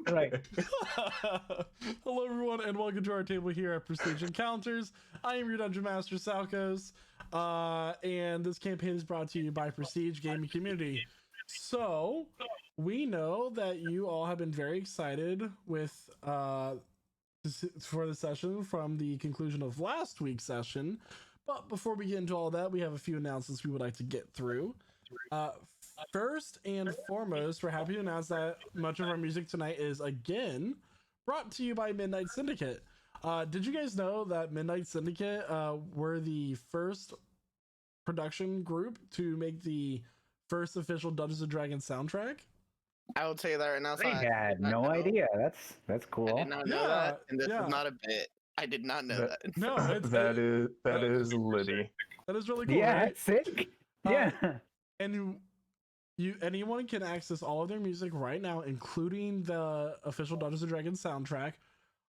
Right. Hello, everyone, and welcome to our table here at Prestige Encounters. I am your Dungeon Master, Salkos, and this campaign is brought to you by Prestige Gaming Community. So, we know that you all have been very excited with for the session from the conclusion of last week's session. But before we get into all that, we have a few announcements we would like to get through. Uh, First and foremost, we're happy to announce that much of our music tonight is again brought to you by Midnight Syndicate. Did you guys know that Midnight Syndicate were the first production group to make the first official Dungeons and Dragons soundtrack? I will tell you that right now. So I had no idea. That's cool. I did not know that, and this is not a bit. I did not know that. No, that is litty. That is really cool. Yeah, right? sick. Yeah. And anyone can access all of their music right now, including the official Dungeons and Dragons soundtrack,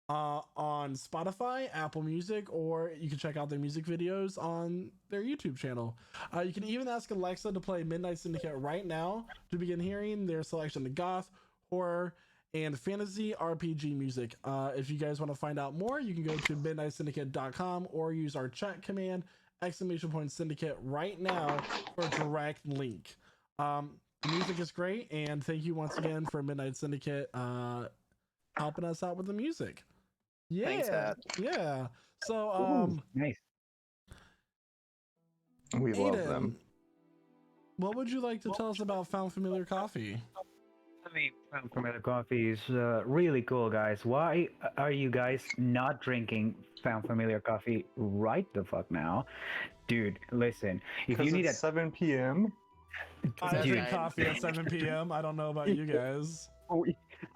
on Spotify, Apple Music, or you can check out their music videos on their YouTube channel. You can even ask Alexa to play Midnight Syndicate right now to begin hearing their selection of goth, horror, and fantasy RPG music. If you guys want to find out more, you can go to midnightsyndicate.com or use our chat command !syndicate right now for a direct link. The music is great, and thank you once again for Midnight Syndicate helping us out with the music. Yeah, Thanks, Dad. yeah. So, Ooh, nice. We Aiden, love them. what would you like to tell us about Found Familiar Coffee? Found Familiar Coffee is really cool, guys. Why are you guys not drinking Found Familiar Coffee right the fuck now? Dude, listen. If you need it's 7 p.m. I drink coffee at 7 p.m. I don't know about you guys.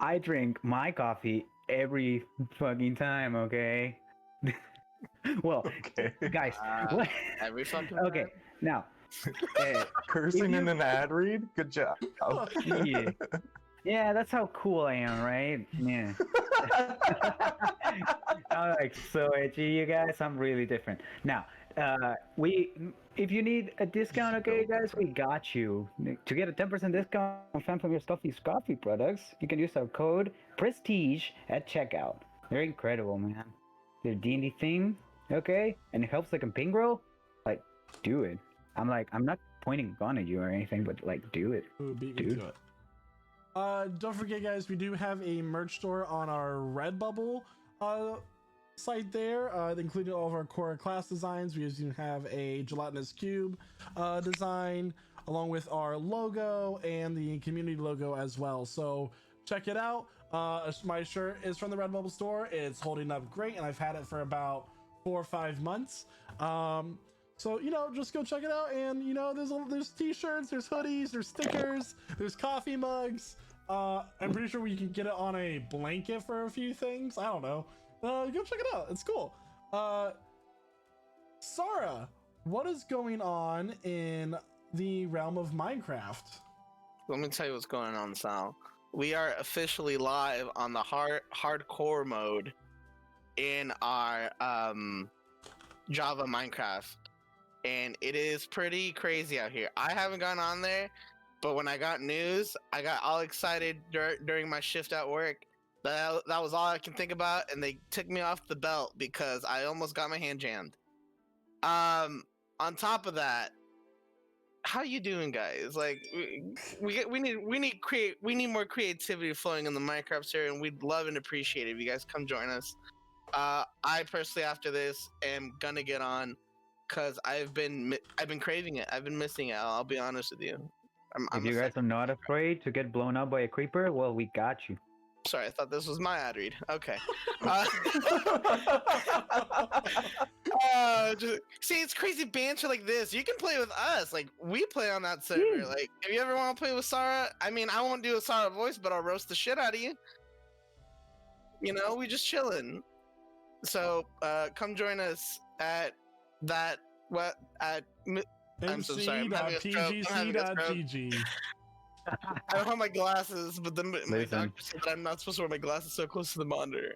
I drink my coffee every fucking time, okay? Well, Okay. guys, Every fucking okay, time. now, Cursing in an ad read? Good job. yeah, that's how cool I am, right? Yeah. I'm like so edgy, you guys. I'm really different. Now, if you need a discount, okay, guys, we got you. To get a 10% discount on Fan Familiar Coffee's coffee products, you can use our code Prestige at checkout. They're incredible, man. Their D&D theme, okay, and it helps the campaign grow. Like, do it. I'm not pointing a gun at you or anything, but like, do it. Ooh, beat me to it. Don't forget, guys, we do have a merch store on our Redbubble site there, including all of our core class designs. We even have a gelatinous cube design, along with our logo and the community logo as well. So check it out. My shirt is from the Redbubble store. It's holding up great, and I've had it for about 4 or 5 months. So, just go check it out. And, there's t-shirts, there's hoodies, there's stickers, there's coffee mugs. I'm pretty sure we can get it on a blanket for a few things. I don't know. Go check it out. It's cool. Sarah, what is going on in the realm of Minecraft? Let me tell you what's going on, Sal. We are officially live on the hardcore mode in our Java Minecraft. And it is pretty crazy out here. I haven't gone on there, but when I got news, I got all excited during my shift at work. That was all I can think about, and they took me off the belt because I almost got my hand jammed. On top of that, how you doing, guys? Like, we need more creativity flowing in the Minecraft series, and we'd love and appreciate it if you guys come join us. I personally, after this, am gonna get on. Cause I've been craving it. I've been missing it. I'll be honest with you. If you guys are not afraid to get blown up by a creeper, well, we got you. Sorry, I thought this was my ad read. Okay. See, it's crazy banter like this. You can play with us. Like, we play on that server. Like, if you ever want to play with Sarah, I mean, I won't do a Sarah voice, but I'll roast the shit out of you. We just chilling. So, come join us at that I'm so sorry. mc.pgc.gg. I don't have my glasses, but then my doctor said that I'm not supposed to wear my glasses so close to the monitor.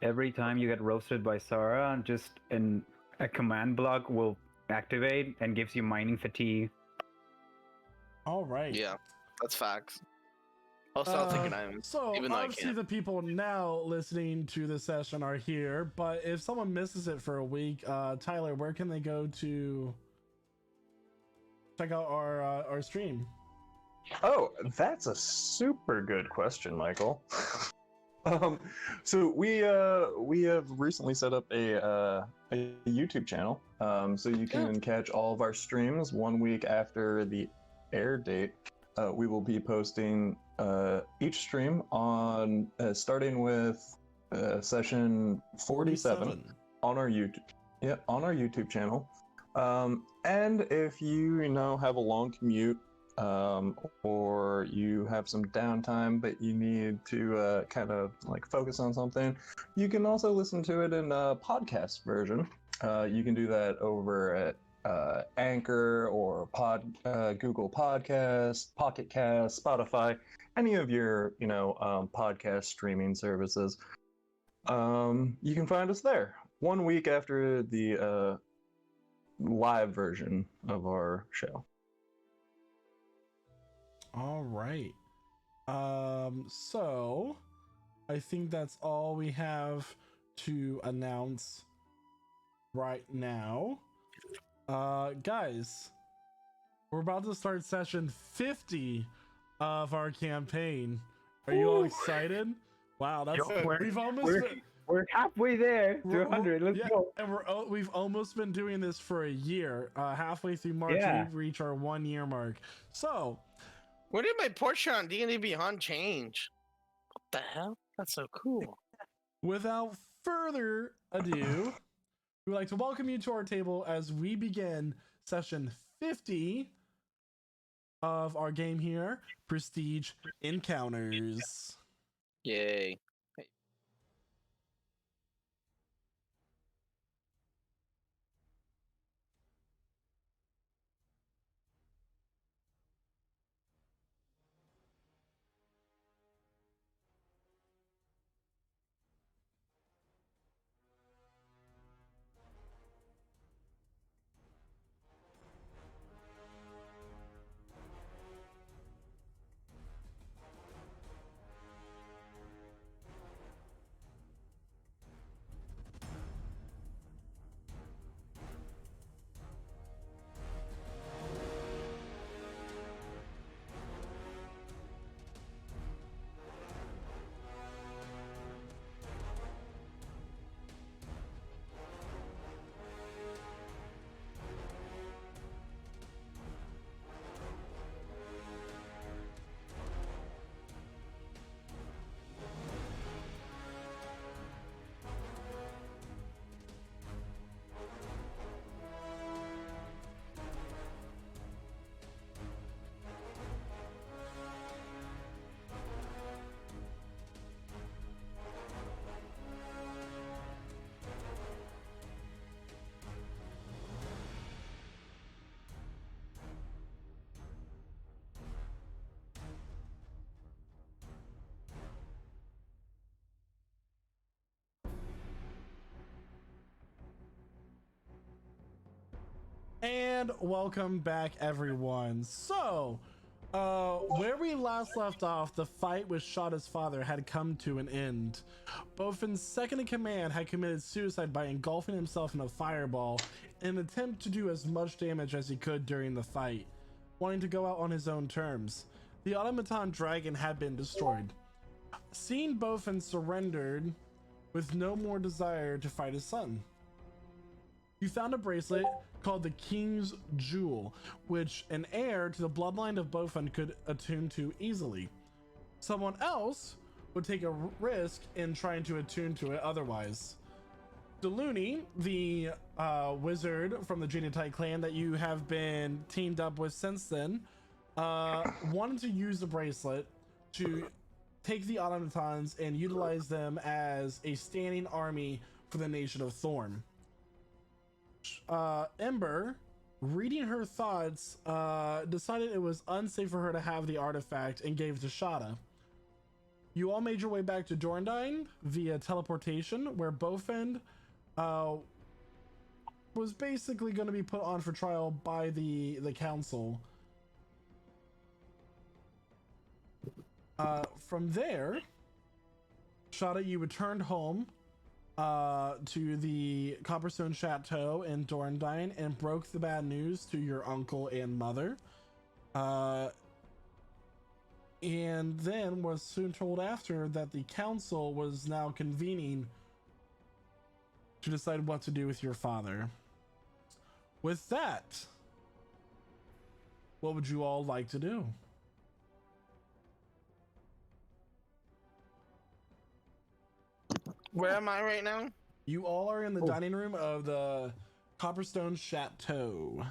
Every time you get roasted by Sarah, just a command block will activate and gives you mining fatigue. All right. Yeah, that's facts. Also, Celtic items. So even though I obviously can't. the people now listening to this session are here, but if someone misses it for a week, Tyler, where can they go to check out our stream? Oh, that's a super good question, Michael. So we have recently set up a YouTube channel, so you can catch all of our streams 1 week after the air date. We will be posting each stream on starting with session 47 on our YouTube. Yeah, on our YouTube channel. And if you have a long commute, or you have some downtime but you need to kind of like focus on something, you can also listen to it in a podcast version. You can do that over at Anchor or Google Podcasts, Pocket Cast, Spotify, any of your podcast streaming services. You can find us there 1 week after the live version of our show. All right. So I think that's all we have to announce right now. Guys, we're about to start session 50 of our campaign. Are you all excited? Wow, that's we're halfway there to 100. Let's go. And we've almost been doing this for a year. Halfway through March, we reach our 1 year mark. So, where did my portrait on D&D Beyond change? What the hell? That's so cool. Without further ado, we'd like to welcome you to our table as we begin session 50 of our game here, Prestige Encounters. Yay. And welcome back, everyone. So, where we last left off, the fight with Shada's father had come to an end. Bofin's second in command had committed suicide by engulfing himself in a fireball in an attempt to do as much damage as he could during the fight, wanting to go out on his own terms. The automaton dragon had been destroyed. Seeing Bofin surrendered with no more desire to fight his son, you found a bracelet called the King's Jewel, which an heir to the bloodline of Bofin could attune to easily. Someone else would take a risk in trying to attune to it otherwise. Deluni, the wizard from the Genetite clan that you have been teamed up with since then, wanted to use the bracelet to take the automatons and utilize them as a standing army for the nation of Thorm. Ember, reading her thoughts, decided it was unsafe for her to have the artifact and gave it to Shada. You all made your way back to Dorndine via teleportation, where Bofin was basically going to be put on for trial by the council. From there, Shada, you returned home to the Copperstone Chateau in Dorndine and broke the bad news to your uncle and mother. And then was soon told after that the council was now convening to decide what to do with your father. With that, what would you all like to do? Where am I right now? You all are in the dining room of the Copperstone Chateau.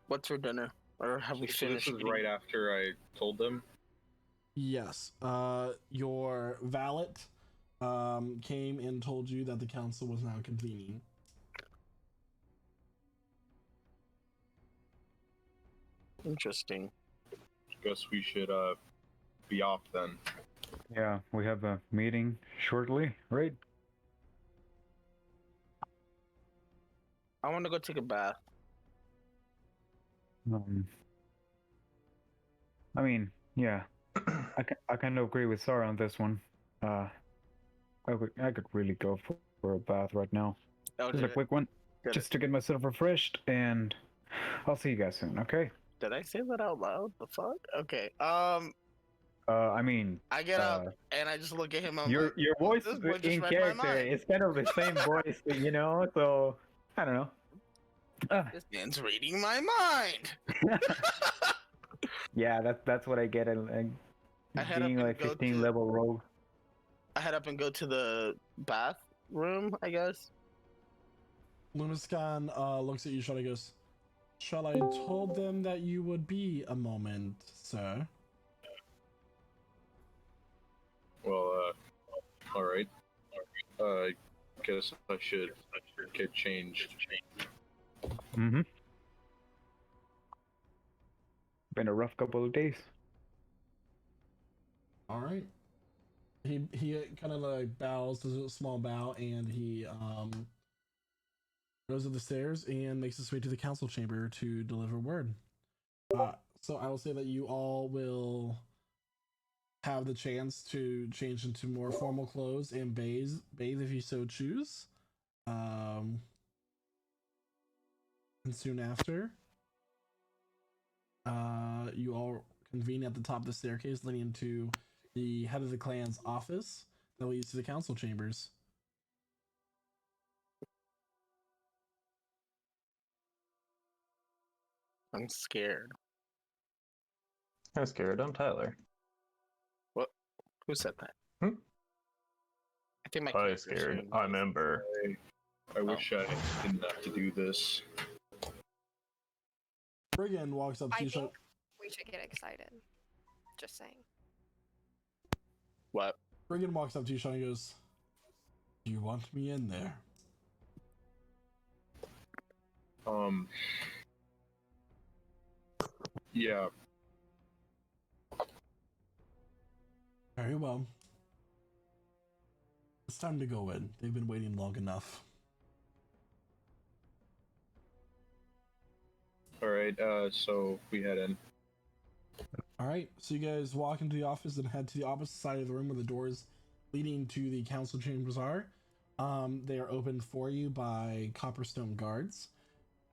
What's for dinner? Or have we So finished? this is eating? right after I told them. Yes. Your valet came and told you that the council was now convening. Interesting. Guess we should be off then. Yeah, we have a meeting shortly, right? I want to go take a bath. I mean, yeah, I kind of agree with Sarah on this one. I could really go for a bath right now. Oh, Just a quick one, just to get myself refreshed, and I'll see you guys soon. Okay? Did I say that out loud? The fuck? Okay. I mean, I get up and I just look at him. I'm your like, voice this boy just in read my character mind. is kind of the same voice, you know. So I don't know. This man's reading my mind. Yeah, that's what I get. I head up Being and like go 15 to- level rogue. I head up and go to the bathroom, I guess. Lumiscan looks at you, Shada, goes, Shall I told them that you would be a moment, sir? Well, all right. Guess I should get changed. Mm-hmm. Been a rough couple of days. All right. He kind of like bows, does a small bow, and he goes up the stairs and makes his way to the council chamber to deliver word. So I will say that you all will have the chance to change into more formal clothes and bathe if you so choose. And soon after, you all convene at the top of the staircase leading into the head of the clan's office that leads to the council chambers. I'm scared. I'm scared. I'm Tyler. What? Who said that? I think my I'm character's scared. saying I'm this. Ember. I wish I didn't have to do this. Brigand walks up to I you. think we should get excited. Just saying. What? Brigand walks up to you, Sean, and goes, "Do you want me in there?" Yeah. Very well. It's time to go in. They've been waiting long enough. All right. So we head in. All right, so you guys walk into the office and head to the opposite side of the room where the doors leading to the council chambers are. They are opened for you by Copperstone guards.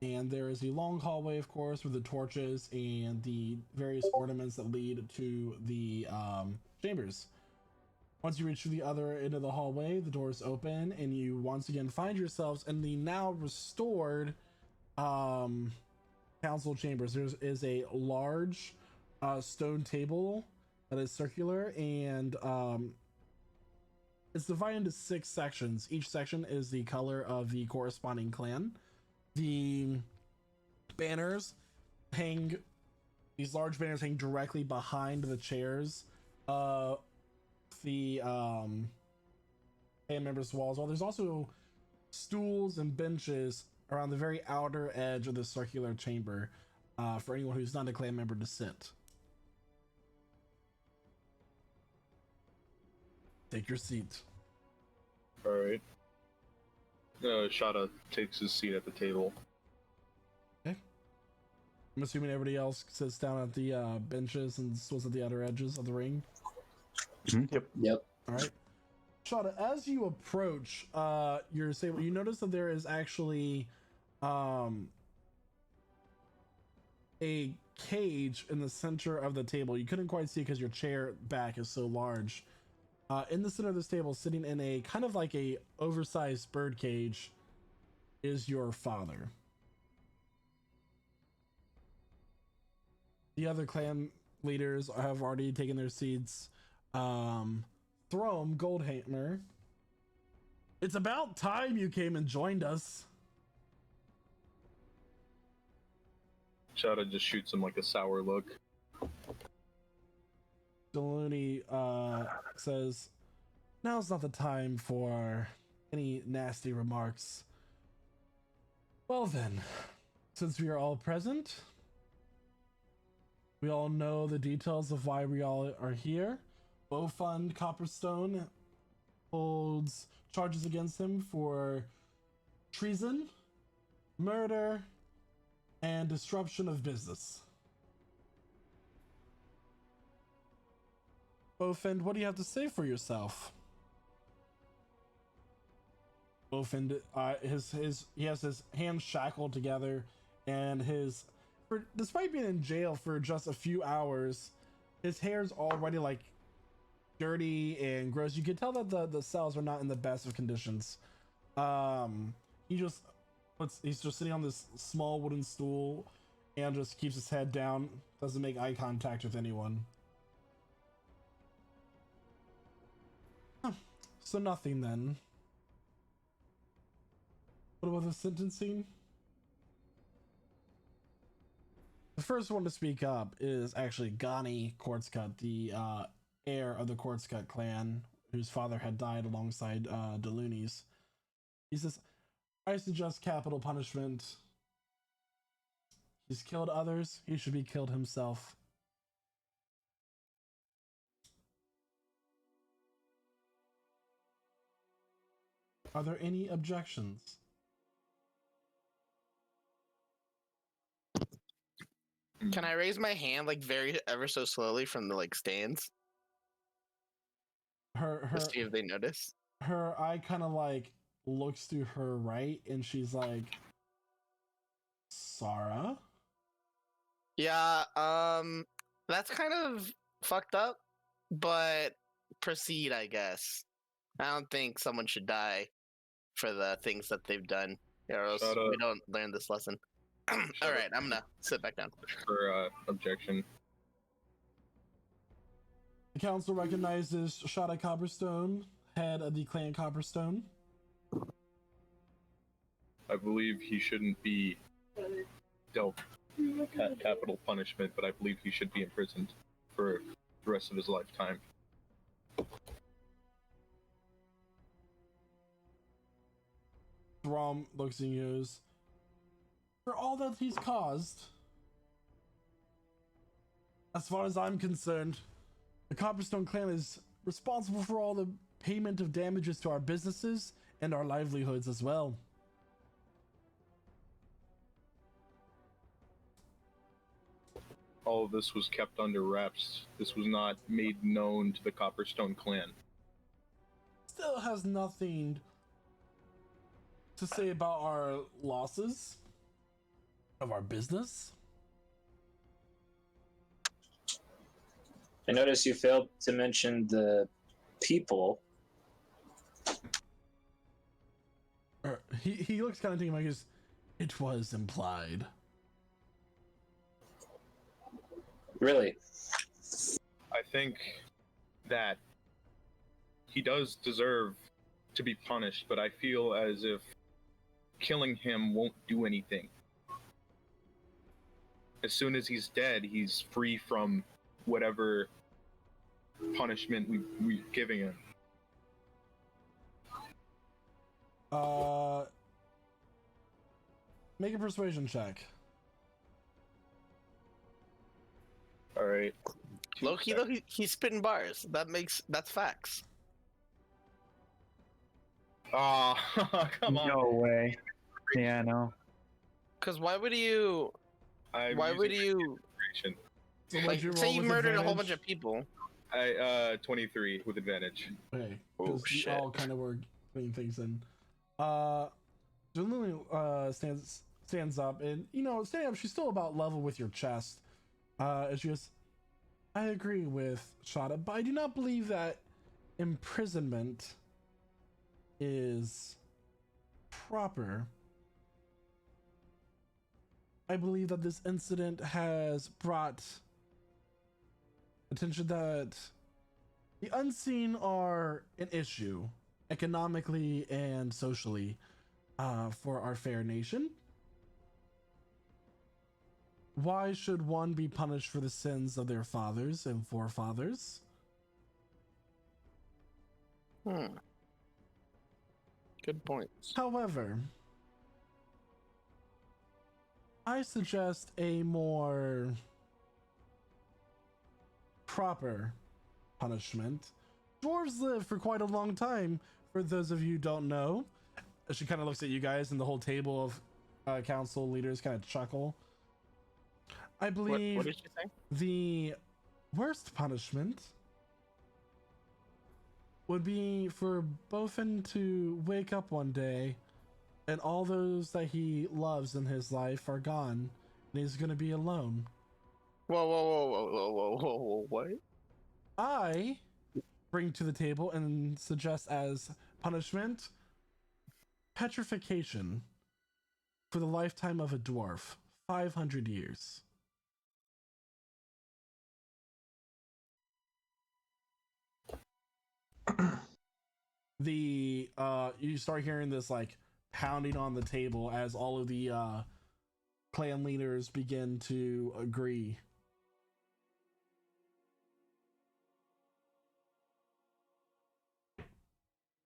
And there is a long hallway, of course, with the torches and the various ornaments that lead to the chambers. Once you reach the other end of the hallway, the doors open, and you once again find yourselves in the now restored council chambers. There is a large stone table that is circular, and it's divided into 6 sections. Each section is the color of the corresponding clan. The banners hang, these large banners hang directly behind the chairs of the clan members' walls. Well, there's also stools and benches around the very outer edge of the circular chamber for anyone who's not a clan member to sit. Take your seat. All right. Shada takes his seat at the table. Okay. I'm assuming everybody else sits down at the benches and sits at the outer edges of the ring. Yep. All right. Shada, as you approach your stable, you notice that there is actually a cage in the center of the table. You couldn't quite see because your chair back is so large. In the center of this table, sitting in a kind of like a oversized bird cage, is your father. The other clan leaders have already taken their seats. Thorm, Goldhammer, it's about time you came and joined us. Shada just shoots him like a sour look. Deluni says, now's not the time for any nasty remarks. Well then, since we are all present, we all know the details of why we all are here. Bowfund Copperstone holds charges against him for treason, murder, and disruption of business. Bowfund, what do you have to say for yourself? Bowfund, he has his hands shackled together, and despite being in jail for just a few hours, his hair's already like dirty and gross. You can tell that the cells are not in the best of conditions. He's just sitting on this small wooden stool and just keeps his head down, doesn't make eye contact with anyone. So nothing then. What about the sentencing? The first one to speak up is actually Ghani Quartzcut, the heir of the Quartzcut clan, whose father had died alongside Deluni's. He says, I suggest capital punishment. He's killed others, he should be killed himself. Are there any objections? Can I raise my hand like very ever so slowly from the like stands Her to see if they notice? her eye kind of like looks to her right, and she's like, Sarah? Yeah, that's kind of fucked up, but proceed, I guess. I don't think someone should die for the things that they've done, or else Shut we up. don't learn this lesson. All Shut right, up. I'm gonna sit back down. For objection. The council recognizes Shada Copperstone, head of the clan Copperstone. I believe he shouldn't be dealt capital punishment, but I believe he should be imprisoned for the rest of his lifetime. Thorm looks and goes, for all that he's caused, as far as I'm concerned, the Copperstone clan is responsible for all the payment of damages to our businesses and our livelihoods as well. All of this was kept under wraps. This was not made known to the Copperstone clan. Still has nothing to say about our losses of our business. I notice you failed to mention the people. He looks kind of thinking like it was implied. Really? I think that he does deserve to be punished, but I feel as if killing him won't do anything. As soon as he's dead, he's free from whatever punishment we're giving him. Make a persuasion check. All right. Loki, though, he's spitting bars. That's facts. Ah, come on. No way. Yeah, no. Because why would you? I'm Why would using you? inspiration. So Like, what'd you say roll you with murdered a whole bunch advantage? of people. I 23 with advantage. Okay, Oh, because we shit. all kind of were putting things in. Lily stands up, and standing up, she's still about level with your chest. And she goes, "I agree with Shada, but I do not believe that imprisonment is proper. I believe that this incident has brought attention that the unseen are an issue economically and socially for our fair nation. Why should one be punished for the sins of their fathers and forefathers? Good points. However, I suggest a more proper punishment. Dwarves live for quite a long time, for those of you who don't know." She kind of looks at you guys, and the whole table of council leaders kind of chuckle. "I believe What did you say? the worst punishment would be for Bofin to wake up one day and all those that he loves in his life are gone, and he's gonna be alone. Whoa, what? I bring to the table and suggest as punishment petrification for the lifetime of a dwarf, 500 years. You start hearing this like pounding on the table as all of the clan leaders begin to agree.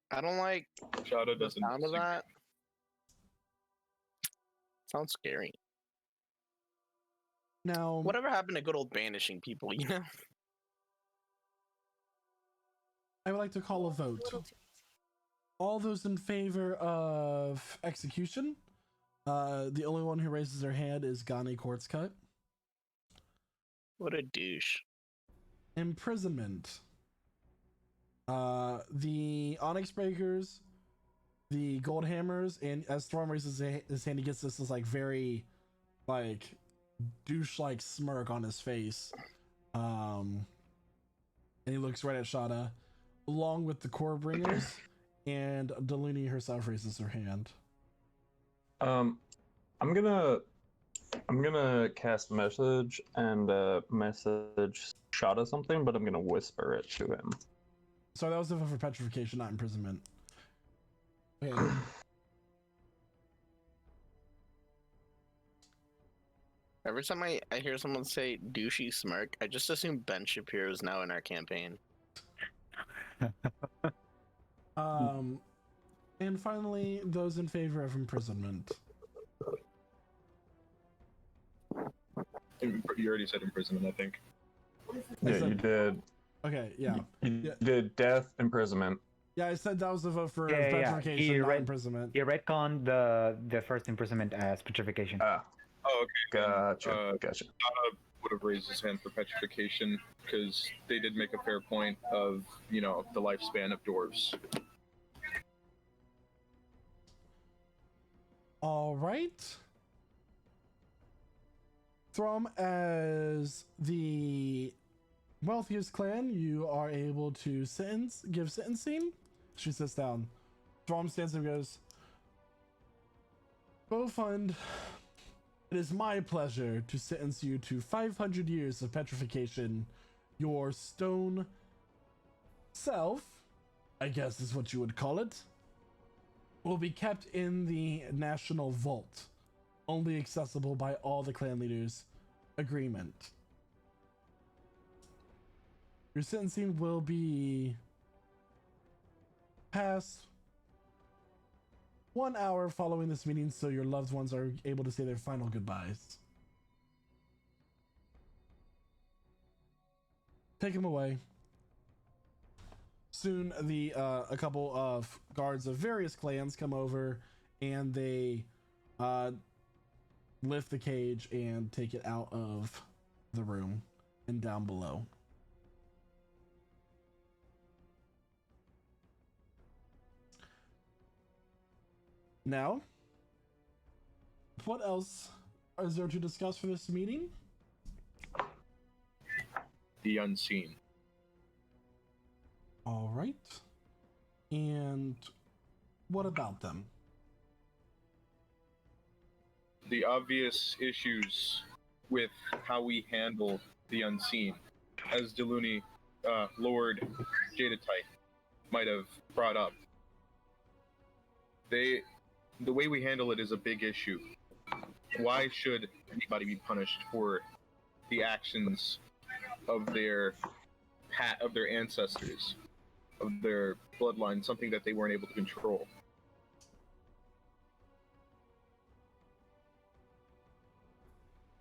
I don't like Shadow the doesn't. sound of that. Sounds scary. Now, Whatever happened to good old banishing people, you know? I would like to call a vote. All those in favor of execution, the only one who raises their hand is Gani Quartzcut. What a douche. Imprisonment. The Onyx Breakers, the Gold Hammers, and as Thorm raises his hand, he gets this like very like douche-like smirk on his face. And he looks right at Shada, along with the Core Bringers, and Deluni herself raises her hand. I'm gonna cast message and message Shada something, but I'm gonna whisper it to him. So that was the vote for petrification, not imprisonment. Okay. Every time I hear someone say douchey smirk, I just assume Ben Shapiro is now in our campaign. And finally, those in favor of imprisonment. You already said imprisonment, I think. Yeah, you did. Okay, yeah. You did death, imprisonment. Yeah, I said that was the vote for Yeah. petrification, not imprisonment. You retconned the first imprisonment as petrification. Oh, okay. Gotcha. Gotcha. Shada would have raised his hand for petrification because they did make a fair point of, the lifespan of dwarves. All right. Thorm, as the wealthiest clan, you are able to give sentencing. She sits down. Thorm stands and goes, Bofund, it is my pleasure to sentence you to 500 years of petrification. Your stone self, I guess is what you would call it, will be kept in the National Vault, only accessible by all the clan leaders' agreement. Your sentencing will be passed 1 hour following this meeting, so your loved ones are able to say their final goodbyes. Take him away. Soon, a couple of guards of various clans come over, and they lift the cage and take it out of the room and down below. Now, what else is there to discuss for this meeting? The unseen. All right. And what about them? The obvious issues with how we handle the unseen, as Deluni, Lord Jadetyte, might have brought up. The way we handle it is a big issue. Why should anybody be punished for the actions of their ancestors, of their bloodline, something that they weren't able to control?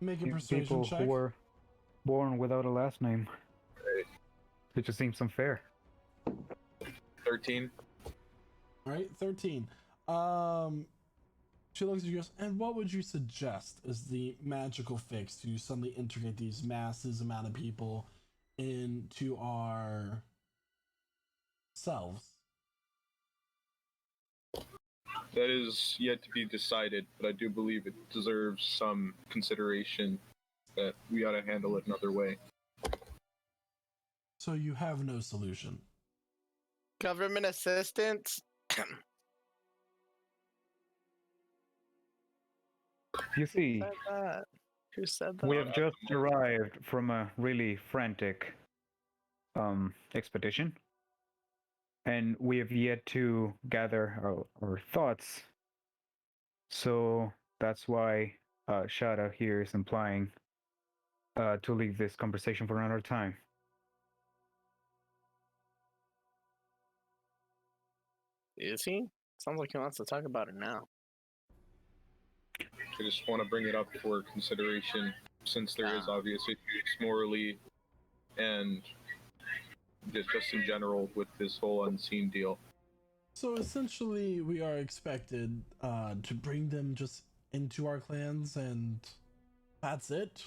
Make a persuasion People check. who were born without a last name. Right. It just seems unfair. 13. All right, 13. She looks at you and goes, and what would you suggest is the magical fix to suddenly integrate these masses amount of people into our selves? That is yet to be decided, but I do believe it deserves some consideration, that we ought to handle it another way. So you have no solution. Government assistance. You see, Who said that? Who said that? we have just arrived from a really frantic expedition, and we have yet to gather our thoughts. So that's why Shada here is implying to leave this conversation for another time. Is he? Sounds like he wants to talk about it now. I just want to bring it up for consideration, since there is obvious issues morally and just in general with this whole unseen deal. So essentially, we are expected to bring them just into our clans, and that's it?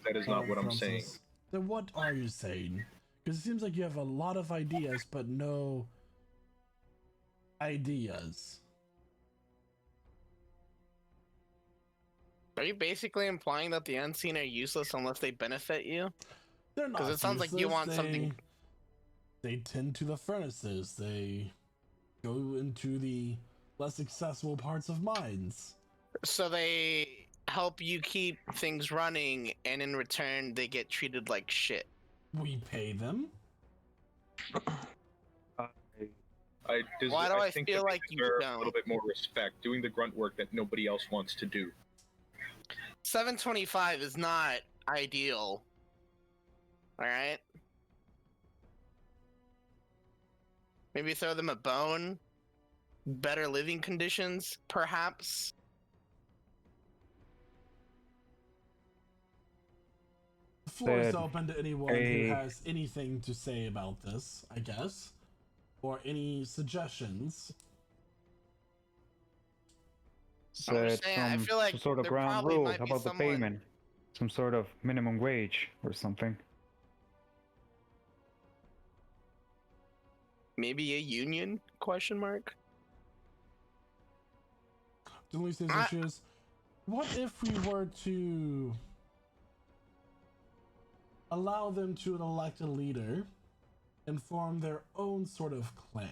That is not what I'm saying. Then what are you saying? Because it seems like you have a lot of ideas, but no ideas. Are you basically implying that the unseen are useless unless they benefit you? They're not. Because it sounds like you useless. want something. They tend to the furnaces. They go into the less accessible parts of mines. So they help you keep things running, and in return, they get treated like shit. We pay them. Why do I think feel that they like you deserve don't? a little bit more respect, doing the grunt work that nobody else wants to do. 725 is not ideal. Alright? Maybe throw them a bone? Better living conditions, perhaps? The floor is Said open to anyone who has anything to say about this, I guess. Or any suggestions. Said saying, I some, feel like some sort of there ground probably rules might be about the someone- payment. Some sort of minimum wage or something. Maybe a union? Question mark. The only thing is, what if we were to allow them to elect a leader and form their own sort of clan?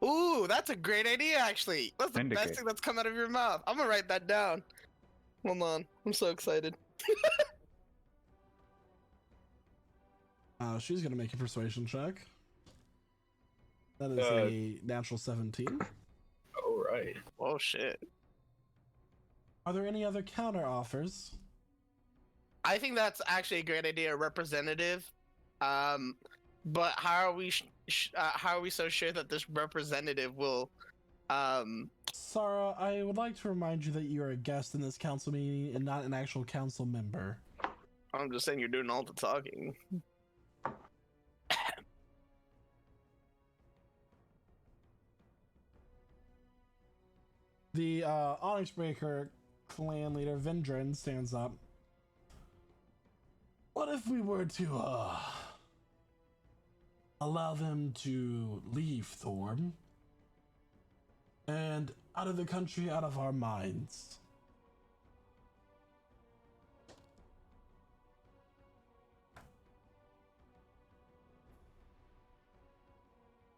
Ooh, that's a great idea, actually. That's the best thing that's come out of your mouth. I'm gonna write that down. Hold on. I'm so excited. She's gonna make a persuasion check. That is a natural 17. Alright. Oh, shit. Are there any other counter offers? I think that's actually a great idea, representative. But how are we so sure that this representative will Sarah, I would like to remind you that you are a guest in this council meeting and not an actual council member. I'm just saying you're doing all the talking. The Onyx Breaker clan leader Vendrin stands up. What if we were to allow them to leave Thorm and out of the country, out of our minds.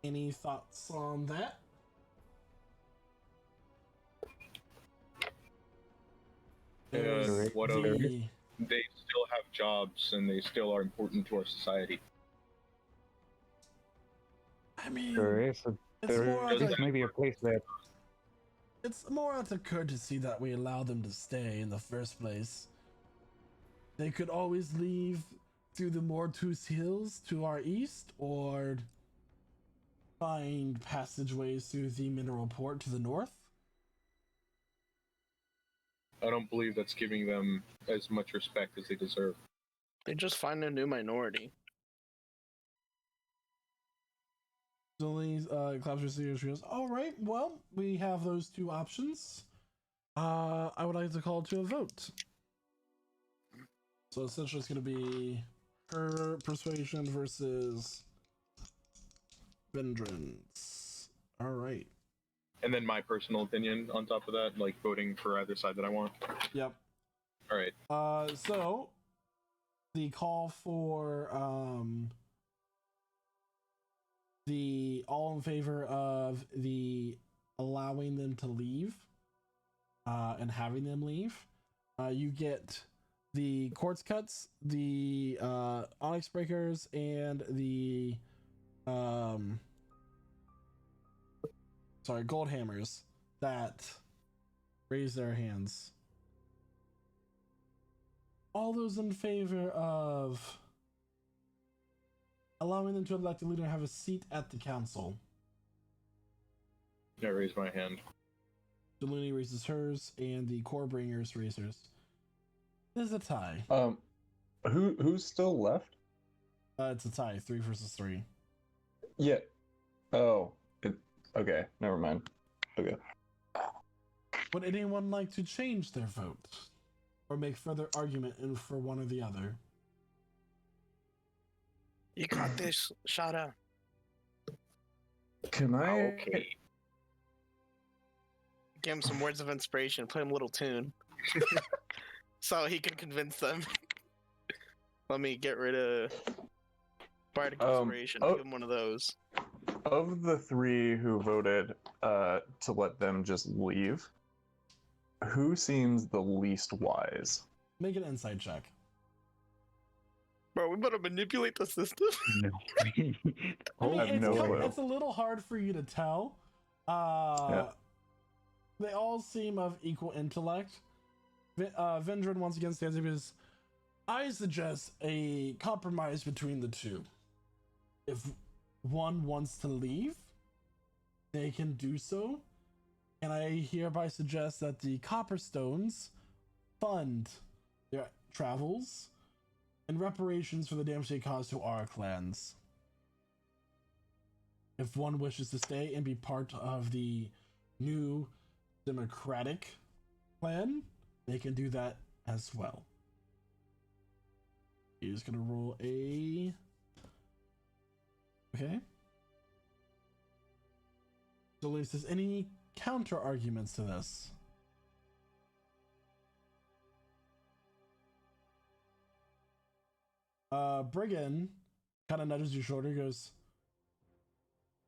Any thoughts on that? There's what of the they still have jobs and they still are important to our society. I mean, There is it's more out of maybe a place that it's more out of courtesy that we allow them to stay in the first place. They could always leave through the Mortus Hills to our east, or find passageways through the mineral port to the north. I don't believe that's giving them as much respect as they deserve. They just find a new minority. Zoe claps her serious. She goes, "All right, well, we have those two options. I would like to call to a vote. So essentially, it's going to be her persuasion versus Vendrance. All right. And then my personal opinion on top of that, like voting for either side that I want. Yep. All right. So the call for the all in favor of the allowing them to leave and having them leave, you get the quartz cuts, the onyx breakers, and the gold hammers that raise their hands. All those in favor of allowing them to elect a leader and have a seat at the council. I raise my hand. Deluni raises hers, and the core bringers raise hers. There's a tie. Who's still left? It's a tie, 3 versus 3. Yeah. Oh. Okay. Never mind. Okay. Would anyone like to change their vote, or make further argument in for one or the other? You got this, Shada. Can I? Okay. Give him some words of inspiration. Play him a little tune, so he can convince them. Let me get rid of bardic inspiration. Give him one of those. Of the 3 who voted to let them just leave, who seems the least wise? Make an insight check. Bro, we better manipulate the system. no. I mean, I have no clue. it's a little hard for you to tell. Yeah. They all seem of equal intellect. Vendrin once again stands up and says, I suggest a compromise between the two. If one wants to leave, they can do so. And I hereby suggest that the Copperstones fund their travels and reparations for the damage they caused to our clans. If one wishes to stay and be part of the new democratic plan, they can do that as well. He's gonna roll a... Okay. So, Lisa, is any counter arguments to this? Brigand kind of nudges your shoulder, goes,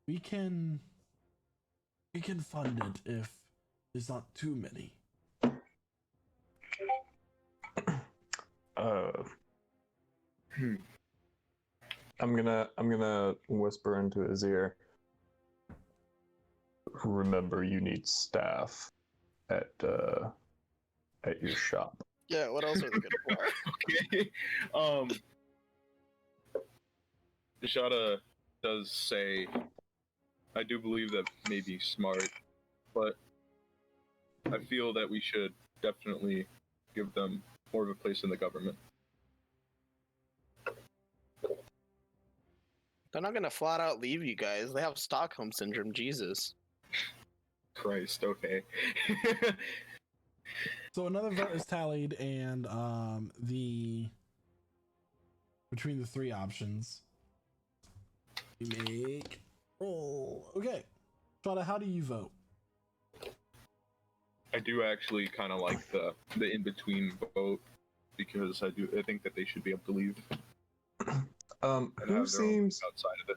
we can fund it if there's not too many. I'm gonna whisper into his ear. Remember, you need staff at your shop. Yeah, what else are they good for? Okay. Shada does say, I do believe that may be smart, but I feel that we should definitely give them more of a place in the government. They're not gonna flat out leave you guys. They have Stockholm syndrome. Jesus. Christ, okay. So another vote is tallied, and between the 3 options, you make roll. Okay, Shada, how do you vote? I do actually kind of like the in between vote because I think that they should be able to leave and Who have their own seems outside of it.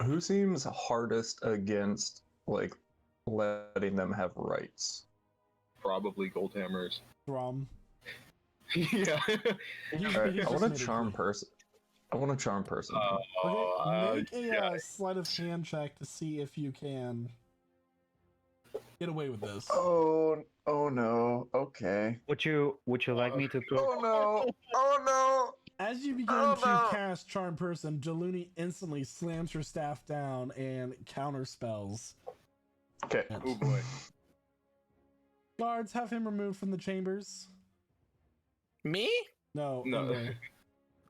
who seems hardest against like letting them have rights? Probably Goldhammers. Thorm. Yeah. Alright, I just want to made it charm clear. person. I want to charm person. Okay, make a yeah. sleight of hand check to see if you can get away with this. Oh no. Okay. Would you like me to throw? Oh no. Oh no. As you begin Oh, to no. cast Charm Person, Jaluni instantly slams her staff down and counterspells. Okay. Oh boy. Guards, have him removed from the chambers. Me? No, No. Ember.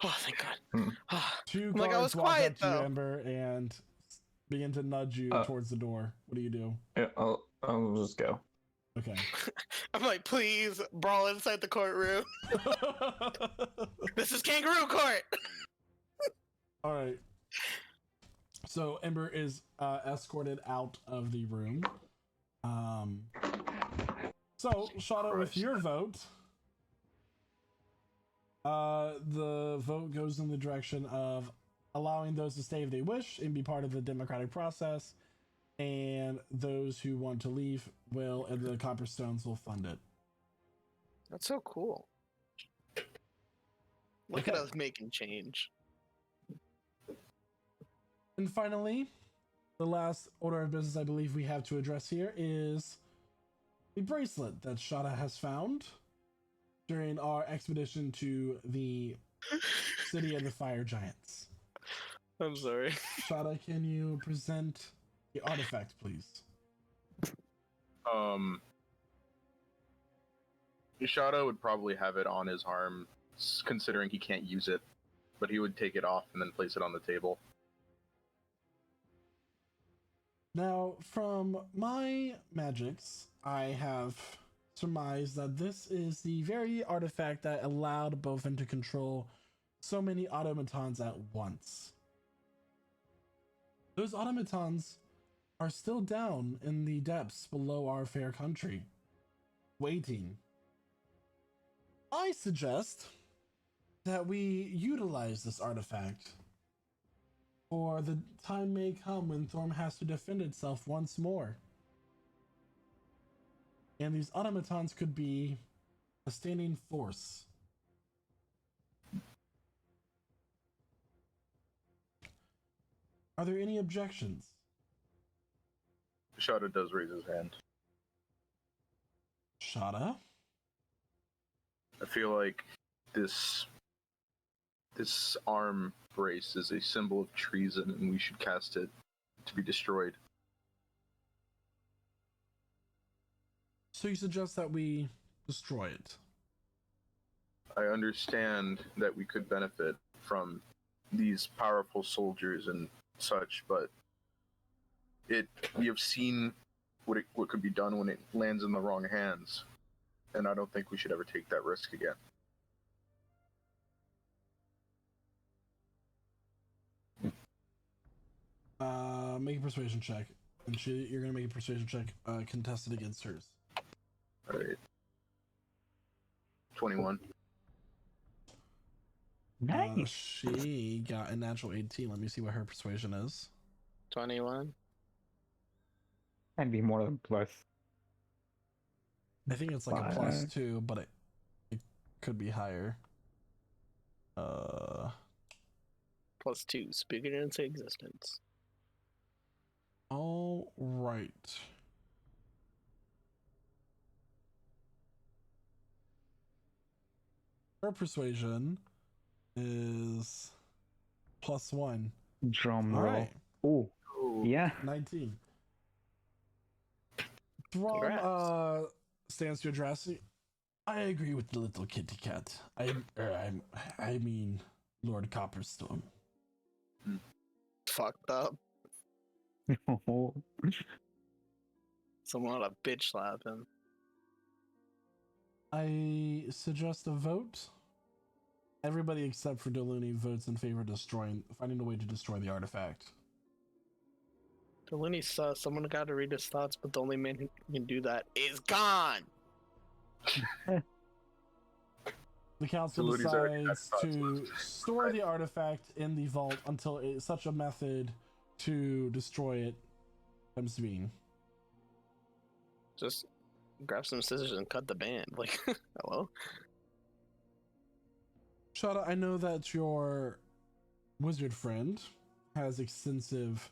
Oh, thank God. Two I'm like, I guards was walk quiet, up to you, though. Ember, and begin to nudge you towards the door. What do you do? Yeah, I'll just go. Okay. I'm like, please brawl inside the courtroom. This is kangaroo court. All right. So Ember is escorted out of the room. So Shada, with your vote, the vote goes in the direction of allowing those to stay if they wish and be part of the democratic process, and those who want to leave will, and the Copper Stones will fund it. That's so cool. Look at Okay. us making change. And finally, the last order of business I believe we have to address here is the bracelet that Shada has found during our expedition to the city of the fire giants. I'm sorry. Shada, can you present the artifact, please? Shadow would probably have it on his arm, considering he can't use it, but he would take it off and then place it on the table. Now, from my magics, I have surmised that this is the very artifact that allowed Bofin to control so many automatons at once. Those automatons are still down in the depths below our fair country, waiting. I suggest that we utilize this artifact, for the time may come when Thorm has to defend itself once more. And these automatons could be a standing force. Are there any objections? Shadow does raise his hand. Shada? I feel like this arm brace is a symbol of treason, and we should cast it to be destroyed. So you suggest that we destroy it? I understand that we could benefit from these powerful soldiers and such, but we have seen what could be done when it lands in the wrong hands, and I don't think we should ever take that risk again. Make a persuasion check. And you're gonna make a persuasion check contested against hers. All right. 21. Nice. She got a natural 18. Let me see what her persuasion is. 21. I'd be more than plus. I think it's like a +2, but it could be higher. +2, speaking it into existence. All right. Her persuasion is +1. Drum All roll. right. Ooh. Yeah. 19. Thorm stands to address you. I agree with the little kitty cat. I mean, Lord Copperstone. Fucked up. Someone ought to bitch slap him. I suggest a vote. Everybody except for Deluni votes in favor of finding a way to destroy the artifact. When he saw someone got to read his thoughts, but the only man who can do that is gone. The council Saludi's already had decides thoughts, to store the artifact in the vault until such a method to destroy it comes to being. Just grab some scissors and cut the band. Like, hello? Shada, I know that your wizard friend has extensive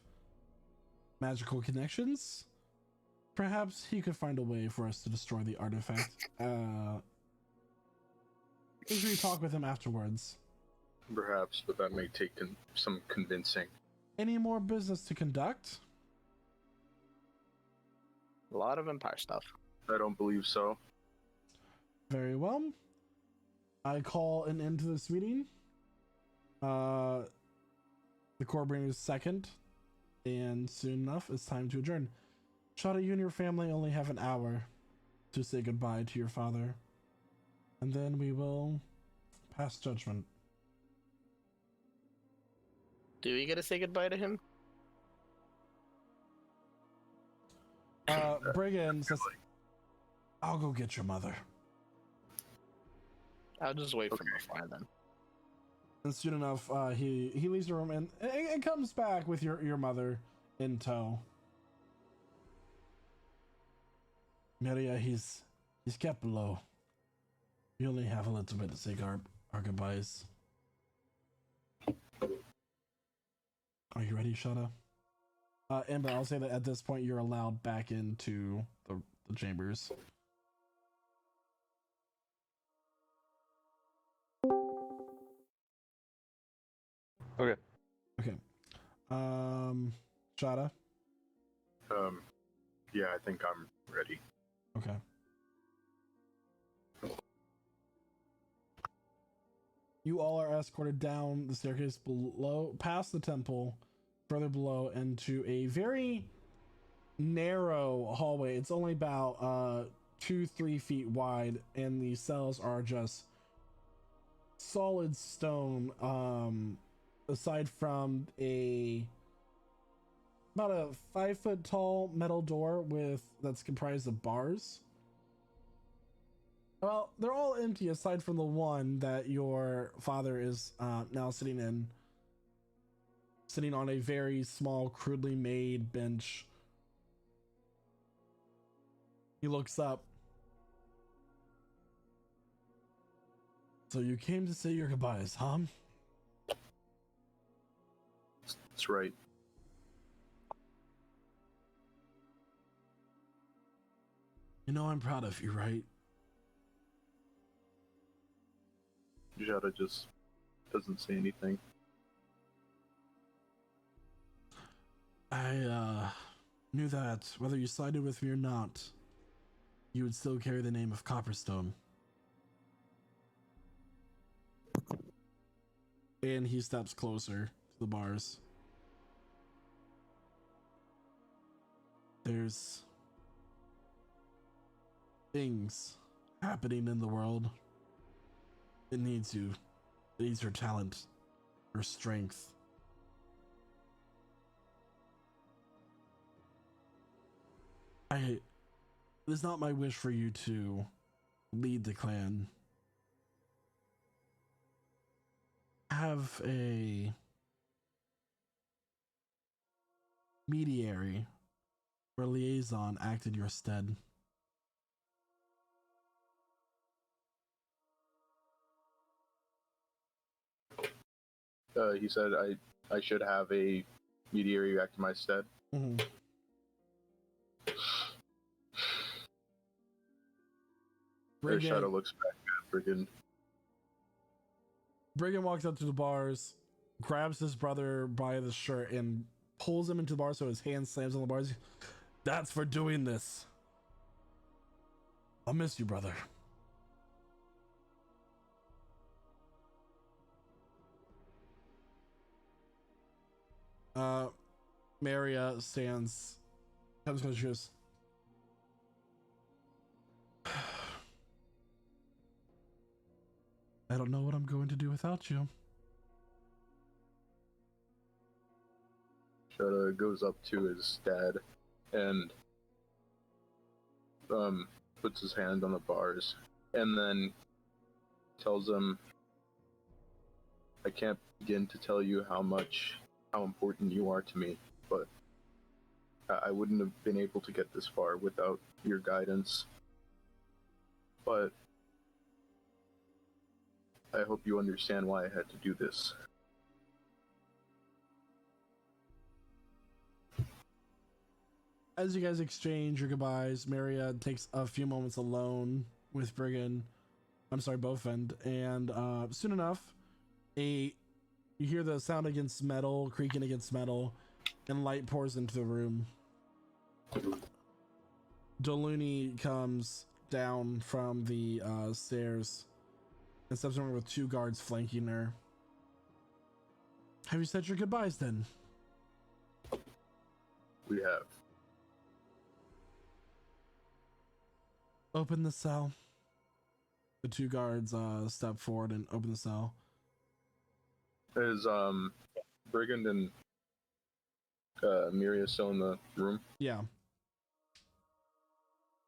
magical connections. Perhaps he could find a way for us to destroy the artifact. We should talk with him afterwards. Perhaps, but that may take some convincing. Any more business to conduct? A lot of Empire stuff. I don't believe so. Very well. I call an end to this meeting. The core brain is second, and soon enough, it's time to adjourn. Shada, you and your family only have an hour to say goodbye to your father, and then we will pass judgment. Do we get to say goodbye to him? Brigand says, I'll go get your mother. I'll just wait from afar then. And soon enough, he leaves the room and comes back with your mother in tow. Maria, he's kept below. We only have a little bit to say our goodbyes. Are you ready, Shada? But I'll say that at this point you're allowed back into the chambers. Okay. Okay. Shada? Yeah, I think I'm ready. Okay. You all are escorted down the staircase below, past the temple, further below, into a very narrow hallway. It's only about 2-3 feet wide, and the cells are just solid stone. Aside from about a 5-foot tall metal door that's comprised of bars. Well, they're all empty aside from the one that your father is now sitting on a very small, crudely made bench. He looks up. So you came to say your goodbyes, huh? That's right. You know I'm proud of you, right? Jada just doesn't say anything. I knew that whether you sided with me or not, you would still carry the name of Copperstone. And he steps closer to the bars. There's things happening in the world. It needs you. It needs your talent, your strength. It is not my wish for you to lead the clan. Have a mediary or liaison act in your stead. He said I should have a mediary act in my stead. Mm-hmm. Shadow looks back at Brigand. Brigand walks up to the bars, grabs his brother by the shirt, and pulls him into the bar so his hand slams on the bars. That's for doing this. I'll miss you, brother. Maria stands, comes close, she goes, I don't know what I'm going to do without you. Shada goes up to his dad and puts his hand on the bars and then tells him, I can't begin to tell you how important you are to me, but I wouldn't have been able to get this far without your guidance. But I hope you understand why I had to do this. As you guys exchange your goodbyes, Maria takes a few moments alone with Bofend, and soon enough, you hear the sound against metal, creaking against metal, and light pours into the room. Doluni comes down from the stairs and steps over with 2 guards flanking her. Have you said your goodbyes then? We have. Open the cell. The 2 guards step forward and open the cell. Is Brigand and Miria still in the room? Yeah.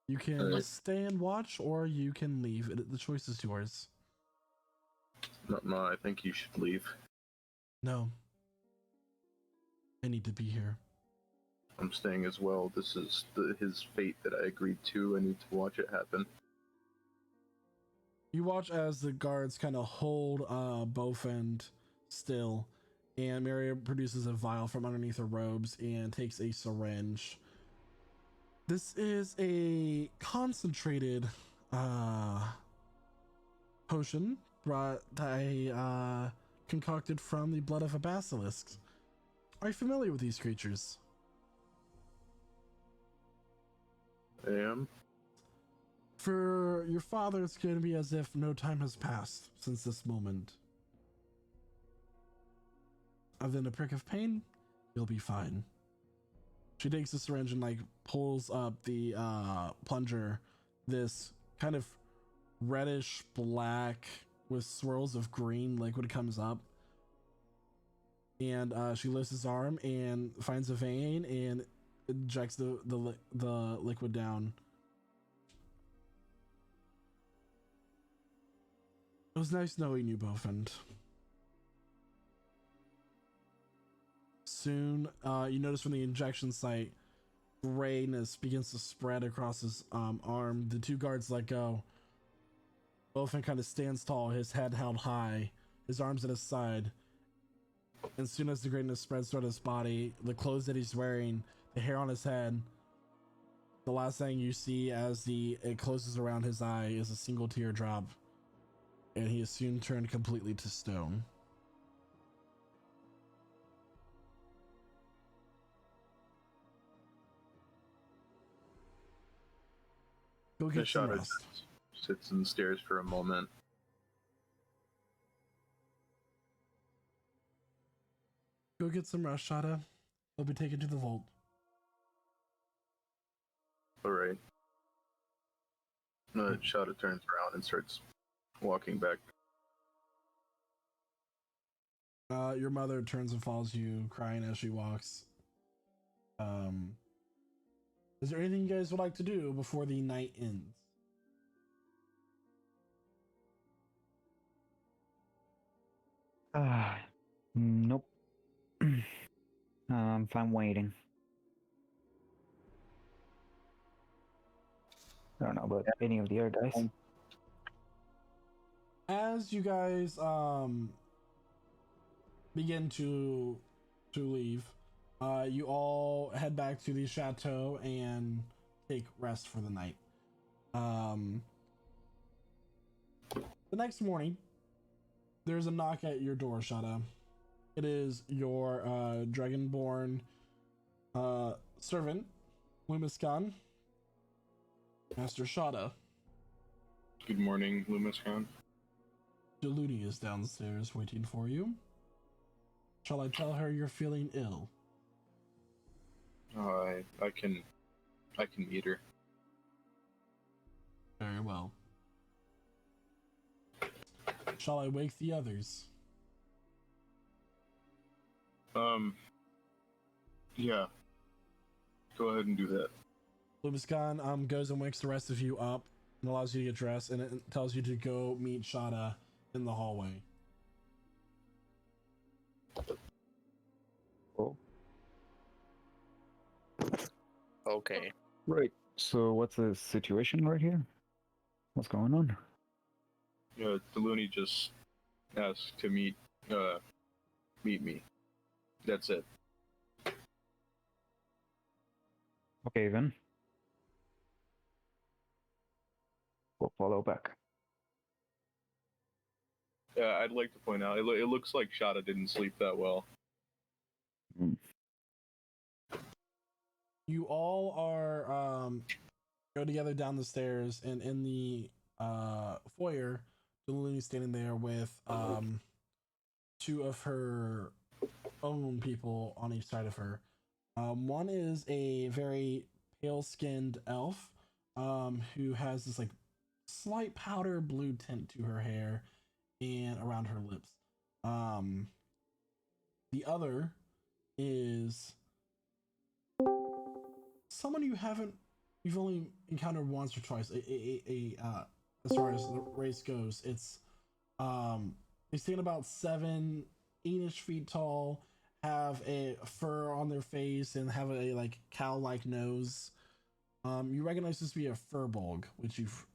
You can stay and watch, or you can leave. The choice is yours. No, I think you should leave. No. I need to be here. I'm staying as well. This is his fate that I agreed to. I need to watch it happen. You watch as the guards kind of hold Bofend still, and Maria produces a vial from underneath her robes and takes a syringe. This is a concentrated potion concocted from the blood of a basilisk. Are you familiar with these creatures? I am. For your father, it's going to be as if no time has passed since this moment. Other than a prick of pain, you'll be fine. She takes the syringe and pulls up the plunger, this kind of reddish black with swirls of green liquid comes up, and she lifts his arm and finds a vein and injects the liquid down. It was nice knowing you, Bofend. Soon, you notice from the injection site, grayness begins to spread across his arm. The 2 guards let go. Bofend kind of stands tall, his head held high, his arms at his side. And as soon as the grayness spreads throughout his body, the clothes that he's wearing, the hair on his head, the last thing you see as it closes around his eye is a single teardrop. And he is soon turned completely to stone. Go get some Shada rest. sits and stares for a moment. Go get some rest, Shada. He'll be taken to the vault. Alright. Shada turns around and starts walking back. Your mother turns and follows you, crying as she walks. Is there anything you guys would like to do before the night ends? Nope. I'm fine waiting. I don't know about any of the other guys. As you guys begin to leave, you all head back to the chateau and take rest for the night. The next morning, there's a knock at your door, Shada. It is your dragonborn servant, Loomis Khan. Master Shada. Good morning, Loomis Khan. Deluni is downstairs waiting for you. Shall I tell her you're feeling ill? I can meet her. Very well. Shall I wake the others? Yeah. Go ahead and do that. Lumiscon goes and wakes the rest of you up and allows you to get dressed, and it tells you to go meet Shada in the hallway. Oh. Okay. Right. So what's the situation right here? What's going on? Yeah, Deluni just asked to meet me. That's it. Okay then. We'll follow back. Yeah, I'd like to point out, it looks like Shada didn't sleep that well. You all are go together down the stairs, and in the foyer, Deluni's standing there with two of her own people on each side of her. One is a very pale-skinned elf who has this like slight powder blue tint to her hair and around her lips. The other is someone you've only encountered once or twice. As far as the race goes, it's they stand about 7-8-ish feet tall, have a fur on their face, and have a like cow-like nose. You recognize this to be a furbolg, which you've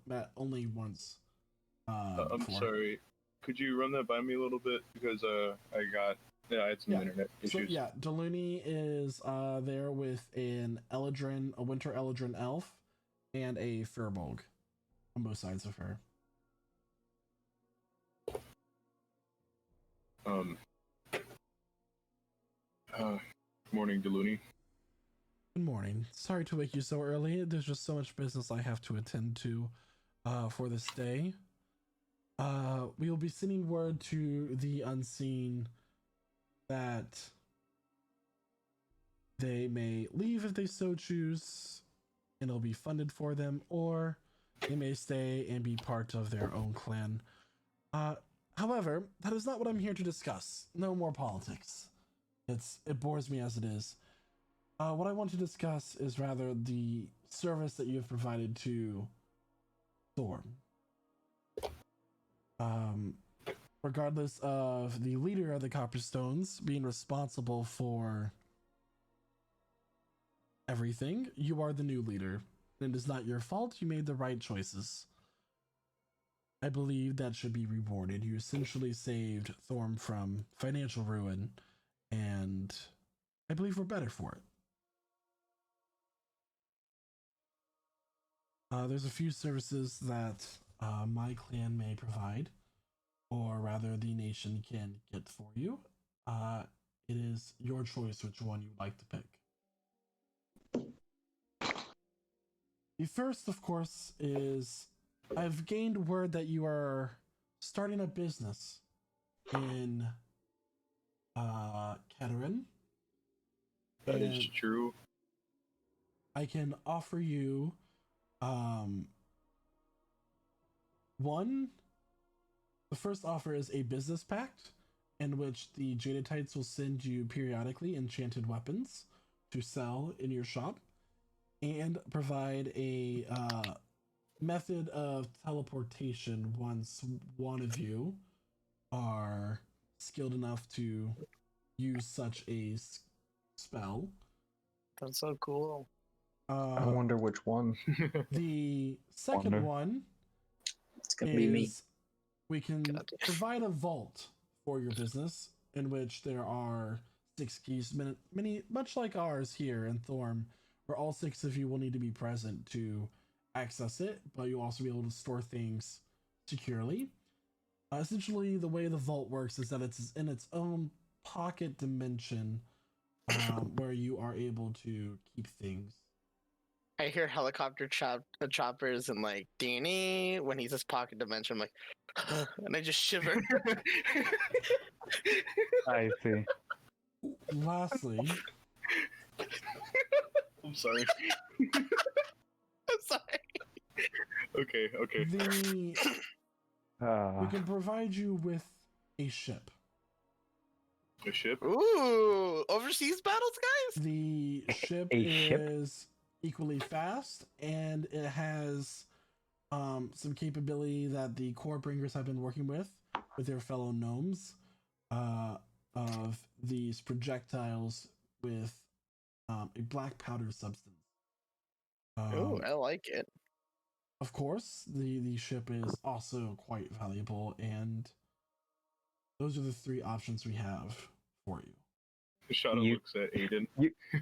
met only once. I'm before. sorry. Could you run that by me a little bit? Because I had some internet issues. So yeah, Deluni is there with a winter Eladrin elf, and a furbolg on both sides of her. Morning, Deluni. Good morning. Sorry to wake you so early. There's just so much business I have to attend to for this day. We will be sending word to the unseen that they may leave if they so choose, and it'll be funded for them, or they may stay and be part of their own clan. However, that is not what I'm here to discuss. No more politics. It bores me as it is. What I want to discuss is rather the service that you have provided to Thorm. Regardless of the leader of the Copperstones being responsible for everything, you are the new leader. And it is not your fault. You made the right choices. I believe that should be rewarded. You essentially saved Thorm from financial ruin, and I believe we're better for it. There's a few services that my clan may provide, or rather the nation can get for you. It is your choice which one you'd like to pick. The first, of course, is I've gained word that you are starting a business in Cataran. That is true. I can offer you the first offer is a business pact in which the Jadatites will send you periodically enchanted weapons to sell in your shop, and provide a method of teleportation once one of you are skilled enough to use such a spell. That's so cool. I wonder which one. The second one It's gonna be me. we can provide a vault for your business in which there are 6 keys, many much like ours here in Thorm, where all 6 of you will need to be present to access it, but you'll also be able to store things securely. Essentially, the way the vault works is that it's in its own pocket dimension where you are able to keep things. I hear helicopter choppers and like Danny when he's this pocket dimension. I'm like, and I just shiver. I see. Lastly, I'm sorry. I'm sorry. Okay. we can provide you with a ship. A ship? Ooh, overseas battles, The ship A ship? is equally fast, and it has some capability that the core bringers have been working with their fellow gnomes of these projectiles with a black powder substance. Ooh, I like it. Of course, the ship is also quite valuable, and those are the three options we have for you. Shadow You- looks at Aiden.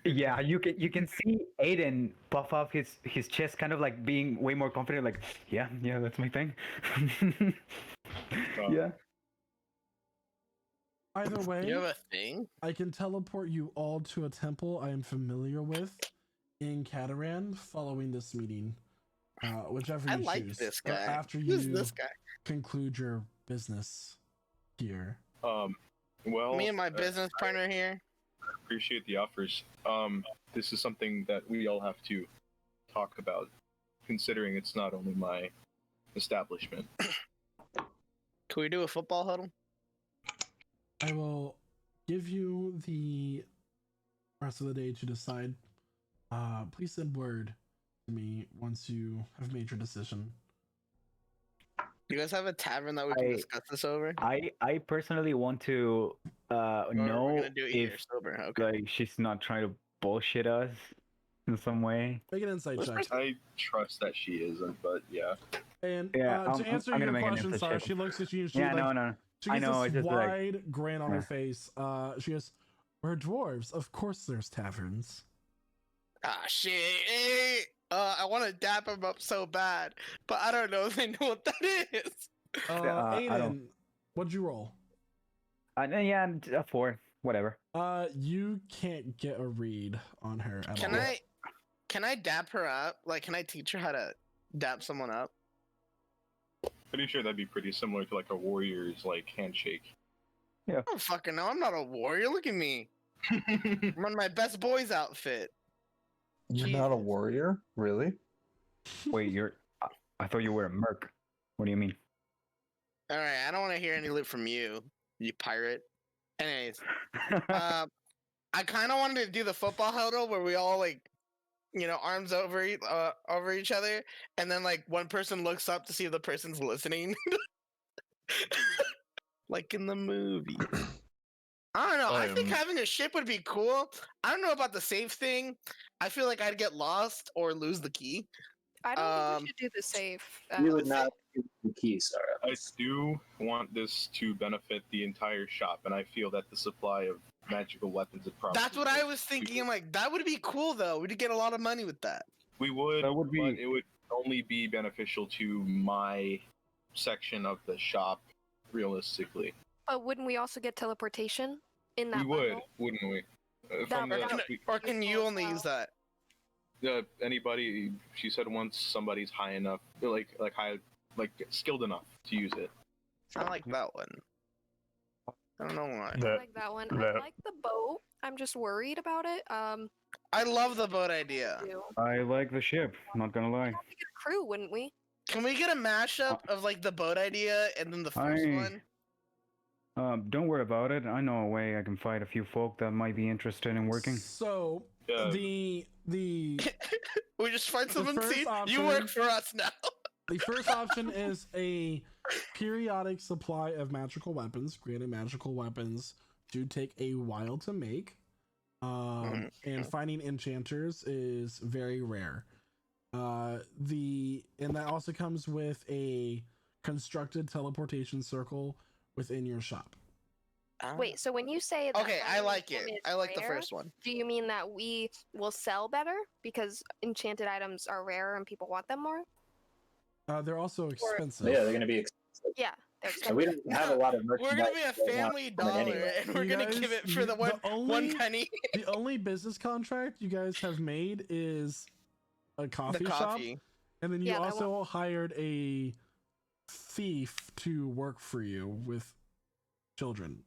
Yeah, you can see Aiden puff up his chest, kind of like being way more confident. Like, yeah, that's my thing. Yeah. Either way, You have a thing? I can teleport you all to a temple I am familiar with in Cataran following this meeting. Whichever you I like choose. this guy. After Who's you this guy? conclude your business here. Well, Me and my business partner here. appreciate the offers. This is something that we all have to talk about, considering it's not only my establishment. Can we do a football huddle? I will give you the rest of the day to decide. Please send word to me once you have made your decision. You guys have a tavern that we can discuss this over? I personally want to Or we're know gonna do it here if sober. Okay. like she's not trying to bullshit us in some way. Make an insight check. I trust that she isn't, but yeah. And Yeah, to answer I'm gonna your make an question, insight Sarah, check. she looks at you and she Yeah, like, no. she I gets know, this it's just wide like, grin on yeah. her face. She goes, "We're dwarves. Of course there's taverns." Ah, shit. Hey, I want to dap him up so bad, but I don't know if they know what that is. I Aiden, don't- what'd you roll? Yeah, a 4, whatever. You can't get a read on her at Can all. can I dap her up? Like, can I teach her how to dap someone up? Pretty sure that'd be pretty similar to like a warrior's like handshake. I don't fucking know. I'm not a warrior. Look at me. I'm in my best boy's outfit. You're not a Jesus. warrior, really? Wait, I thought you were a merc. What do you mean? All right, I don't want to hear any lip from you, you pirate. Anyways, I kind of wanted to do the football huddle where we all like, arms over each other, and then like one person looks up to see if the person's listening, like in the movie. I don't know. I think having a ship would be cool. I don't know about the save thing. I feel like I'd get lost or lose the key. I don't think we should do the save. You would not give the key, Sarah. I do want this to benefit the entire shop, and I feel that the supply of magical weapons is probably. That's what I was thinking. I'm like, that would be cool though. We'd get a lot of money with that. We would, That would be- but it would only be beneficial to my section of the shop, realistically. But wouldn't we also get teleportation in that We would, bundle? wouldn't we? That would- Or can you Useful only as use that? Anybody, she said, once somebody's high enough, skilled enough to use it. I like that one. I don't know why. I like that one. I like the boat. I'm just worried about it. I love the boat idea. I like the ship. Not gonna lie. We'd have to get a crew, wouldn't we? Can we get a mashup of like the boat idea and then the first I- one? Don't worry about it. I know a way I can fight a few folk that might be interested in working. So Yeah. the We just find someone. first See, you option- work for us now. the first option is a periodic supply of magical weapons. Granted, magical weapons do take a while to make. And finding enchanters is very rare. And that also comes with a constructed teleportation circle within your shop. Wait, so when you say that Okay, I finding like them it. is I like the rare, first one. Do you mean that we will sell better because enchanted items are rare and people want them more? They're also expensive. Yeah, they're going to be expensive. Yeah, they're And we expensive. don't have a lot of merchandise. We're gonna be a right now family coming dollar, anyway. and we're You gonna guys- give it for the one only- penny. The only business contract you guys have made is a coffee The shop, coffee. and then you Yeah, that also hired a thief to work for you with children.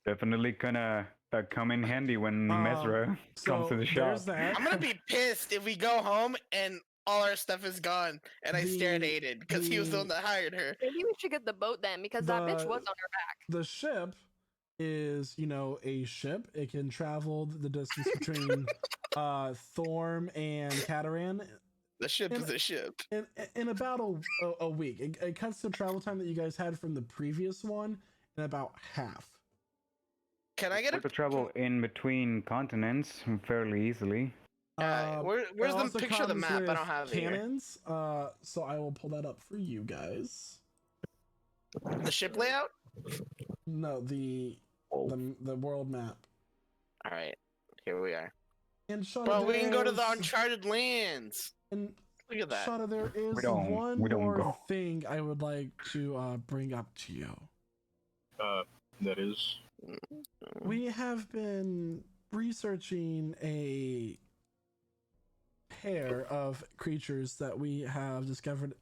Definitely gonna come in handy when Mesra comes to the shop. there's that. I'm gonna be pissed if we go home and all our stuff is gone, and I stare at Aiden because he was the one that hired her. Maybe we should get the boat then because that bitch was on her back. The ship is, a ship. It can travel the distance between Thorm and Cataran The ship in, is a ship. in about a week. It cuts the travel time that you guys had from the previous one in about half. Can I get We could travel in between continents fairly easily. Where's it the also picture of the comes map? I with don't have it here. cannons. So I will pull that up for you guys. The ship layout? No, the world map. All right, here we are. And Shada, Bro, we can go to the there's- uncharted lands. And Look at that. Shada, there is We don't more go. thing I would like to bring up to you. That is. We have been researching a pair of creatures that we have discovered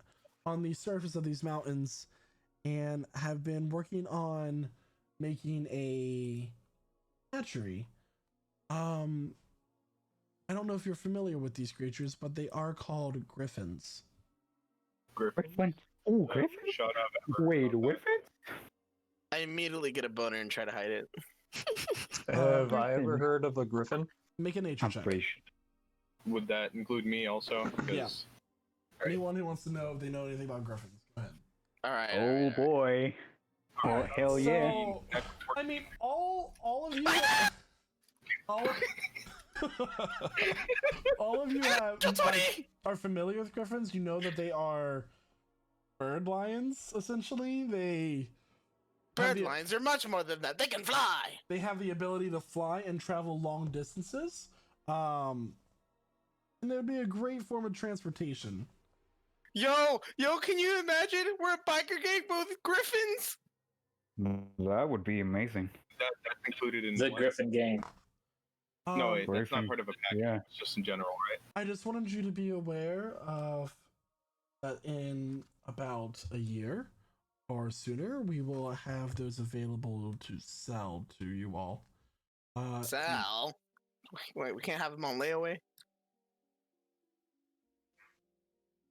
on the surface of these mountains and have been working on making a hatchery. I don't know if you're familiar with these creatures, but they are called griffins. Griffin. Oh, Griffin? Shut up. Wait, Griffin? I immediately get a boner and try to hide it. Have I Griffin. ever heard of a griffin? Make a nature I'm check. pretty sure. Would that include me also? Because Right. Anyone who wants to know if they know anything about griffins, go ahead. All right. Oh all right. boy. Oh hell yeah. So, I mean, all of you, all of you are familiar with griffins. You know that they are bird lions. Essentially, they Bird lines are much more than that. They can fly. They have the ability to fly and travel long distances. And they would be a great form of transportation. Yo, can you imagine? We're a biker gang, both griffins. That would be amazing. that's included in The what? Griffin gang. No, wait, that's Griffin. not part of a package. Yeah. It's just in general, right? I just wanted you to be aware of that in about a year or sooner, we will have those available to sell to you all. Sal. Wait, we can't have them on layaway?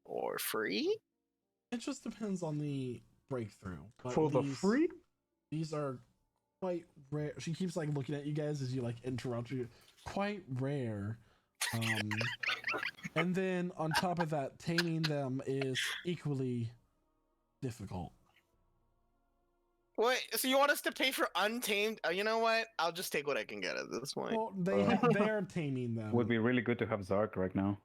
Or free? It just depends on the breakthrough. But For the free? These are quite rare. She keeps like looking at you guys as you like interrupt you. Quite rare. And then on top of that, taming them is equally difficult. Wait, so you want us to pay for untamed? You know what? I'll just take what I can get at this point. Well, they're taming them. Would be really good to have Zark right now.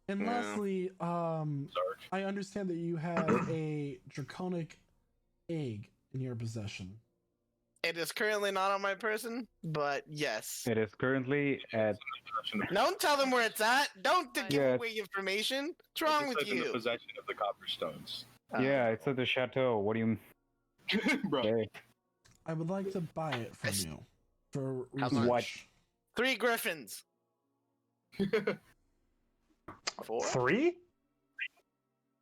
And Yeah. lastly, Zark. I understand that you have a draconic egg in your possession. It is currently not on my person, but yes. It is currently at Don't tell them where it's at. Don't give Yeah. away information. What's wrong with In the you? possession of the copper stones. yeah, it's at the chateau. What do you Bro. say? I would like to buy it from you for How research. much? 3 griffins. 4? 3?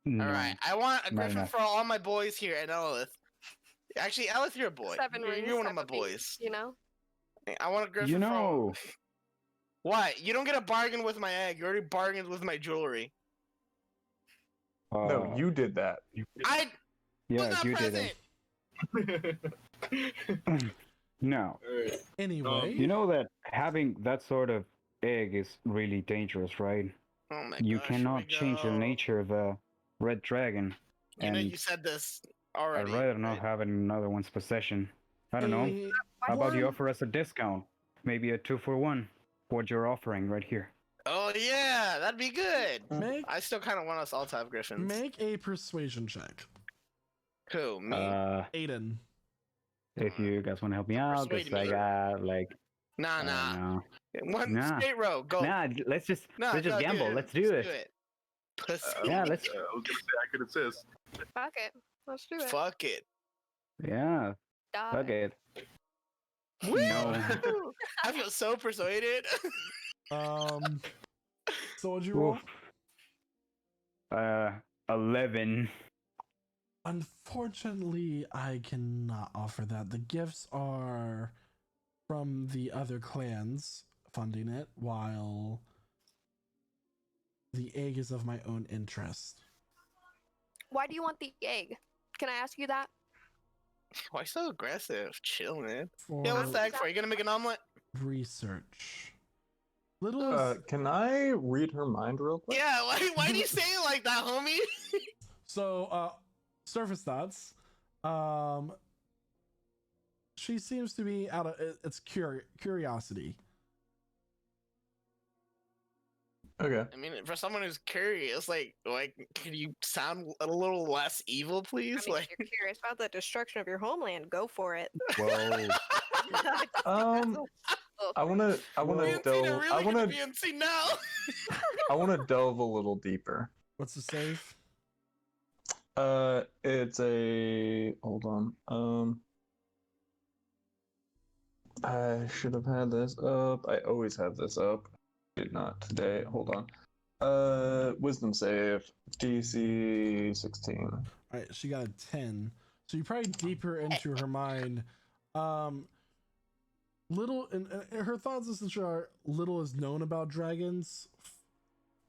No. All right. I want a Not griffin enough. for all my boys here and Elith. Actually, Elith, you're a boy. 7 rings. You're one of my type beat, boys. You know? I want a griffin. You for all- know, What? You don't get a bargain with my egg. You already bargained with my jewelry. No, you did that. I was Yeah, not you did present. it. No. Alright. Anyway, You know that having that sort of egg is really dangerous, right? Oh my You gosh, here cannot we change the go. nature of a red dragon. You know, And you said this I'd already. rather not right? have it in another one's possession. I don't know. How about you offer us a discount? Maybe a 2-for-1. What you're offering right here. Oh yeah, that'd be good. make I still kind of want us all to have griffins. make a persuasion check. Who? Me? Aiden. If you guys want to help me out, Persuade because I me. got like nah. no. One Nah. straight row. Go. Nah, let's just Nah, let's just go, gamble. it. Let's do Let's this. it. Pussy. Yeah, let's. I was gonna say I could assist. Fuck it. Let's do it. Fuck it. Yeah, Die. fuck it. Woo! No. I feel so persuaded. So what'd you roll? Oof. 11. Unfortunately, I cannot offer that. The gifts are from the other clans funding it, while the egg is of my own interest. Why do you want the egg? Can I ask you that? Why so aggressive? Chill, man. For Yeah, what's the egg for? You gonna make an omelet? research. Little is Can I read her mind real quick? Yeah, why do you say it like that, homie? so surface thoughts. She seems to be out of it's curiosity. Okay. I mean, for someone who's curious, like, can you sound a little less evil, please? I mean, Like, if you're curious about the destruction of your homeland, go for it. Whoa. I wanna BNC, delve. they're really gonna BNC now. I wanna delve a little deeper. What's the save? It's a. Hold on. I should have had this up. I always have this up. Did not today. Hold on. Wisdom save. DC 16. All right, she got a 10. So you probably deeper into her mind. Little and her thoughts essentially are little is known about dragons.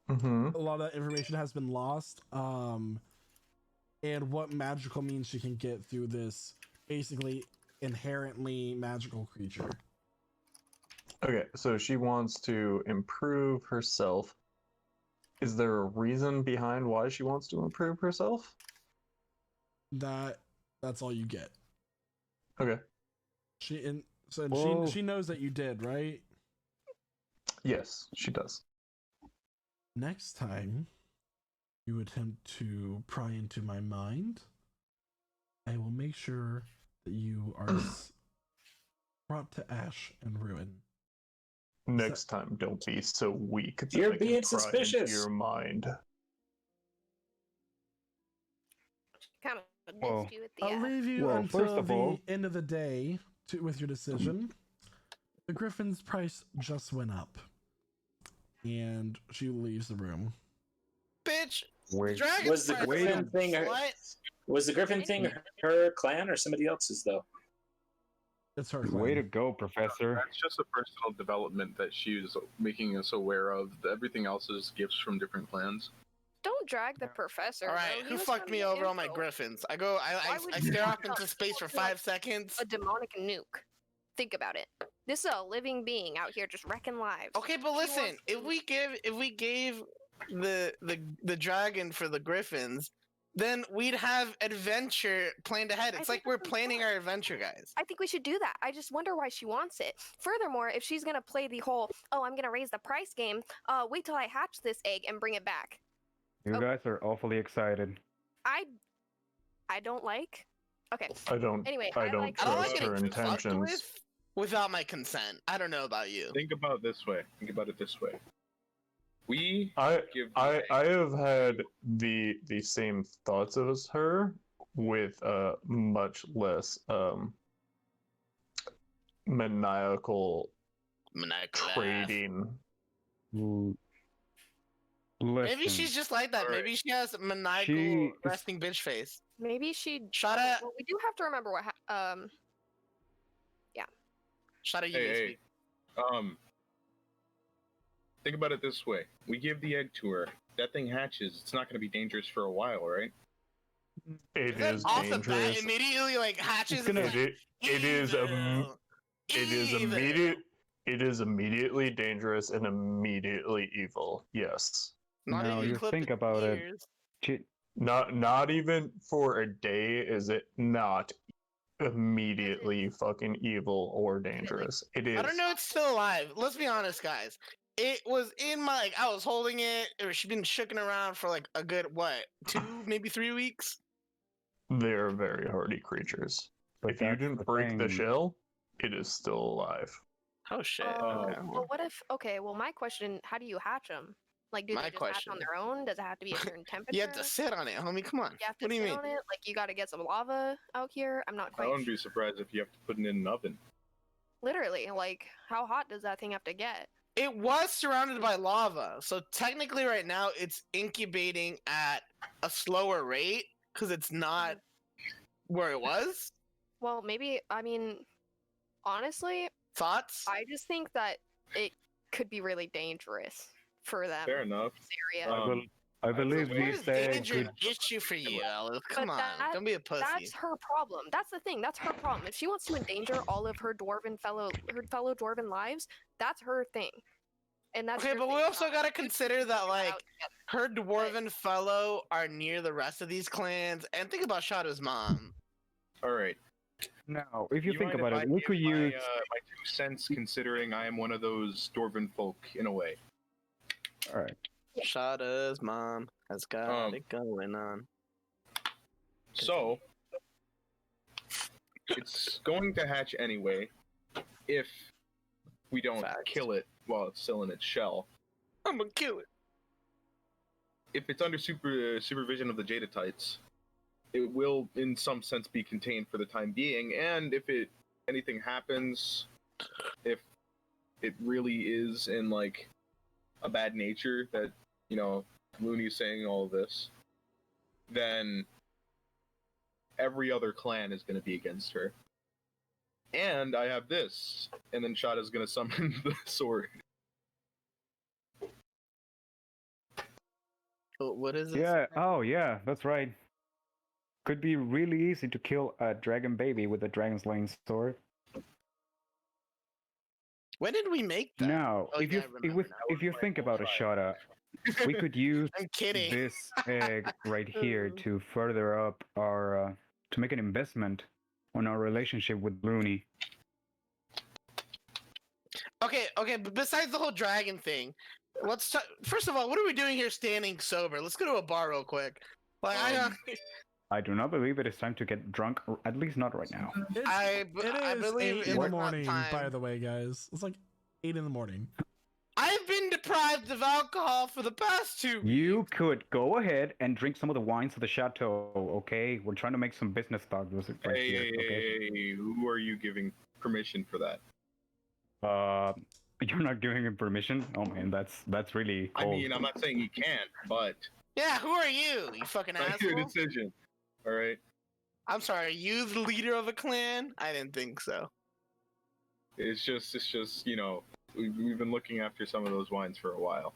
Mm-hmm. A lot of that information has been lost. And what magical means she can get through this basically inherently magical creature. Okay, so she wants to improve herself. Is there a reason behind why she wants to improve herself? That's all you get. Okay. She knows that you did, right? Yes, she does. Next time you attempt to pry into my mind, I will make sure that you are brought to ash and ruin. Next time, don't be so weak. That You're I can being pry suspicious. into your mind. Kind of Whoa. missed you at the I'll leave you Well, until first of the all- end of the day with your decision. The griffin's price just went up, and she leaves the room. Bitch, Wait. dragon Was the price griffin went thing up. What? Was the griffin thing her clan or somebody else's though? It's her Way to clan. go, Professor. That's just a personal development that she's making us aware of. Everything else is gifts from different clans. Don't drag the professor. All right, though. He who was fucked from me the over on my info. griffins? I Why would you stare fuck off into up space for someone 5 seconds. A demonic nuke. Think about it. This is a living being out here just wrecking lives. Okay, but She listen, wants if we gave the dragon for the griffins, then we'd have adventure planned ahead. I It's think like we're that's planning fine. our adventure, guys. I think we should do that. I just wonder why she wants it. Furthermore, if she's gonna play the whole "oh, I'm gonna raise the price" game, wait till I hatch this egg and bring it back. You Oh. guys are awfully excited. I don't like. Okay. I don't. Anyway, I I don't like- I don't like trust her getting fucked intentions. with without my consent. I don't know about you. Think about it this way. Think about it this way. We I give I have had the same thoughts as her with much less maniacal Maniacal ass. trading. Listen, Maybe she's just like that. Alright. Maybe she has maniacal She- resting bitch face. Maybe she. Shut up. Well, we do have to remember what. Shut up, you Hey, think about it this way. We give the egg to her. That thing hatches. It's not going to be dangerous for a while, right? It That is off the bat dangerous. immediately like hatches. It's gonna- and It is evil. Evil. It is immediately dangerous and immediately evil. Yes. Not Now even you clip think its about it. ears. she, Not even for a day is it not immediately fucking evil or dangerous. It is. I don't know it's still alive. Let's be honest, guys. It was in my like I was holding it. She's been shooking around for like a good what 2 maybe 3 weeks. They're very hardy creatures. but If you that's didn't the break the thing. shell, it is still alive. Oh shit. Oh. Okay. Well, what if? Okay. Well, my question: how do you hatch them? Like, do My they just hatch question. on their own? Does it have to be a certain temperature? You have to sit on it, homie. Come on. You have to What do you sit mean? on it. Like, you got to get some lava out here. I'm not I quite. wouldn't be surprised if you have to put it in an oven. Literally, like, how hot does that thing have to get? It was surrounded by lava, so technically right now it's incubating at a slower rate because it's not where it was. Well, maybe. I mean, honestly, Thoughts? I just think that it could be really dangerous for them. Fair enough. This area. Um, I believe What What this is danger could. an issue for you, Alice? Come on, that- don't be a pussy. That's her problem. That's the thing. That's her problem. If she wants to endanger all of her fellow dwarven lives, that's her thing. And that's Okay, your but we thing, also Sean. gotta consider that, Figure it like, out together. her dwarven fellow are near the rest of these clans, and think about Shadow's mom. All right. Now, if you think mind about if it, I we give could use. my 2 cents, considering I am one of those dwarven folk in a way. All right. Shada's mom has got it going on. So it's going to hatch anyway if we don't Facts. kill it while it's still in its shell. I'm gonna kill it. If it's under supervision of the Jadatites, it will, in some sense, be contained for the time being. And if anything happens, if it really is in like a bad nature that Looney's saying all of this, then every other clan is going to be against her. And I have this, and then Shada's going to summon the sword. What is it? Yeah. Oh, yeah. That's right. Could be really easy to kill a dragon baby with a dragon slaying sword. When did we make that? Now, Oh, if yeah, you I remember now. if you think about it, Shada, we could use I'm kidding. this egg right here to further up our to make an investment on our relationship with Looney. Okay, but besides the whole dragon thing, first of all, what are we doing here standing sober? Let's go to a bar real quick. Like, I do not believe it is time to get drunk, or at least not right now. I It is believe 8 it's in the not morning, time. by the way, guys. It's like 8 in the morning. I've been deprived of alcohol for the past 2 weeks. You could go ahead and drink some of the wines of the chateau, okay? We're trying to make some business talk right here, okay? Hey, who are you giving permission for that? You're not giving him permission? Oh man, that's really cold. I mean, I'm not saying you can't, but Yeah, who are you? You fucking that's your asshole. decision. All right. I'm sorry, are you the leader of a clan? I didn't think so. It's just we've been looking after some of those wines for a while.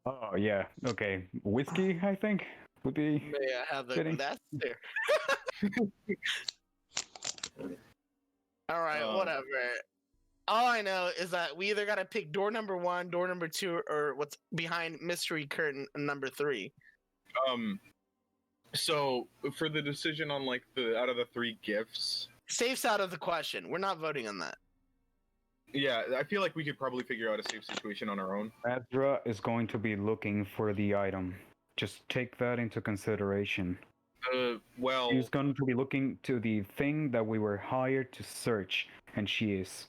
Oh yeah, okay. Whiskey, I think, would be. May I have Kidding. that's there. All right, whatever. All I know is that we either gotta pick door number 1, door number 2, or what's behind mystery curtain number 3. So for the decision on like the out of the 3 gifts, Safe's out of the question. We're not voting on that. yeah, I feel like we could probably figure out a safe situation on our own. Azra is going to be looking for the item. Just take that into consideration. Well, She's going to be looking to the thing that we were hired to search, and she is.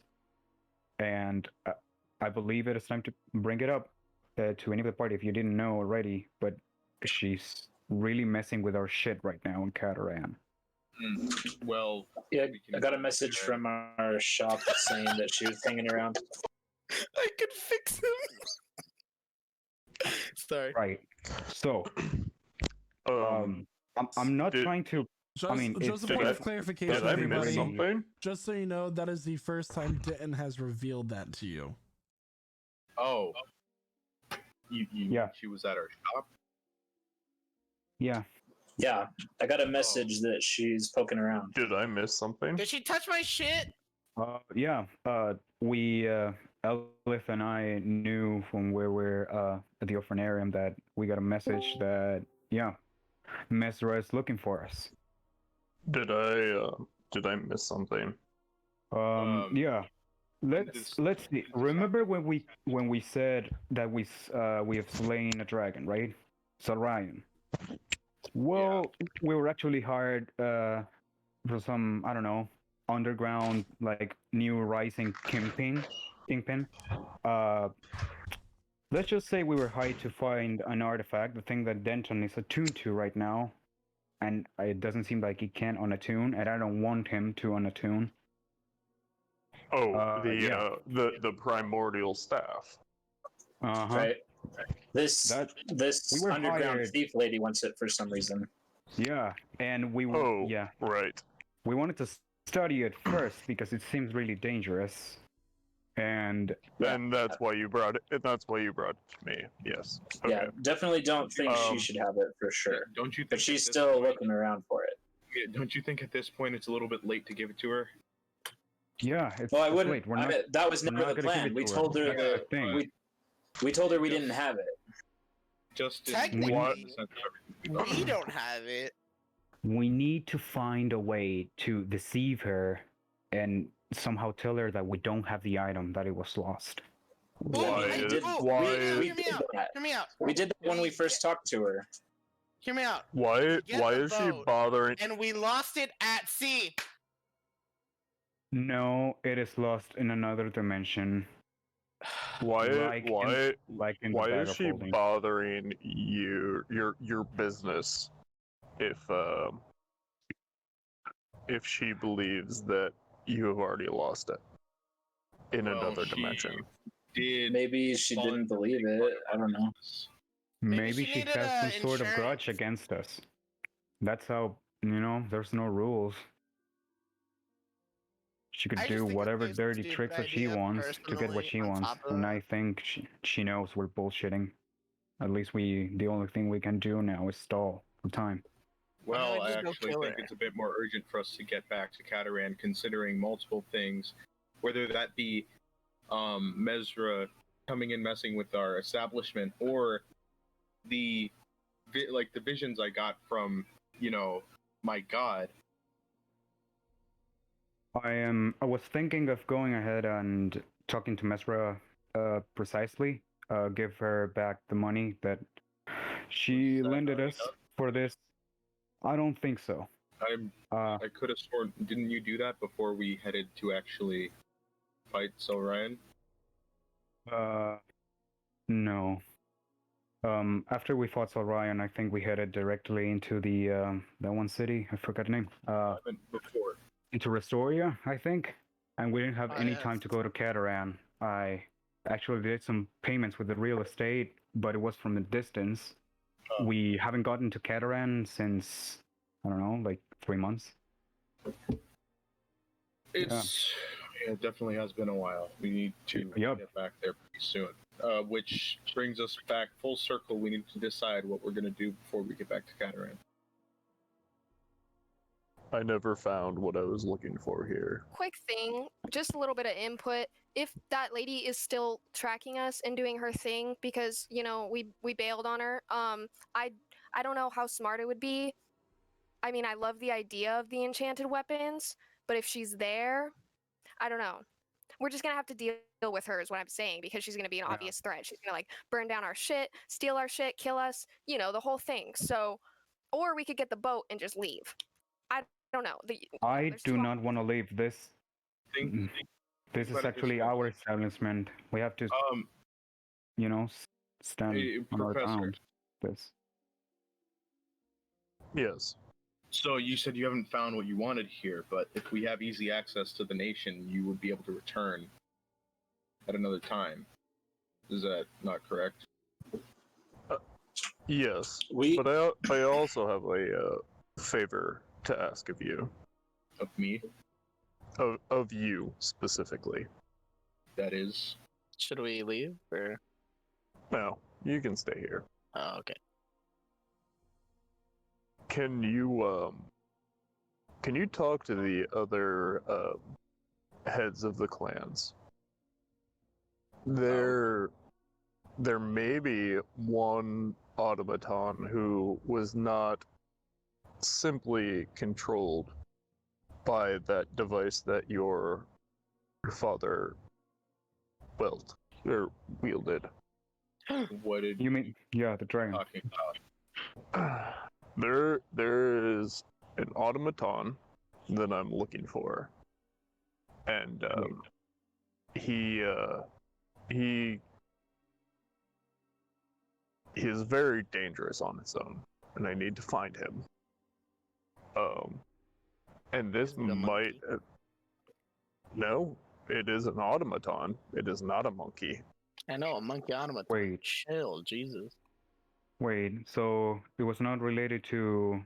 And I believe it is time to bring it up to any of the party if you didn't know already, but she's really messing with our shit right now in Cataran. well, Yeah, we can I got a go message there. from our shop saying that she was hanging around. I could fix him. Sorry. Right. So, I'm not trying to. Just, I mean, just a it's- point of did clarification, I miss everybody. something? Just so you know, that is the first time Denton has revealed that to you. Oh, Yeah. She was at our shop. Yeah. Yeah, I got a message that she's poking around. Did I miss something? Did she touch my shit? Yeah. We, Elif and I knew when we were at the orphanarium that we got a message that, yeah, Mesra is looking for us. Did I miss something? Yeah. Let's see. Remember when we said that we have slain a dragon, right? Sarayan. Well, we were actually hired for some, I don't know, underground like new rising kingpin. Let's just say we were hired to find an artifact, the thing that Denton is attuned to right now, and it doesn't seem like he can unattune, and I don't want him to unattune. Oh, yeah. the primordial staff. Right? This we were underground hired- thief lady wants it for some reason. Yeah, and we Oh, yeah, right. we wanted to study it first because it seems really dangerous. And And that's why you brought it. And that's why you brought it to me. Yes. Okay. Yeah, definitely don't think she Um, should have it for sure. Don't you think But she's at this still point- looking around for it. Yeah, don't you think at this point it's a little bit late to give it to her? yeah, it's, Well, I it's wouldn't. late. We're not. That was we're never not the gonna give plan. it We to her. told her That's that the thing. we told her we didn't have it. Just in Technically, the sense of everything. we don't have it. We need to find a way to deceive her and somehow tell her that we don't have the item, that it was lost. Why We is- did, why we, is- we Hear me did out. that. Hear me out. We did that when we first talked to her. Hear me out. Why? Get Why the is she boat. bothering? And we lost it at sea. No, it is lost in another dimension. Why? Like why? Like in the Why bag is of she holding. bothering your business if she believes that you have already lost it in Well, another she dimension? Did Maybe she didn't believe it. I don't know. Maybe she she needed, has some sort of grudge insurance. against us. That's how, there's no rules. She could I just do think it's whatever a dirty stupid tricks that she idea, wants to get what personally, she on wants. top of And that. I think she knows we're bullshitting. At least the only thing we can do now is stall for time. Well, Why I don't we just go actually kill think her? it's a bit more urgent for us to get back to Cataran, considering multiple things, whether that be Mesra coming in messing with our establishment, or the the visions I got from my god. I was thinking of going ahead and talking to Mesra precisely. Give her back the money that she Was that lended already us done? for this. I don't think so. I could have sworn, didn't you do that before we headed to actually fight Silryan? No. After we fought Orion, I think we headed directly into that one city. I forgot the name. I meant before. Into Restoria, I think. And we didn't have Oh, any yes. time to go to Cataran. I actually did some payments with the real estate, but it was from a distance. Oh. We haven't gotten to Cataran since, I don't know, like 3 months. It definitely has been a while. We need to Yup. get back there pretty soon. Which brings us back full circle. We need to decide what we're going to do before we get back to Cataran. I never found what I was looking for here. Quick thing, just a little bit of input. If that lady is still tracking us and doing her thing, because we bailed on her. I don't know how smart it would be. I mean, I love the idea of the enchanted weapons, but if she's there, I don't know. We're just gonna have to deal with her, is what I'm saying, because she's gonna be an Yeah. obvious threat. She's gonna burn down our shit, steal our shit, kill us. The whole thing. So, or we could get the boat and just leave. I don't know. I there's do two not want to leave this. Think This is about it this actually way. our establishment. We have to, stand Hey, on our Professor. ground. This. Yes. So you said you haven't found what you wanted here, but if we have easy access to the nation, you would be able to return at another time. Is that not correct? Yes. We But I also have a favor to ask of you. Of me, Of you specifically. that is. Should we leave or? No, you can stay here. Oh, okay. Can you talk to the other heads of the clans? There may be one automaton who was not simply controlled by that device that your father wielded. What did You mean, yeah, the dragon. talking about? There is an automaton that I'm looking for, and he is very dangerous on his own, and I need to find him. And this Is it a might monkey? no, it is an automaton. It is not a monkey. I know, a monkey automaton. Wait. Chill, Jesus. Wait, so it was not related to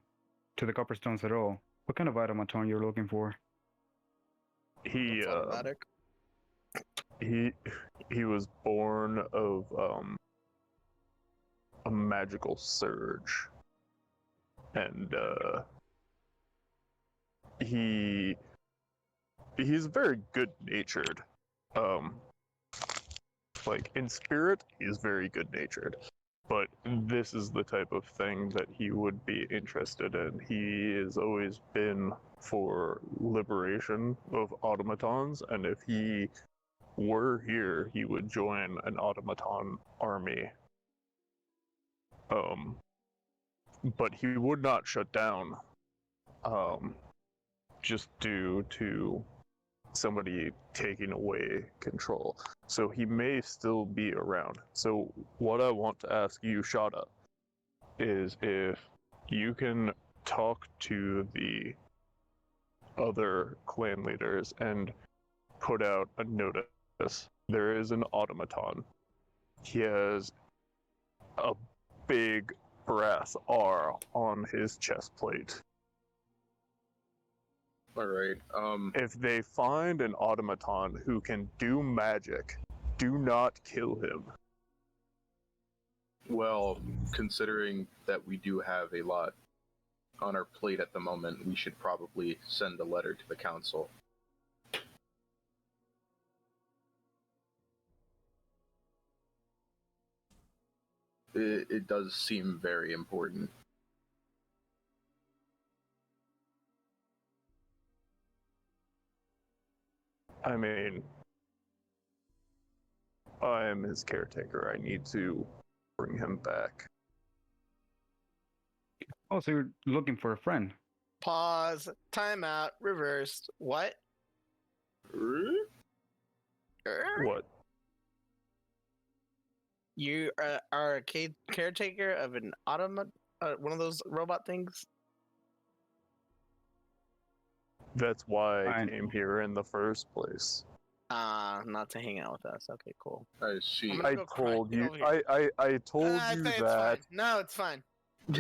the copperstones at all? What kind of automaton you're looking for? He It's automatic. he was born of a magical surge, and he's very good natured. Like in spirit, he's very good natured. But this is the type of thing that he would be interested in. He has always been for liberation of automatons, and if he were here, he would join an automaton army. But he would not shut down, just due to somebody taking away control. So he may still be around. So what I want to ask you, Shada, is if you can talk to the other clan leaders and put out a notice. There is an automaton. He has a big brass R on his chest plate. Alright, If they find an automaton who can do magic, do not kill him. well, considering that we do have a lot on our plate at the moment, we should probably send a letter to the council. It does seem very important. I mean, I am his caretaker. I need to bring him back. Oh, so you're looking for a friend? Pause. Timeout. Reversed. What? What? You are a caretaker of an one of those robot things? That's why I Fine. came here in the first place. Not to hang out with us. Okay, cool. I see. I'm gonna I go cry. told Get you. over here. I told I you think it's that. fine. No, it's fine.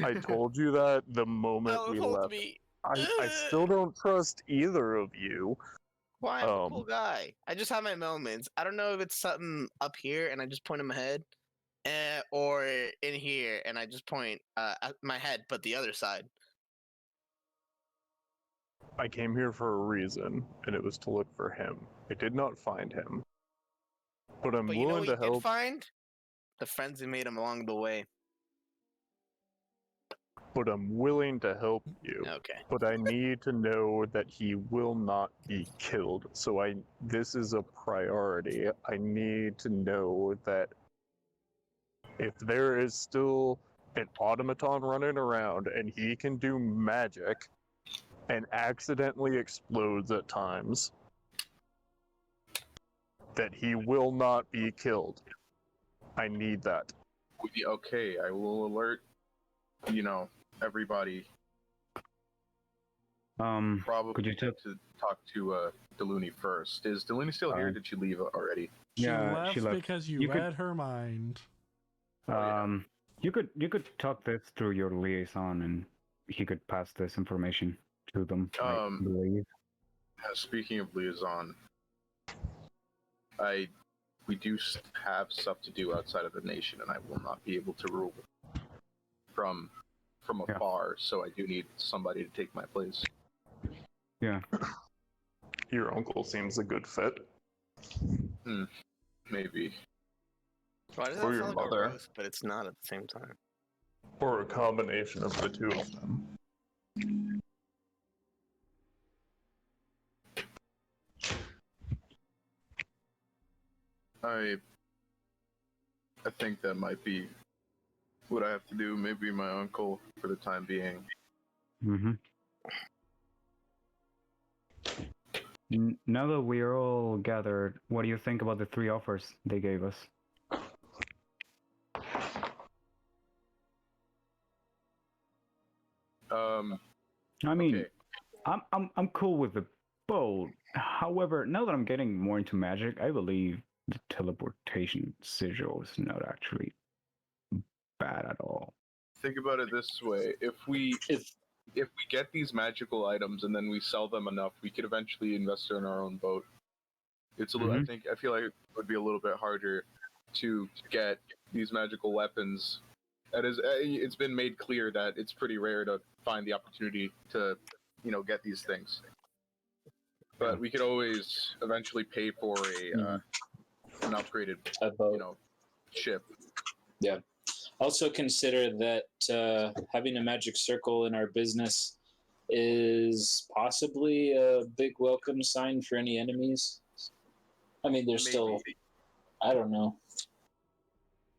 I told you that the moment Oh, we hold left. me. I still don't trust either of you. Why? I'm a cool guy. I just have my moments. I don't know if it's something up here and I just point in my head, or in here and I just point at my head, but the other side. I came here for a reason, and it was to look for him. I did not find him. But I'm But you know willing what to you did help. find? The friends who made him along the way. But I'm willing to help you. Okay. But I need to know that he will not be killed. So this is a priority. I need to know that if there is still an automaton running around and he can do magic and accidentally explodes at times, that he will not be killed. I need that. Okay, I will alert, everybody. Probably Could you tell? to talk to Deluni first. Is Deluni still here? Fine. Did she leave already? She Yeah, left she left. because you You could- read her mind. yeah. You could talk this through your liaison, and he could pass this information to them. I believe. Speaking of liaison, we do have stuff to do outside of the nation, and I will not be able to rule from Yeah. afar. So I do need somebody to take my place. Yeah. Your uncle seems a good fit. Maybe. Why does Or that your sound like mother. a roast, but it's not at the same time? Or a combination of the two of them. I think that might be what I have to do. Maybe my uncle for the time being. Mm-hmm. Now that we're all gathered, what do you think about the 3 offers they gave us? I mean, Okay. I'm cool with the boat. However, now that I'm getting more into magic, I believe the teleportation sigil is not actually bad at all. Think about it this way: if we get these magical items and then we sell them enough, we could eventually invest in our own boat. It's a little. I feel like it would be a little bit harder to get these magical weapons. It's been made clear that it's pretty rare to find the opportunity to, get these things. But we could always eventually pay for an upgraded, ship. Yeah. Also consider that having a magic circle in our business is possibly a big welcome sign for any enemies. I mean, there's still, I don't know.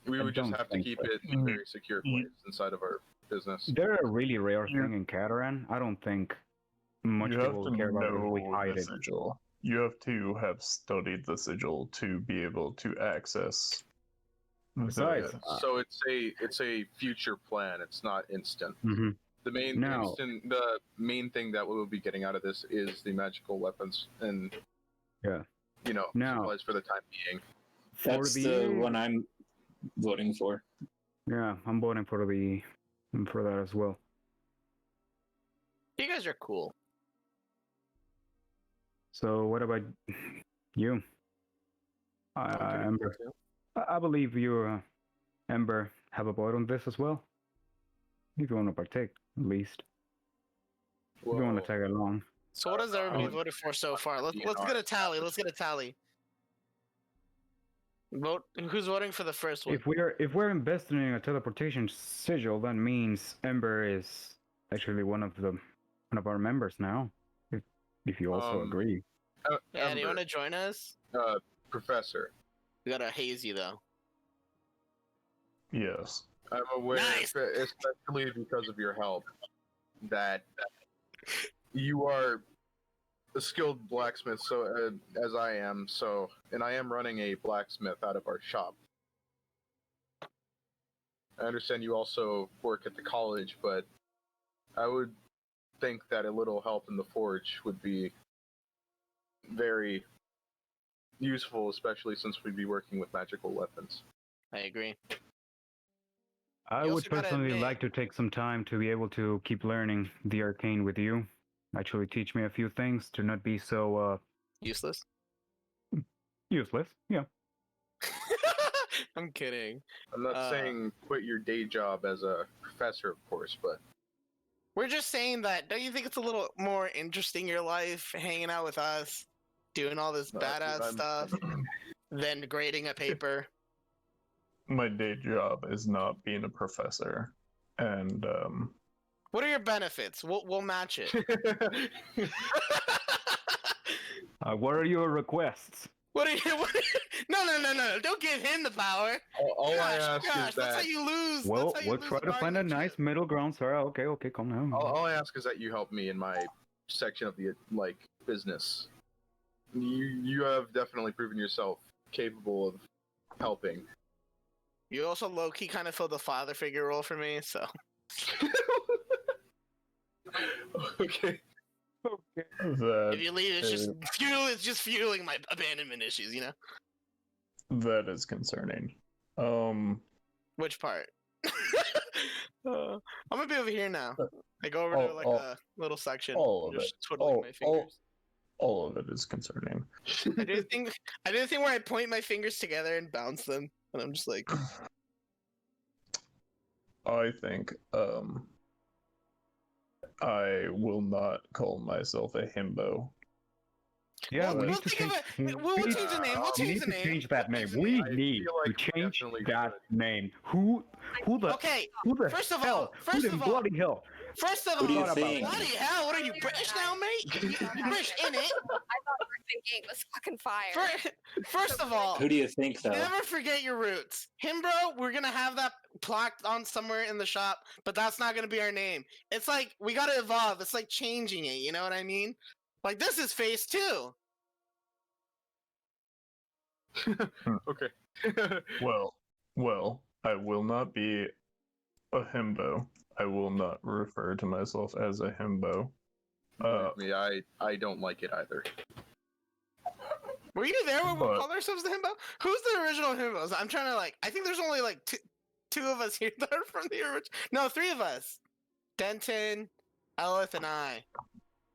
We would just have to keep it in a very secure place inside of our business. They're a really rare thing in Cataran. I don't think much people will care about it if we hide it. Sigil. You have to have studied the sigil to be able to access. Besides, So it's a future plan. It's not instant. mhm. The main thing that we'll be getting out of this is the magical weapons and supplies for the time being. That's the one I'm voting for. Yeah, I'm voting for that as well. You guys are cool. So what about you, Ember? I believe you, Ember, have a vote on this as well. If you want to partake, at least. If you want to tag along. So what has everybody voted for so far? Let's get a tally. Let's get a tally. Vote. Who's voting for the first one? If we're investing in a teleportation sigil, that means Ember is actually one of our members now. If you also agree. Yeah, do you want to join us? Professor. We gotta haze you though. Yes. I'm aware, Nice. especially because of your help, that you are a skilled blacksmith, so as I am, and I am running a blacksmith out of our shop. I understand you also work at the college, but I would think that a little help in the forge would be very useful, especially since we'd be working with magical weapons. I agree. I You would also gotta personally admit- like to take some time to be able to keep learning the arcane with you. Actually teach me a few things to not be so Useless. useless. Yeah. I'm kidding. I'm not saying quit your day job as a professor, of course, but We're just saying that. Don't you think it's a little more interesting your life hanging out with us, doing all this badass stuff, than grading a paper? My day job is not being a professor, and What are your benefits? We'll match it. What are your requests? What are you? No! Don't give him the power. all I ask Gosh, is that's how that you lose. Well, that's how you we'll lose try an to find a argument. nice middle ground, sir. Okay, calm down. all I ask is that you help me in my section of the business. You have definitely proven yourself capable of helping. You also low-key kind of filled the father figure role for me, so. Okay. If you leave, it's just fueling my abandonment issues, you know? That is concerning. Which part? I'm gonna be over here now. I go over to a little section. all of just it. twiddling my fingers. All of it is concerning. I do the thing where I point my fingers together and bounce them, and I'm just like, I think I will not call myself a himbo. Yeah, we We'll need to think change. of we'll change the name. We'll We change need the to name. change that name. the We I need feel like to we change definitely that should. name. Who the Okay, who the first of hell? all, Who the bloody hell? First of Who do you all, think? bloody hell, what are you, British now, mate? You British in it? I thought you were thinking it was fucking fire. First of all, Who do you think, though? never forget your roots. Him, bro, we're gonna have that plaqued on somewhere in the shop, but that's not gonna be our name. It's like, we gotta evolve. It's like changing it, you know what I mean? Like, this is phase 2. Okay. Well, I will not be a himbo. I will not refer to myself as a himbo. Believe me, I don't like it either. Were you there when we But- called ourselves the himbo? Who's the original himbos? I'm trying to I think there's only two of us here that are from the original. No, 3 of us. Denton, Elith, and I.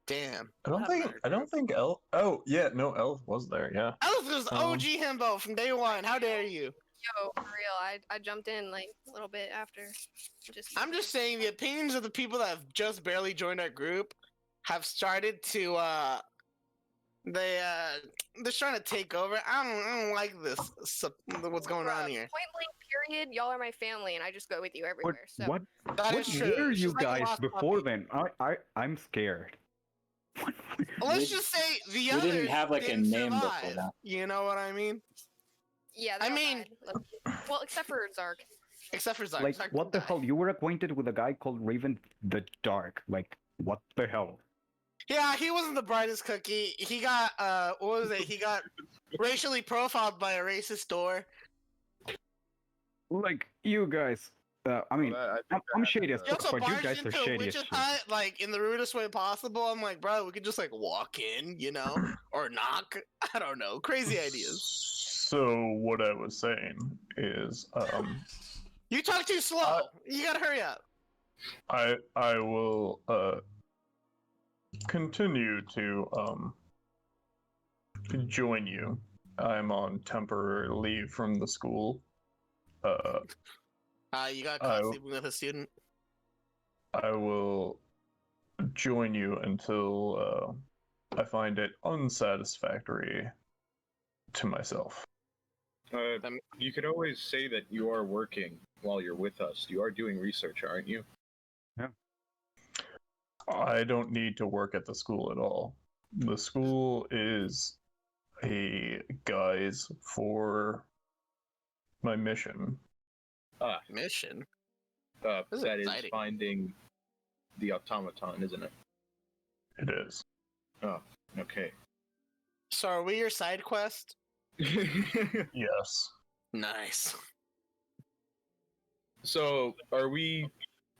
Damn. I don't What think happened I to our don't think Elf. Oh yeah, no, Elf was there. Yeah. group? Elf was Um, OG himbo from day one. How dare you? Yo, for real, I jumped in like a little bit after. I'm just saying the opinions of the people that have just barely joined our group have started to they're trying to take over. I don't like this what's going on here. Point blank period, y'all are my family, and I just go with you everywhere. So What That is true. were It's you just like a guys lost before puppy. then? I'm scared. Let's just say the we others didn't have, like, a didn't name before survive. that. You know what I mean? yeah, I they all mean- died. Well, except for Zark. Except for Zark. Like, Zark what the died. hell? You were acquainted with a guy called Raven the Dark. Like, what the hell? Yeah, he wasn't the brightest cookie. He got what was it? He got racially profiled by a racist store. Like, you guys. I mean, Well, I think I'm that shady as happened, He fuck, also but you barged guys are into a shady as witch's shit. hut, like in the rudest way possible. I'm like, bro, we could just like walk in, you know, or knock. I don't know, crazy ideas. So what I was saying is, You talk too slow. You gotta hurry up. I will continue to join you. I'm on temporary leave from the school. You got caught Oh. sleeping with a student. I will join you until I find it unsatisfactory to myself. You could always say that you are working while you're with us. You are doing research, aren't you? I don't need to work at the school at all. The school is a guise for my mission. Mission. That This is is exciting. finding the automaton, isn't it? It is. Oh, okay. So are we your side quest? Yes. Nice. So, are we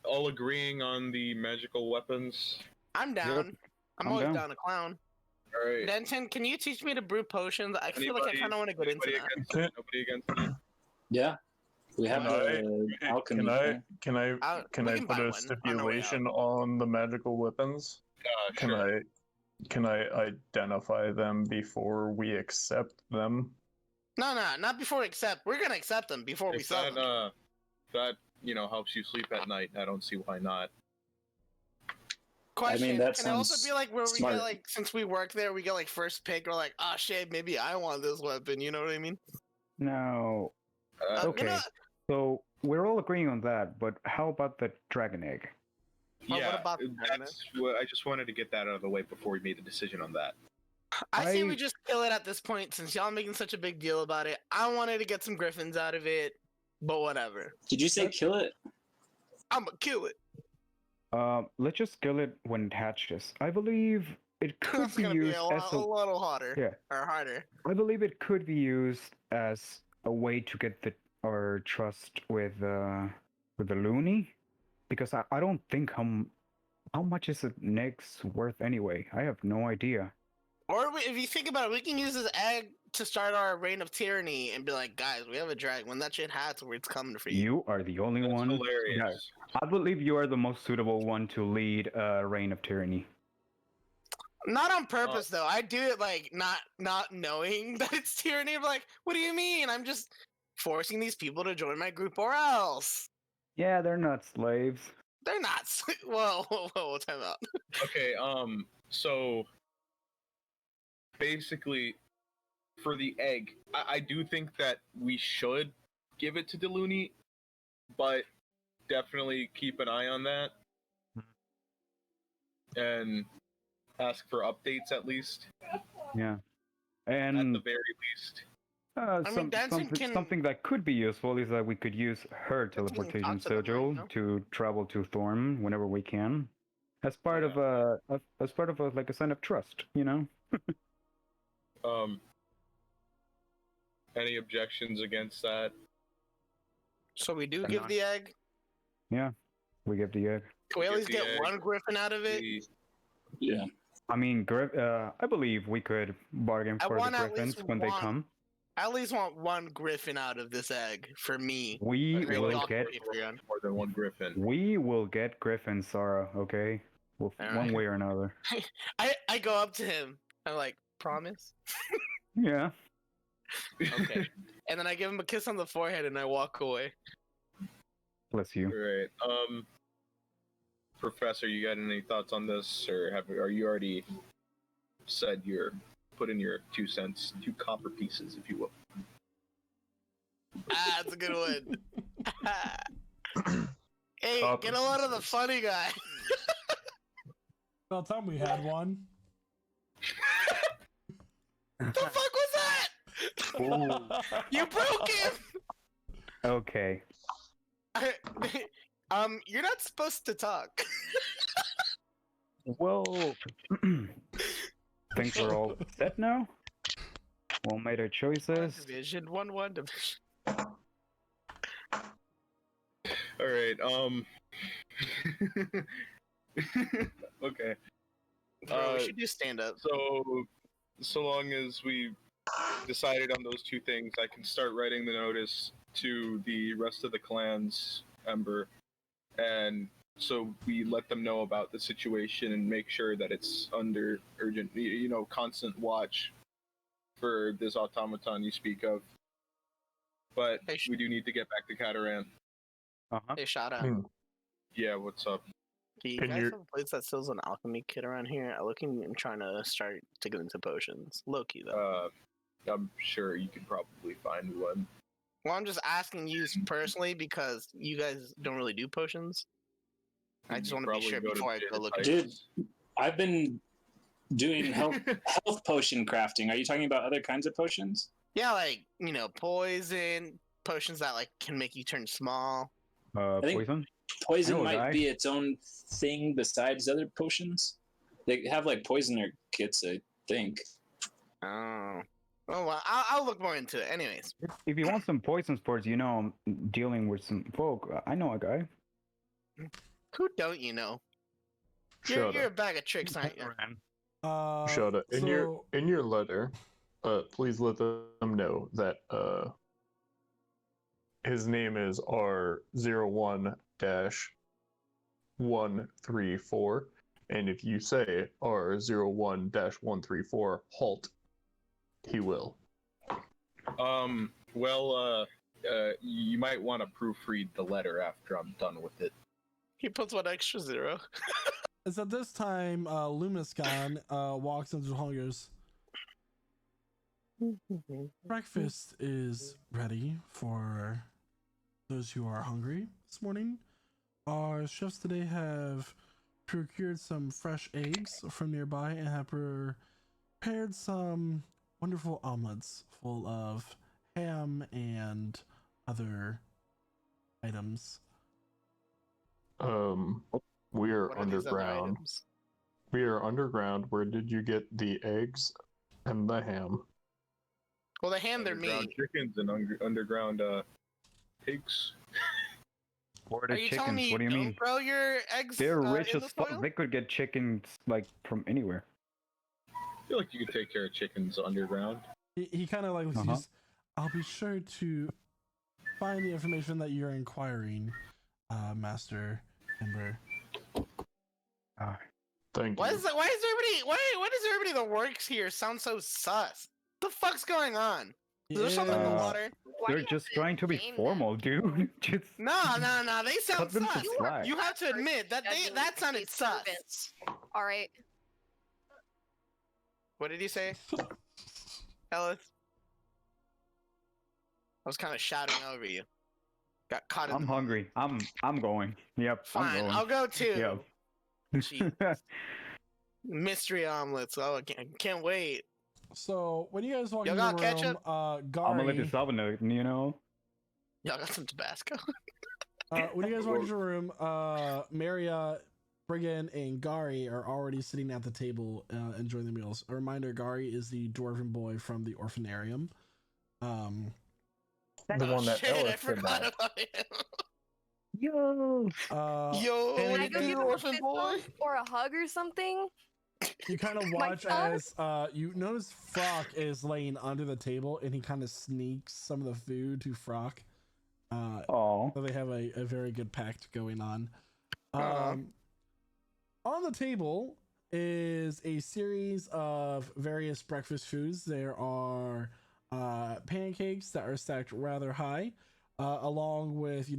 all agreeing on the magical weapons? I'm down. I'm I'm always down. down to clown. All right. Denton, can you teach me to brew potions? I feel like I Anybody- kind of want to get into Anybody that. against it? Nobody against it? Yeah, we have Can the alchemy. Can I thing. can I we can I can put buy a one on our way out. stipulation on the magical weapons? Can Sure. can I identify them before we accept them? No, not before we accept. We're gonna accept them before we If sell them. that helps you sleep at night, I don't see why not. Question: that Can it also sounds be like where we smart. get like, since we work there, we get like first pick? We're like, oh shit, maybe I want this weapon. You know what I mean? No. Uh, Okay. You know, So we're all agreeing on that, but how about the dragon egg? Well, what yeah, about the that's what I just wanted to get that out of the way before we made the decision on that. I say I- we just kill it at this point since y'all making such a big deal about it. I wanted to get some griffins out of it, but whatever. Did you say kill it? I'm gonna kill it. Let's just kill it when it hatches. I believe it could That's be gonna be used a, as a little hotter. Yeah. Or harder. I believe it could be used as a way to get our trust with the loony, because I don't think how much is an egg's worth anyway. I have no idea. Or if you think about it, we can use this egg to start our reign of tyranny and be like, guys, we have a dragon. When that shit hatches, it's coming for you. You are the only That's one. hilarious. Yeah, I believe you are the most suitable one to lead a reign of tyranny. Not on purpose though. I do it like not knowing that it's tyranny. I'm like, what do you mean? I'm just forcing these people to join my group or else. Yeah, they're not slaves. They're not. Whoa, time out. Okay, so basically, for the egg, I do think that we should give it to Deluni, but definitely keep an eye on that. And ask for updates at least. Yeah, At and the very least. mean, Danson can- something that could be useful is that we could use her Danson can teleportation talk to them, right, sigil no? to travel to Thorm whenever we can, as part of a like a sign of trust, you know. Any objections against that? So we do They're give not. the egg. Yeah, we give the egg. Can we at Give least the get egg. one griffin out of it? Yeah. I mean, I believe we could bargain I for the want at griffins least when they one. come. I at least want one griffin out of this egg for me. We Okay, will y'all get can pay for it. More than one griffin. we will get griffins, Sarah. Okay. Well, All one right. way or another. I go up to him. I'm like, promise? Yeah. Okay. And then I give him a kiss on the forehead and I walk away. Bless you. Right. Professor, you got any thoughts on this, or are you already said put in your 2 cents, 2 copper pieces, if you will? Ah, that's a good one. Hey, Copper get a load of the pieces. funny guy. About time we had one. The fuck was that? You broke him. Okay. You're not supposed to talk. Well, think we're all set now. We'll make our choices. Division 1 division. All right. Okay. Bro, we should do stand up. So long as we decided on those 2 things, I can start writing the notice to the rest of the clans, Ember, and so we let them know about the situation and make sure that it's under urgent, constant watch for this automaton you speak of. But Hey, we do need to get back to Cataran. Uh-huh. Hey, shout out. Yeah, what's up? Do you Can guys you- have a place that sells an alchemy kit around here? I'm trying to start to get into potions. Low key though. I'm sure you could probably find one. Well, I'm just asking you personally because you guys don't really do potions. I just want to be Probably sure go to before I go look at Dude, I've been doing health potion crafting. Are you talking about other kinds of potions? Yeah, like, poison, potions that like can make you turn small. think- Poison? Poison No, might guy. be its own thing besides other potions. They have like poisoner kits, I think. Oh. Oh, well, I'll look more into it. Anyways. If you want some poison sports, I'm dealing with some folk. I know a guy. Who don't you know? Shut You're a up. bag of tricks, aren't you? Shut up. In So, your letter, please let them know that his name is R01-134, and if you say R01-134 halt, he will. You might want to proofread the letter after I'm done with it. He puts 1 extra 0. it's at this time, Lumiscon walks into the hall and goes, breakfast is ready for those who are hungry this morning. Our chefs today have procured some fresh eggs from nearby and have prepared some wonderful omelets full of ham and other items. We are What are these other underground. items? We are underground. Where did you get the eggs and the ham? Well, the ham, they're Underground meat. chickens and underground pigs. Or Are the you telling chickens. me What do you don't mean? grow your eggs They're rich in as the fuck. soil? They could get chickens like from anywhere. I feel like you could take care of chickens underground. He kind of like looks, he Uh-huh. just, I'll be sure to find the information that you're inquiring, Master Ember. Thank Why you. does everybody that works here sound so sus? What the fuck's going on? Is there something in the Uh, water? Why do They're you have just to trying to be name them? formal, dude. Just No, they sound cut them sus. some slack. You have to admit that Judging that sounded these sus. servants. All right. What did you say, Ellis? I was kind of shouting over you. Got caught in I'm the hungry. I'm going. Yep. I'm Fine, going. I'll go too. Yep. Jeez. Mystery omelets. Oh, I can't wait. So when you guys walk Y'all into the got room, ketchup? I'm gonna let Gary, this oven, Y'all got some Tabasco? when you guys walk into the room, Maria, Briggan, and Gary are already sitting at the table enjoying the meals. A reminder: Gary is the dwarven boy from the orphanarium. The one that Shit, I Ellis said forgot that. about him. Yo. Yo, and Can I you- go and give him a orphan fist boy. bump or a hug or something? You kind of My watch son? as you notice Frock is laying under the table, and he kind of sneaks some of the food to Frock. Oh. So they have a very good pact going on. Aw. On the table is a series of various breakfast foods. There are pancakes that are stacked rather high, along with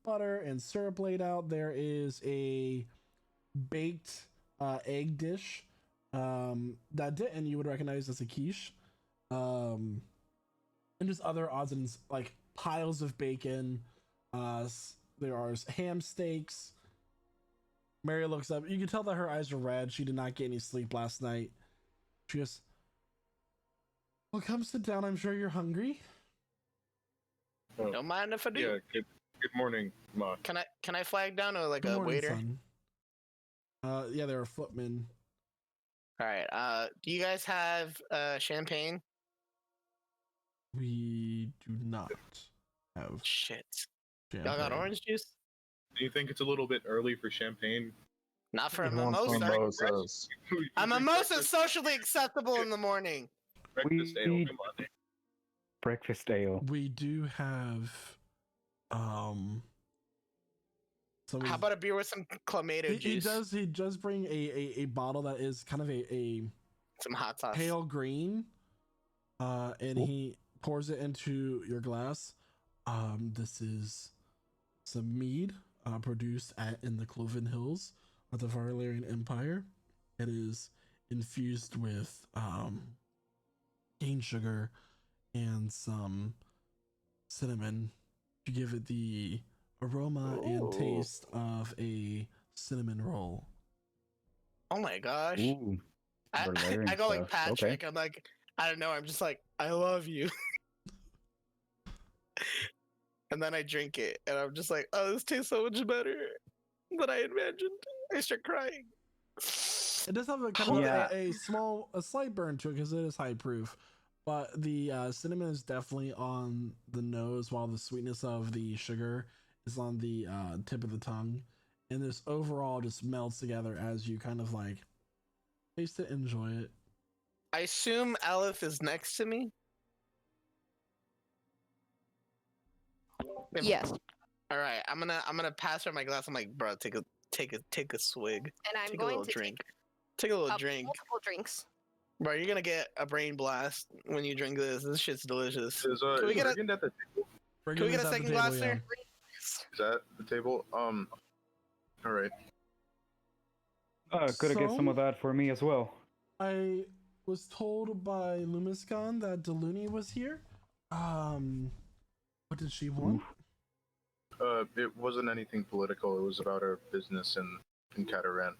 butter and syrup laid out. There is a baked egg dish that didn't you would recognize as a quiche, and just other odds and ends, like piles of bacon. There are ham steaks. Mary looks up. You can tell that her eyes are red. She did not get any sleep last night. She goes, "Well, come sit down. I'm sure you're hungry." Don't mind if I do. Yeah. Good morning, Ma. Can I flag down or like Good a morning, waiter? son. Yeah, there are footmen. All right. Do you guys have champagne? We do not have Shit. champagne. Y'all got orange juice? Do you think it's a little bit early for champagne? Not for a Who wants mimosa. mimosas? A mimosa's socially acceptable in the morning. Breakfast ale, We- come on. Breakfast ale. We do have some. How about a beer with some clamato he juice? does bring a bottle that is kind of a Some hot sauce. pale green, and he pours it into your glass. This is some mead produced in the Cloven Hills of the Varlarian Empire. It is infused with cane sugar and some cinnamon to give it the aroma and taste of a cinnamon roll. Oh my gosh. Ooh. I Valerian go like stuff. Patrick. Okay. I'm like, I don't know. I'm just like, I love you. And then I drink it, and I'm just like, oh, this tastes so much better than I imagined. I start crying. It does have a kind of Yeah. a slight burn to it because it is high proof, but the cinnamon is definitely on the nose, while the sweetness of the sugar is on the tip of the tongue, and this overall just melts together as you kind of like taste it, enjoy it. I assume Aleph is next to me. Yes, All right, I'm gonna pass her my glass. I'm like, bro, take a swig. and I'm Take a going little to drink. Take a little take drink, multiple drinks. bro. You're gonna get a brain blast when you drink this. This shit's delicious. Is Can we get a- Regan at the table? Can we get a At the second table, glass, yeah. sir? Is that the table? All right. Could have get some So- of that for me as well. I was told by Lumiscon that Deluni was here. What did she want? It wasn't anything political. It was about our business in Cataran.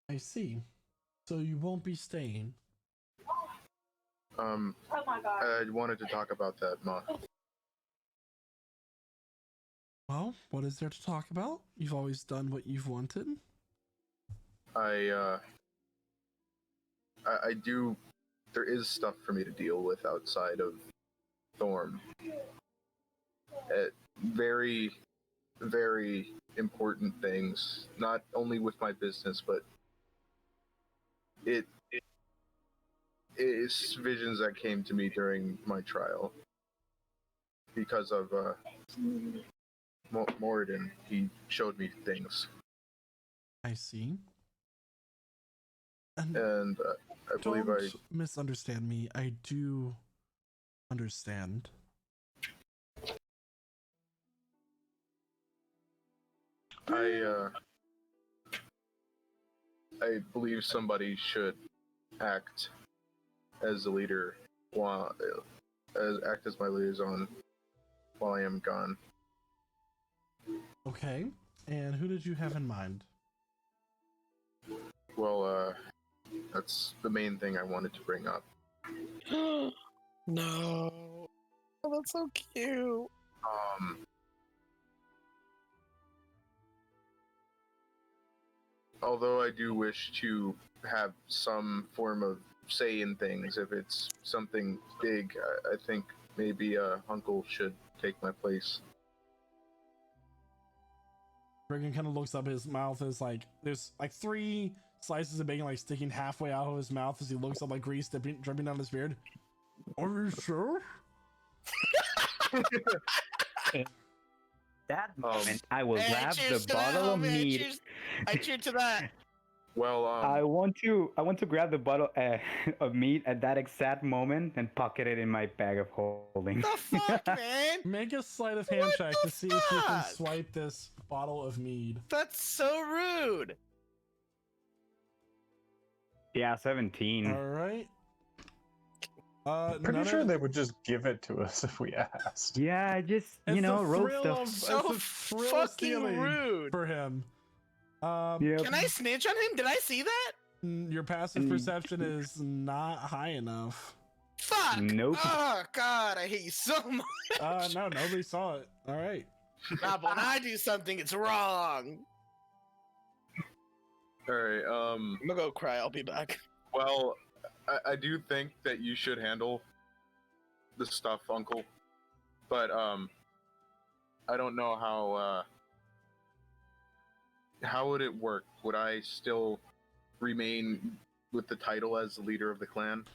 I see. So you won't be staying. I wanted to talk about that, Ma. Well, what is there to talk about? You've always done what you've wanted. I do. There is stuff for me to deal with outside of Thorm. Very, very important things. Not only with my business, but it is visions that came to me during my trial because of Moradin. He showed me things, I see. And and I believe I. don't misunderstand me. I do understand. I believe somebody should act as the leader while act as my liaison while I am gone. Okay. And who did you have in mind? Well, that's the main thing I wanted to bring up. No. Oh, that's so cute. Although I do wish to have some form of say in things, if it's something big, I think maybe Uncle should take my place. Regan kind of looks up. His mouth is like there's like 3 slices of bacon like sticking halfway out of his mouth as he looks up, like grease dripping down his beard. Are you sure? that moment, I will Hey, grab cheers the to that, bottle of homie. meat. I cheer to that. Well, I want to grab the bottle of meat at that exact moment and pocket it in my bag of holding. The fuck, man? Make a sleight of hand What check the to see if you can fuck? swipe this bottle of mead. That's so rude. Yeah, 17. All right. Pretty none sure of- they would just give it to us if we asked. Yeah, I just It's the roll thrill stuff. of So it's the thrill of fucking stealing rude. for him. Yep. Can I snitch on him? Did I see that? Your passive perception is not high enough. Fuck. Nope. Oh god, I hate you so much. No, nobody saw it. All right. Nah, but when I do something, it's wrong. all right. I'm gonna go cry. I'll be back. Well, I do think that you should handle the stuff, Uncle. But I don't know how would it work? Would I still remain with the title as the leader of the clan?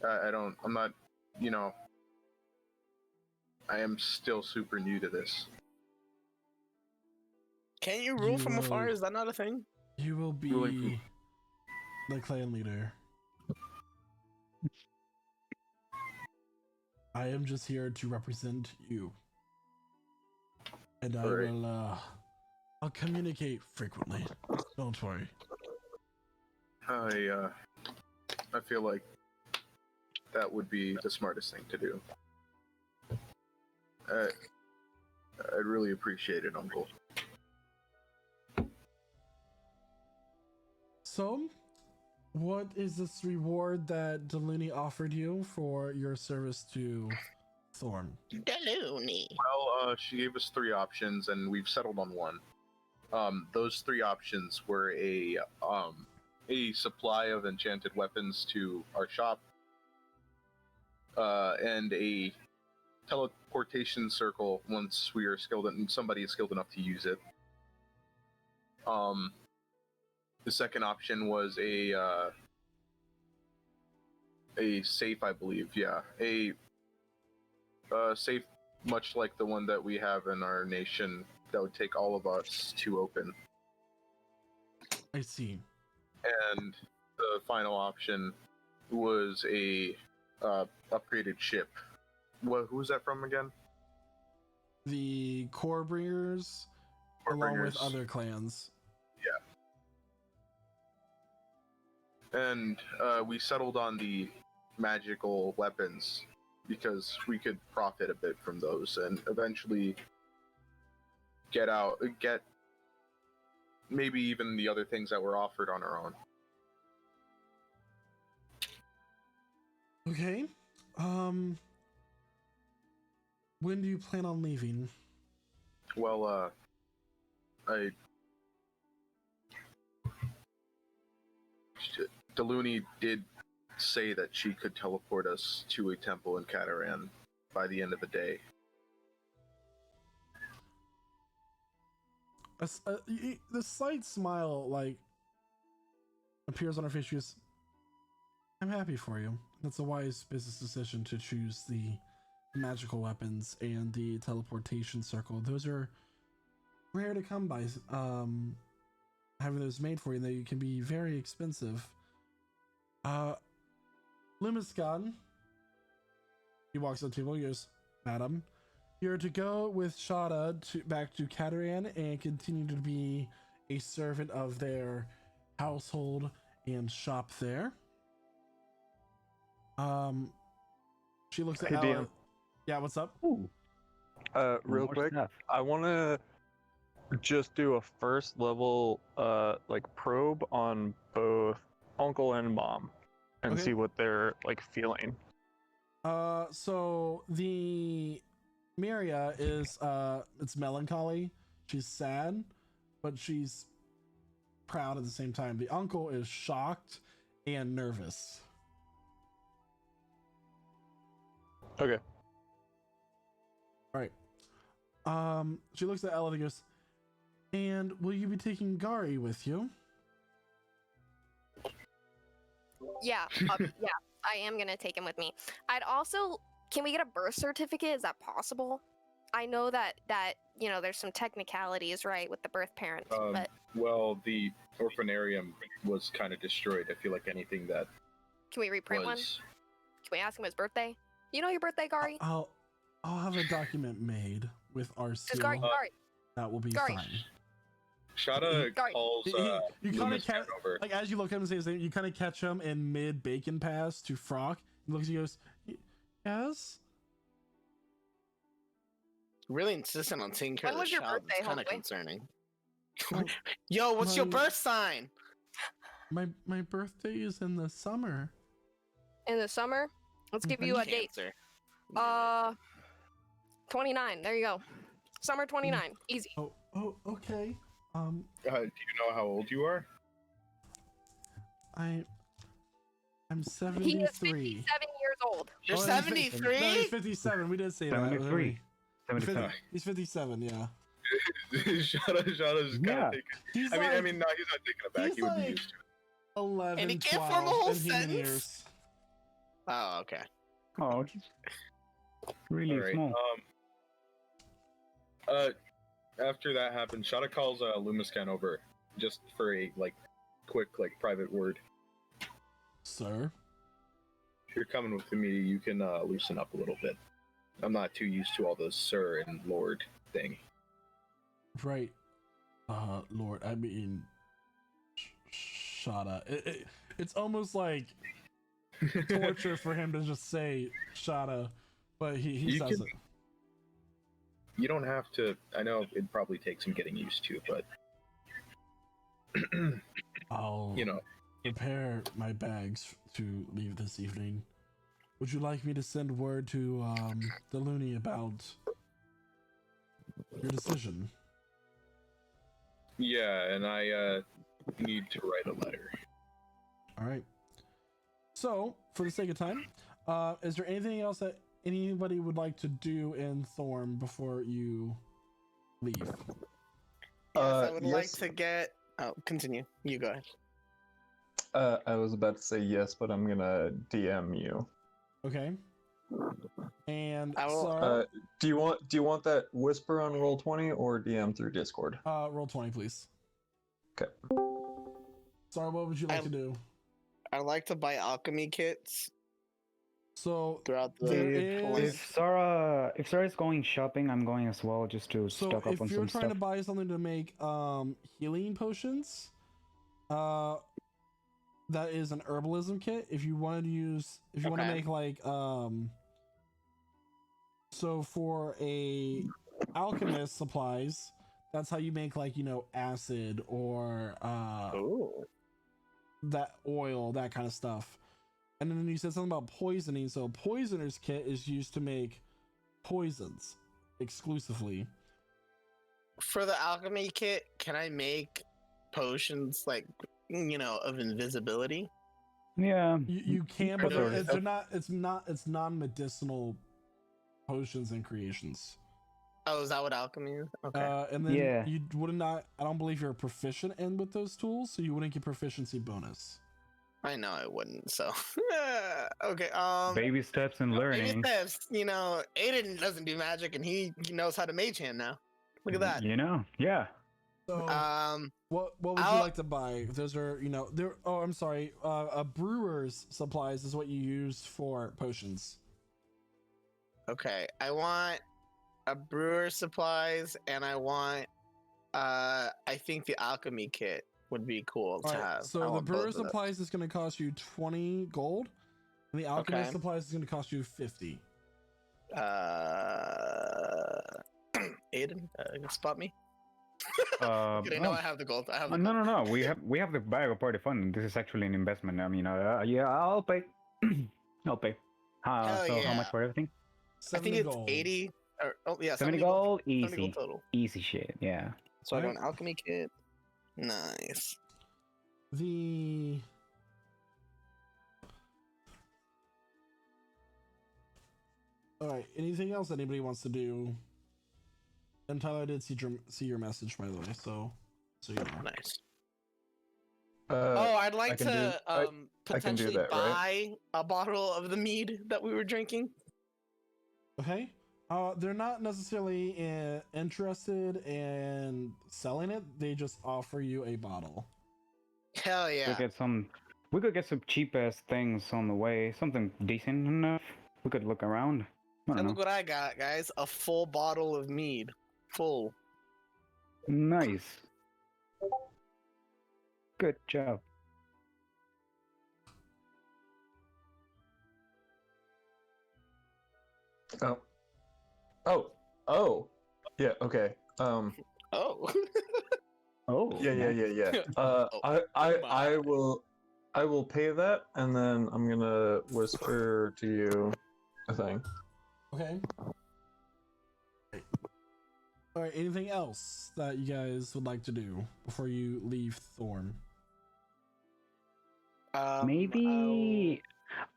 I'm not, I am still super new to this. Can you rule You from afar? will- Is that not a thing? You will Ruling be the clan leader. I am just here to represent you. And I Alright. will I'll communicate frequently. Don't worry. I feel like that would be the smartest thing to do. I'd really appreciate it, Uncle. So, what is this reward that Delaney offered you for your service to Thorm? Deluni. Well, she gave us 3 options, and we've settled on one. Those 3 options were a supply of enchanted weapons to our shop, and a teleportation circle once we are skilled and somebody is skilled enough to use it. The second option was a safe, I believe. Yeah, a safe, much like the one that we have in our nation, that would take all of us to open. I see. And the final option was a upgraded ship. Who was that from again? The core bringers, along with other clans. And we settled on the magical weapons because we could profit a bit from those and eventually get maybe even the other things that were offered on our own. Okay. When do you plan on leaving? Well, Deluni did say that she could teleport us to a temple in Cataran by the end of the day. The slight smile, appears on her face. She goes, I'm happy for you. That's a wise business decision to choose the magical weapons and the teleportation circle. Those are rare to come by. Having those made for you, they can be very expensive. Limiskan, he walks up to the table. He goes, Madam, you're to go with Shada back to Cataran and continue to be a servant of their household and shop there. She looks at Hey, Ella. DM. Yeah, what's up? Ooh, Real more quick, stuff. I want to just do a first level probe on both uncle and mom and Okay. see what they're feeling. So the Miria is it's melancholy. She's sad, but she's proud at the same time. The uncle is shocked and nervous. Okay. All right. She looks at Ella and goes, and will you be taking Gari with you? Yeah, yeah, I am gonna take him with me. I'd also can we get a birth certificate? Is that possible? I know that there's some technicalities, right, with the birth parent, but Well, the orphanarium was kind of destroyed. I feel like anything that can we reprint one? was. Can we ask him his birthday? You know your birthday, Gary? I'll have a document made with our Just seal. Gary. That will be Gary. fine. Shada Gary. calls You kind of Loomis over. like as you look at him and say his name, you kind of catch him in mid bacon pass to Frock. He looks, he goes, "Yes." Really insistent on taking care When of the was your child. birthday, It's kind of homeboy? concerning. Yo, what's your My- birth sign? My birthday is in the summer. In the summer? Let's give you a date. Cancer. 29. There you go. Summer 29. Easy. Oh, okay. Do you know how old you are? I'm He is 73. 57 years old. You're Oh, he's 73? No, he's 57. We did say that. 73. He's 77. He's 57. Yeah. Shada's kind Yeah. of taking. He's I like, mean, no, he's not taking it back. he's He would be like- used to it. 11, And he can't 12 form a whole in human sentence? years. Oh, okay. Oh, it's really All right. small. After that happens, Shada calls Lumiscan over just for a quick private word. Sir, If you're coming with me, you can loosen up a little bit. I'm not too used to all this sir and lord thing. right. Lord, I mean, Shada. It's almost like torture for him to just say Shada, but he You says can- it. You don't have to. I know it probably takes some getting used to, but I'll you know. prepare my bags to leave this evening. Would you like me to send word to the Looney about your decision? Yeah, and I need to write a letter. All right. So, for the sake of time, is there anything else that anybody would like to do in Thorm before you leave? Yes, I would like yes. to get. Oh, continue. You go ahead. I was about to say yes, but I'm gonna DM you. Okay. And I will- Sarah, Do you want that whisper on Roll20 or DM through Discord? roll 20, please. Okay. Sarah, what would you like I- to do? I'd like to buy alchemy kits So, throughout the There If is- Sarah's going shopping, I'm going as well, just to So stock up if on you're some trying to stuff. buy something to make healing potions, that is an herbalism kit. If you want to use, if you want to Okay. make like so for a alchemist supplies, that's how you make like acid or Oh. that oil, that kind of stuff. And then you said something about poisoning. So poisoner's kit is used to make poisons exclusively. For the alchemy kit, can I make potions of invisibility? Yeah. You can, but That sort of it's, stuff. it's non-medicinal potions and creations. Oh, is that what alchemy is? Okay. And then Yeah. you would not. I don't believe you're proficient in with those tools, so you wouldn't get proficiency bonus. I know I wouldn't. So okay. Baby steps in Maybe learning. steps. Aiden doesn't do magic, and he knows how to mage hand now. Look at that. Yeah. So what would you I'll- like to buy? Those are there. Oh, I'm sorry. A brewer's supplies is what you use for potions. Okay, I want a brewer supplies, and I want. I think the alchemy kit would be cool to All right, have. I so the want both brewer of those. supplies is going to cost you 20 gold, and the alchemist Okay. supplies is going to cost you 50. Aiden, spot me. No, Kidding, no, I have the gold. I have the no, gold. no. We have the bag of party fund. This is actually an investment. I mean, yeah, I'll pay. I'll pay. Hell So how yeah. much for everything? I 70 think it's gold. 80. Or, yeah, 70 gold. gold, 70 easy, gold total. easy shit. Yeah. So I got Alright. an alchemy kit. Nice. The all right. Anything else anybody wants to do? And Tyler, I did see your message, by the way. So you know. Nice. Oh, I'd like can to I can do potentially that, right? buy a bottle of the mead that we were drinking. Okay. They're not necessarily interested in selling it. They just offer you a bottle. Hell We yeah. could get some. We could get some cheap ass things on the way. Something decent enough. We could look around. I And don't look know. what I got, guys. A full bottle of mead. Full. Nice. Good job. Oh. Oh. Oh. Yeah. Okay. Oh. Oh. Yeah. Yeah. nice. Yeah. Yeah. Oh, I will. I will pay that, and then I'm gonna whisper to you a thing. Okay. All right. Anything else that you guys would like to do before you leave Thorm? Maybe.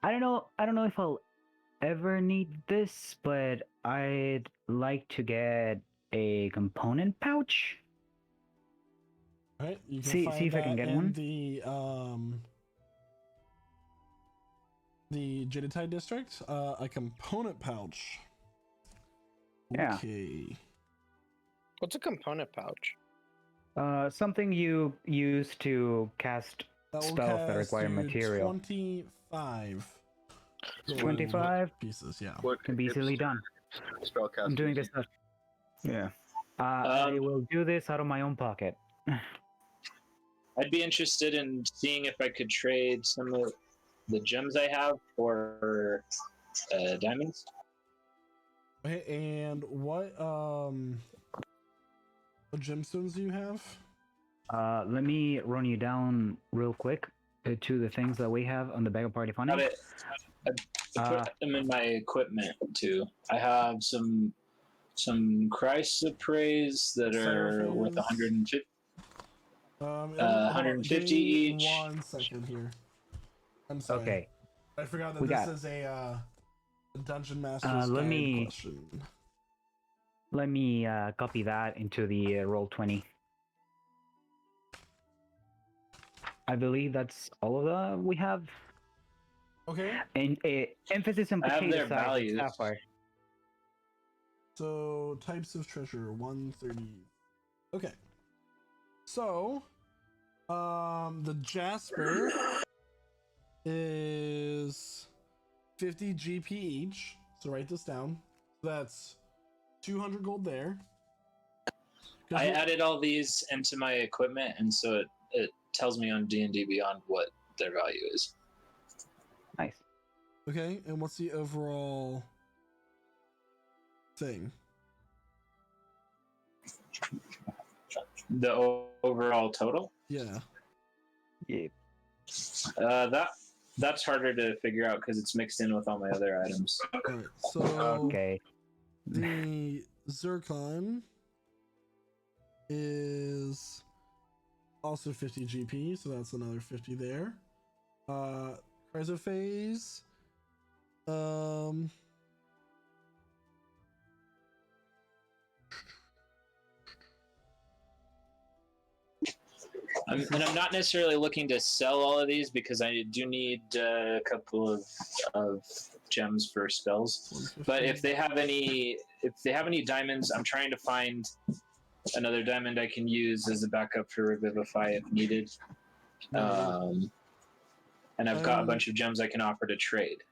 I don't know. I don't know if I'll ever need this, but I'd like to get a component pouch. All right. You can See find if I can that get in one. the Jeditai district. A component pouch. Yeah. Okay. What's a component pouch? Something you use to cast That will spells that cast require you material. 25. 25 pieces. Yeah. What can be easily done. Spellcasting. I'm doing this stuff. Yeah. I will do this out of my own pocket. I'd be interested in seeing if I could trade some of the gems I have for diamonds. Okay. And what gemstones do you have? Let me run you down real quick to the things that we have on the Bag of Party Funny. Got it. I put them in my equipment too. I have some chrysoprase that are worth 150. 150 give me each. 1 second here. I'm sorry. Okay. I forgot that We this got- is a Dungeon Master's let Guide me- question. Let me copy that into the Roll20. I believe that's all of the we have. Okay. And emphasis on I have potato their size and values. sapphire. So types of treasure 130. Okay. So the Jasper is 50 GP each. So write this down. That's 200 gold there. I added all these into my equipment, and so it tells me on D&D Beyond what their value is. Nice. Okay, and what's the overall thing? The overall total? Yeah. Yeah. That's harder to figure out because it's mixed in with all my other items. Alright, so Okay. the Zircon is also 50 GP, so that's another 50 there. Chrysophase, I'm not necessarily looking to sell all of these because I do need a couple of gems for spells. But if they have any diamonds, I'm trying to find another diamond I can use as a backup for Revivify if needed. And I've got a bunch of gems I can offer to trade.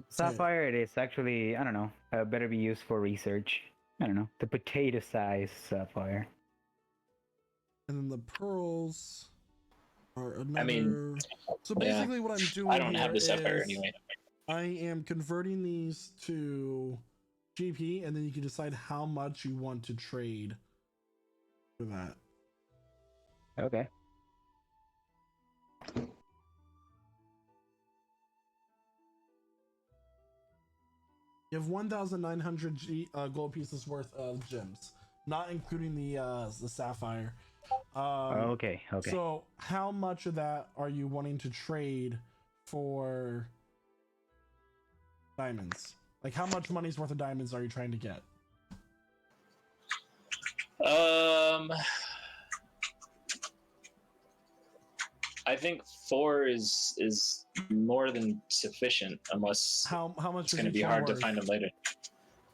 Sapphire, it is actually, I don't know, better be used for research. I don't know, the potato size sapphire. and then the pearls are another. I mean, so basically, what I'm doing I don't have here the sapphire is anyway. I am converting these to GP, and then you can decide how much you want to trade for that. Okay. You have 1,900 gold pieces worth of gems, not including the sapphire. Okay. So, how much of that are you wanting to trade for diamonds? Like, how much money's worth of diamonds are you trying to get? I think 4 is more than sufficient, unless How much it's is going to each be one hard to worth? find them later.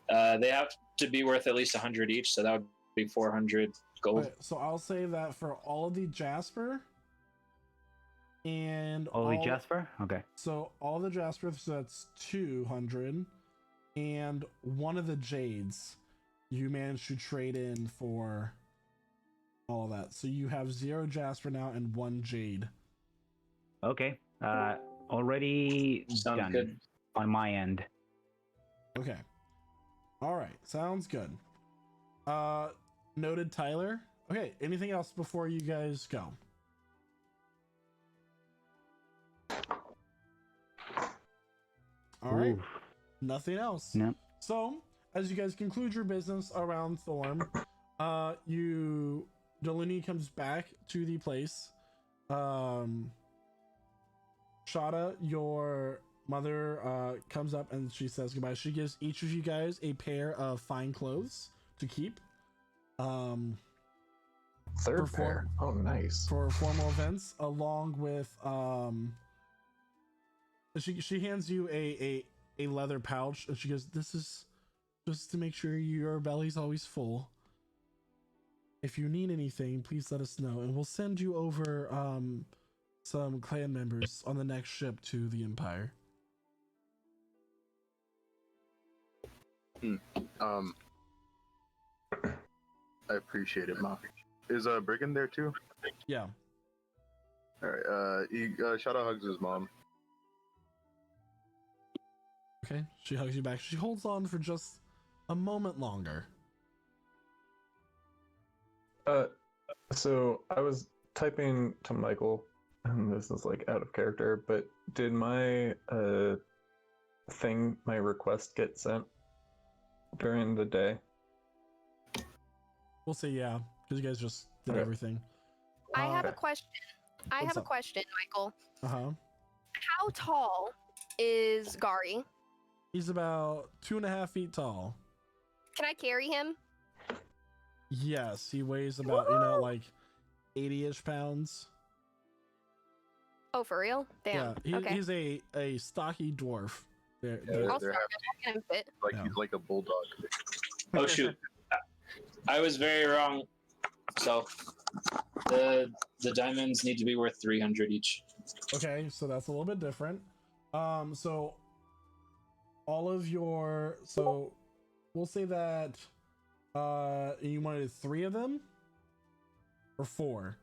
They have to be worth at least 100 each, so that would be 400 gold. Okay, so I'll say that for all of the Jasper and Only Jasper? Okay. So all the Jasper, so that's 200, and one of the Jades you managed to trade in for all of that. So you have 0 Jasper now and 1 Jade. Okay. Already Sounds done good. on my end. Okay. All right. Sounds good. Noted, Tyler. Okay. Anything else before you guys go? All right. Oof. Nothing else. No. So, as you guys conclude your business around Thorm, Delaney comes back to the place. Shada, your mother, comes up and she says goodbye. She gives each of you guys a pair of fine clothes to keep. Third pair. Oh, nice. For formal events, along with she hands you a leather pouch, and she goes, "This is just to make sure your belly's always full. If you need anything, please let us know, and we'll send you over some clan members on the next ship to the Empire." I appreciate it, Ma. Is Brigand there too? Yeah. All right. Shadow hugs his mom. Okay. She hugs you back. She holds on for just a moment longer. So I was typing to Michael, and this is like out of character, but did my my request get sent during the day? We'll say yeah, because you guys just did Okay. everything. I have a question. I What's have a up? question, Michael. Uh-huh. How tall is Gari? He's about 2.5 feet tall. Can I carry him? Yes, he weighs about, like 80-ish pounds. Oh, for real? Damn. Okay. He's a stocky dwarf. There, Yeah. I'll they're start him and fit. Like Yeah. he's like a bulldog. Oh shoot, I was very wrong. So the diamonds need to be worth 300 each. Okay, so that's a little bit different. So all of your, so we'll say that you wanted 3 of them or 4.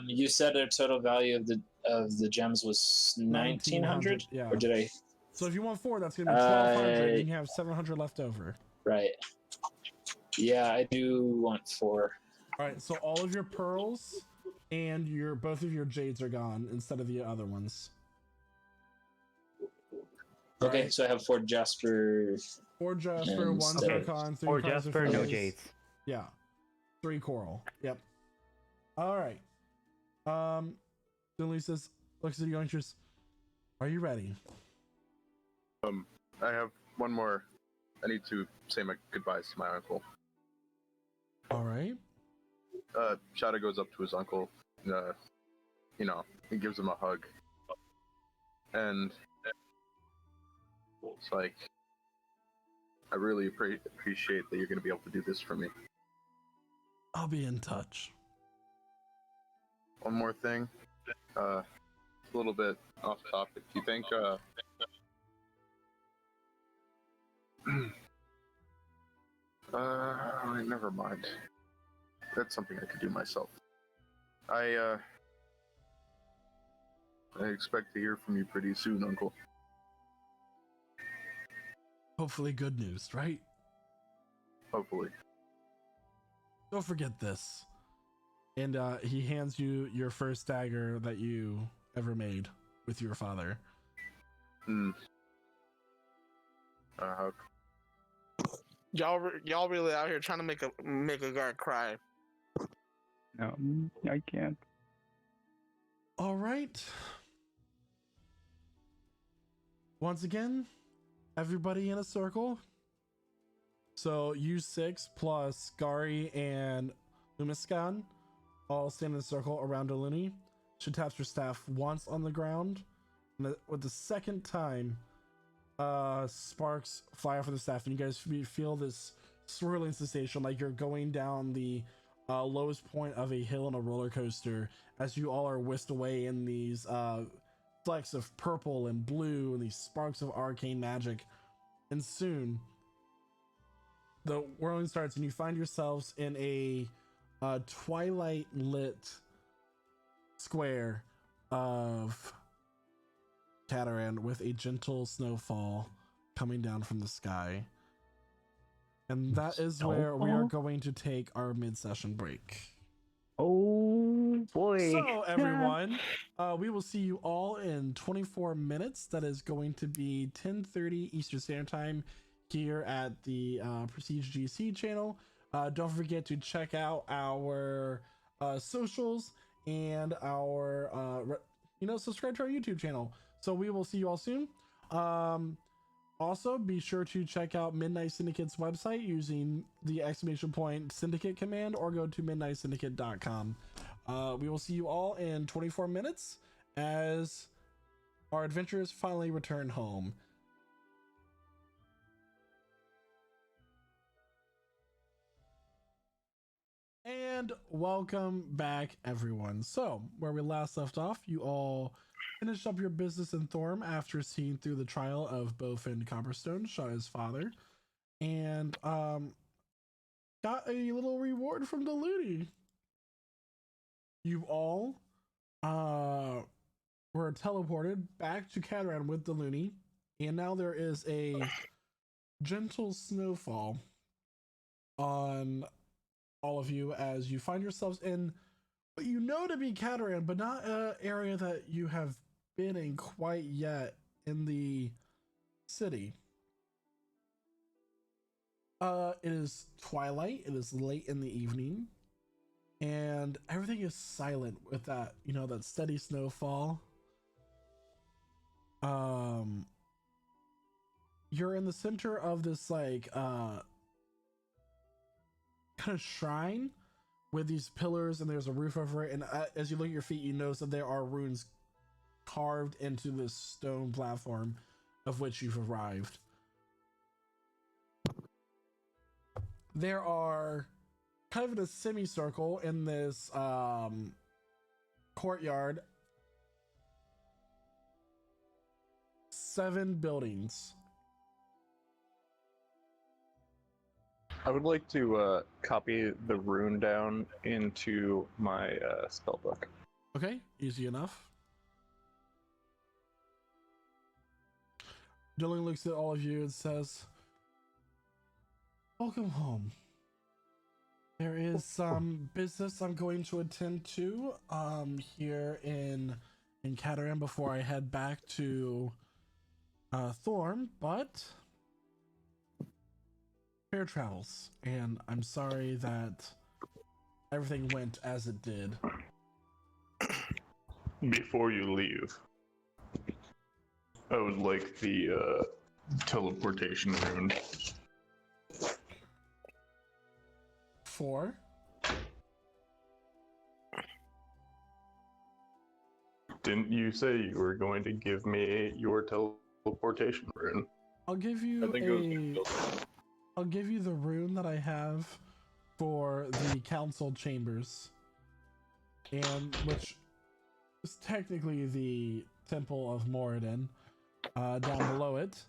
You said a total value of the gems was 1900. Yeah. Or did I? So if you want 4, that's gonna be 1200. And you have 700 left over. Right. Yeah, I do want 4. All right. So all of your pearls and both of your jades are gone instead of the other ones. Okay, Right. so I have 4 Jasper. 4 Jasper, And 1 Stone. Zircon, 3 Or Jasper, no Chrysoprase. Jades. Yeah. 3 coral. Yep. All right. Then Lisa looks at you and says, "Are you ready?" I have one more. I need to say my goodbyes to my uncle. All right. Shadow goes up to his uncle. He gives him a hug. And it's like, I really appreciate that you're going to be able to do this for me. I'll be in touch. One more thing. A little bit off topic. Do you think, never mind. That's something I could do myself. I expect to hear from you pretty soon, Uncle. Hopefully good news, right? Hopefully. Don't forget this. And he hands you your first dagger that you ever made with your father. Y'all really out here trying to make a guy cry. No, I can't. All right. Once again, everybody in a circle. So you 6 plus Gari and Umiskan all stand in a circle around Oluni. She taps her staff once on the ground. And with the second time, sparks fly off of the staff, and you guys feel this swirling sensation like you're going down the lowest point of a hill on a roller coaster as you all are whisked away in these flecks of purple and blue and these sparks of arcane magic. And soon the whirling starts, and you find yourselves in a twilight lit square of Cataran with a gentle snowfall coming down from the sky. And that is where we are going to take our mid-session break. Oh boy. So everyone, we will see you all in 24 minutes. That is going to be 10:30 Eastern Standard Time here at the Prestige GC channel. Don't forget to check out our socials and our subscribe to our YouTube channel. So we will see you all soon. Also, be sure to check out Midnight Syndicate's website using the ! Syndicate command, or go to midnightsyndicate.com. We will see you all in 24 minutes as our adventurers finally return home. And welcome back, everyone. So, where we last left off, you all finished up your business in Thorm after seeing through the trial of Bowfin Copperstone, Shai's father, and got a little reward from the Looney. You all were teleported back to Cataran with the Looney, and now there is a gentle snowfall on all of you as you find yourselves in what you know to be Cataran, but not an area that you have been in quite yet in the city. It is twilight, it is late in the evening, and everything is silent with that, that steady snowfall. You're in the center of this kind of shrine with these pillars, and there's a roof over it, and as you look at your feet, you notice that there are runes carved into this stone platform of which you've arrived. There are kind of in a semicircle in this courtyard 7 buildings. I would like to copy the rune down into my spellbook. Okay, easy enough. Dylan looks at all of you and says, "Welcome home. There is some business I'm going to attend to here in Cataran before I head back to Thorm, but fair travels, and I'm sorry that everything went as it did." Before you leave, I would like the teleportation rune. 4. Didn't you say you were going to give me your teleportation rune? I'll give you I think it was I'll give you the rune that I have for the council chambers, and which is technically the Temple of Moradin down below it,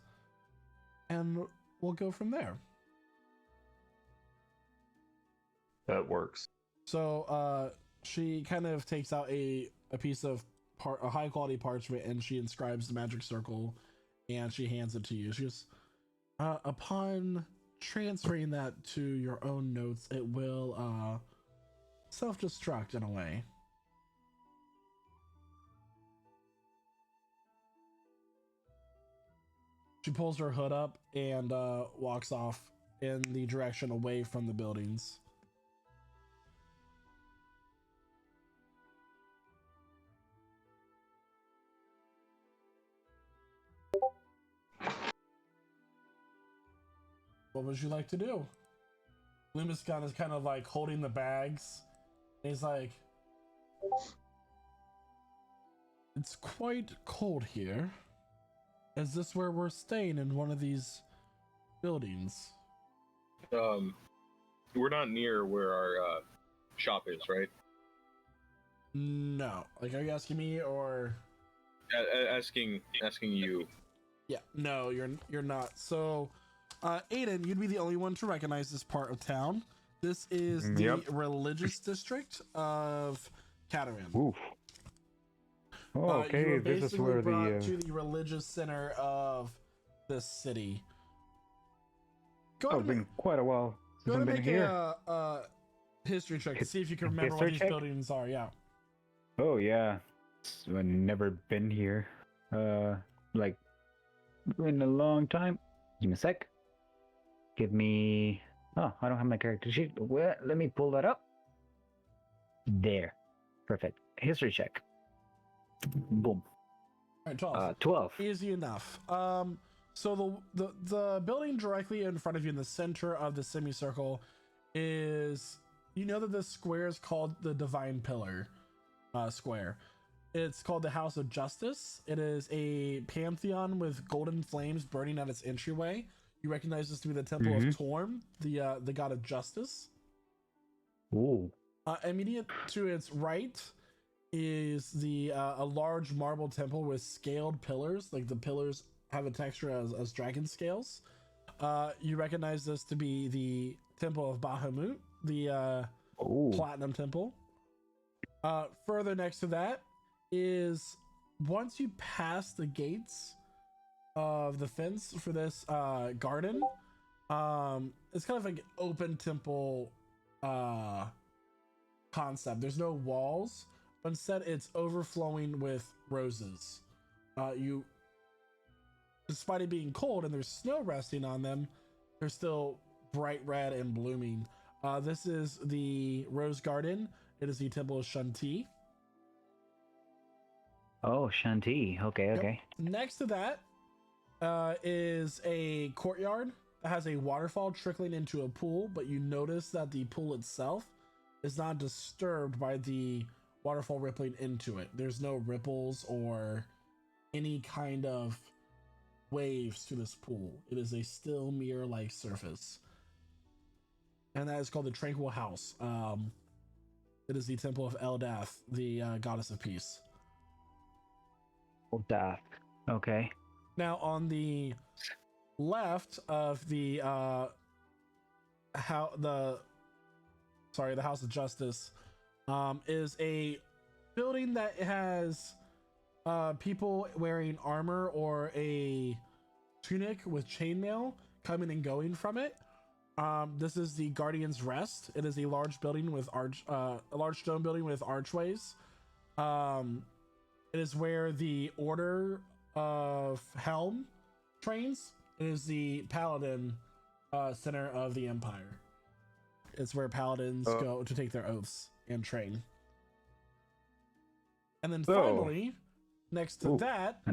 and we'll go from there. That works. So she kind of takes out a piece of a high quality parchment, and she inscribes the magic circle, and she hands it to you. She goes, upon transferring that to your own notes, it will self-destruct in a way. She pulls her hood up and walks off in the direction away from the buildings. What would you like to do? Lumiscon is kind of like holding the bags. He's like, "It's quite cold here, Is this where we're staying in one of these buildings? We're not near where our shop is, right? No. Like, are you asking me or? Asking you. Yeah. No, you're not. So, Aiden, you'd be the only one to recognize this part of town. This is the Yep. religious district of Cataran. Oof. Oh, You okay. were This is basically where brought the. to the religious center of this city. Go Oh, ahead it's and been quite a while go since ahead I've and been make here. a history check to see if you can A remember what history these check? buildings are. Yeah. Oh yeah, I've never been here. Like in a long time. Give me a sec. Give me. Oh, I don't have my character sheet. Well, let me pull that up. There. Perfect. History check. Boom. All right, 12. 12. Easy enough. So the building directly in front of you in the center of the semicircle is, you know that this square is called the Divine Pillar square. It's called the House of Justice. It is a pantheon with golden flames burning at its entryway. You recognize this to be the Temple of Thorm, the god of justice. Ooh. Immediate to its right is the a large marble temple with scaled pillars. Like the pillars have a texture as dragon scales. You recognize this to be the Temple of Bahamut, the Ooh. Platinum Temple. Further next to that is, once you pass the gates of the fence for this garden, it's kind of like an open temple concept. There's no walls, but instead it's overflowing with roses. You, despite it being cold and there's snow resting on them, they're still bright red and blooming. This is the Rose Garden. It is the Temple of Shanti. Oh, Shanti. Okay, Yep. okay. Next to that is a courtyard that has a waterfall trickling into a pool, but you notice that the pool itself is not disturbed by the waterfall rippling into it. There's no ripples or any kind of waves to this pool. It is a still mirror-like surface. And that is called the Tranquil House. It is the temple of Eldath, the goddess of peace. Oh, death. Okay. Now, on the left of the House of Justice, is a building that has people wearing armor or a tunic with chainmail coming and going from it. This is the Guardian's Rest. It is a large building with a large stone building with archways. It is where the Order of Helm trains. It is the Paladin center of the Empire. It's where Paladins go to take their oaths and train. And then finally, next to that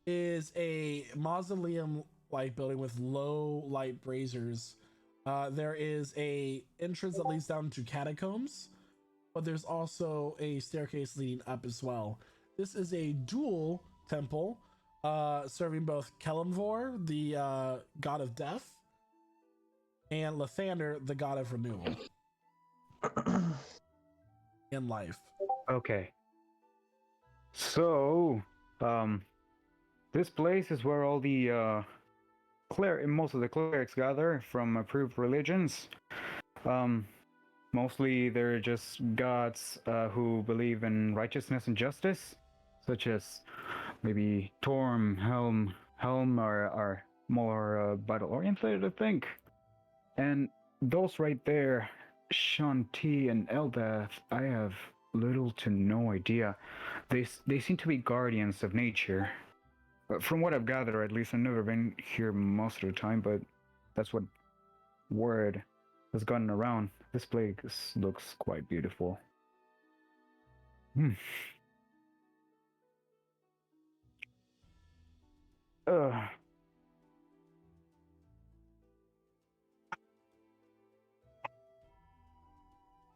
is a mausoleum-like building with low light braziers. There is a entrance that leads down to catacombs, but there's also a staircase leading up as well. This is a dual temple, serving both Kelemvor, the god of death, and Lathander, the god of renewal in life. Okay. So, this place is where all the most of the clerics gather from approved religions. Mostly they're just gods who believe in righteousness and justice, such as maybe Thorm, Helm are more battle-oriented, I think. And those right there, Shanti and Eldath, I have little to no idea. They seem to be guardians of nature. From what I've gathered, at least, I've never been here most of the time, but that's what word has gotten around. This place looks quite beautiful.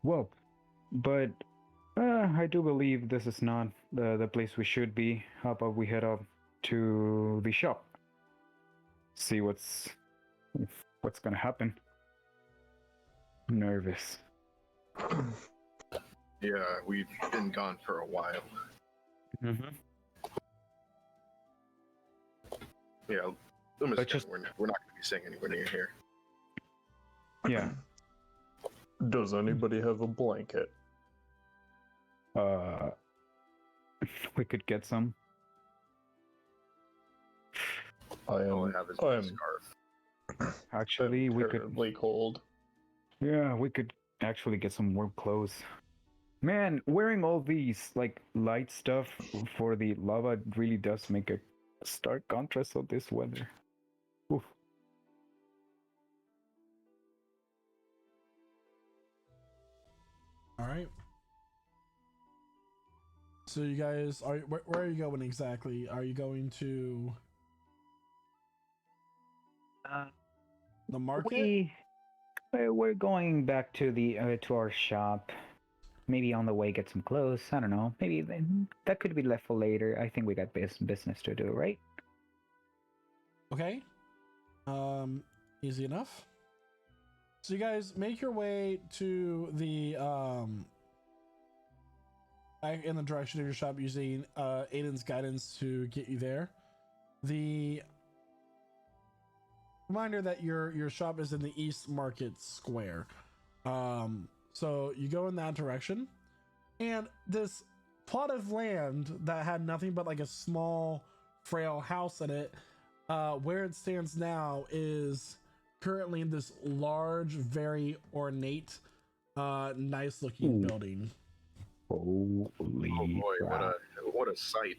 Well, but I do believe this is not the place we should be. How about we head up to the shop? see what's gonna happen. I'm nervous. Yeah, we've been gone for a while. Mm-hmm. Yeah, Loomis, But just- we're not going to be staying anywhere near here. Yeah. Does anybody have a blanket? We could get some. I All am. I have is I my am scarf. Actually, we could. terribly cold. Yeah, we could actually get some warm clothes. Man, wearing all these like light stuff for the lava really does make a stark contrast of this weather. Oof. All right. So you guys are where are you going exactly? Are you going to the market? We're going back to the to our shop. Maybe on the way get some clothes. I don't know. Maybe that could be left for later. I think we got business to do, right? Okay. Easy enough. So you guys make your way to the back in the direction of your shop using Aiden's guidance to get you there. The reminder that your shop is in the East Market Square. So you go in that direction, and this plot of land that had nothing but like a small, frail house in it, where it stands now is currently this large, very ornate, nice looking Ooh. building. Holy Oh boy, crap. what a sight!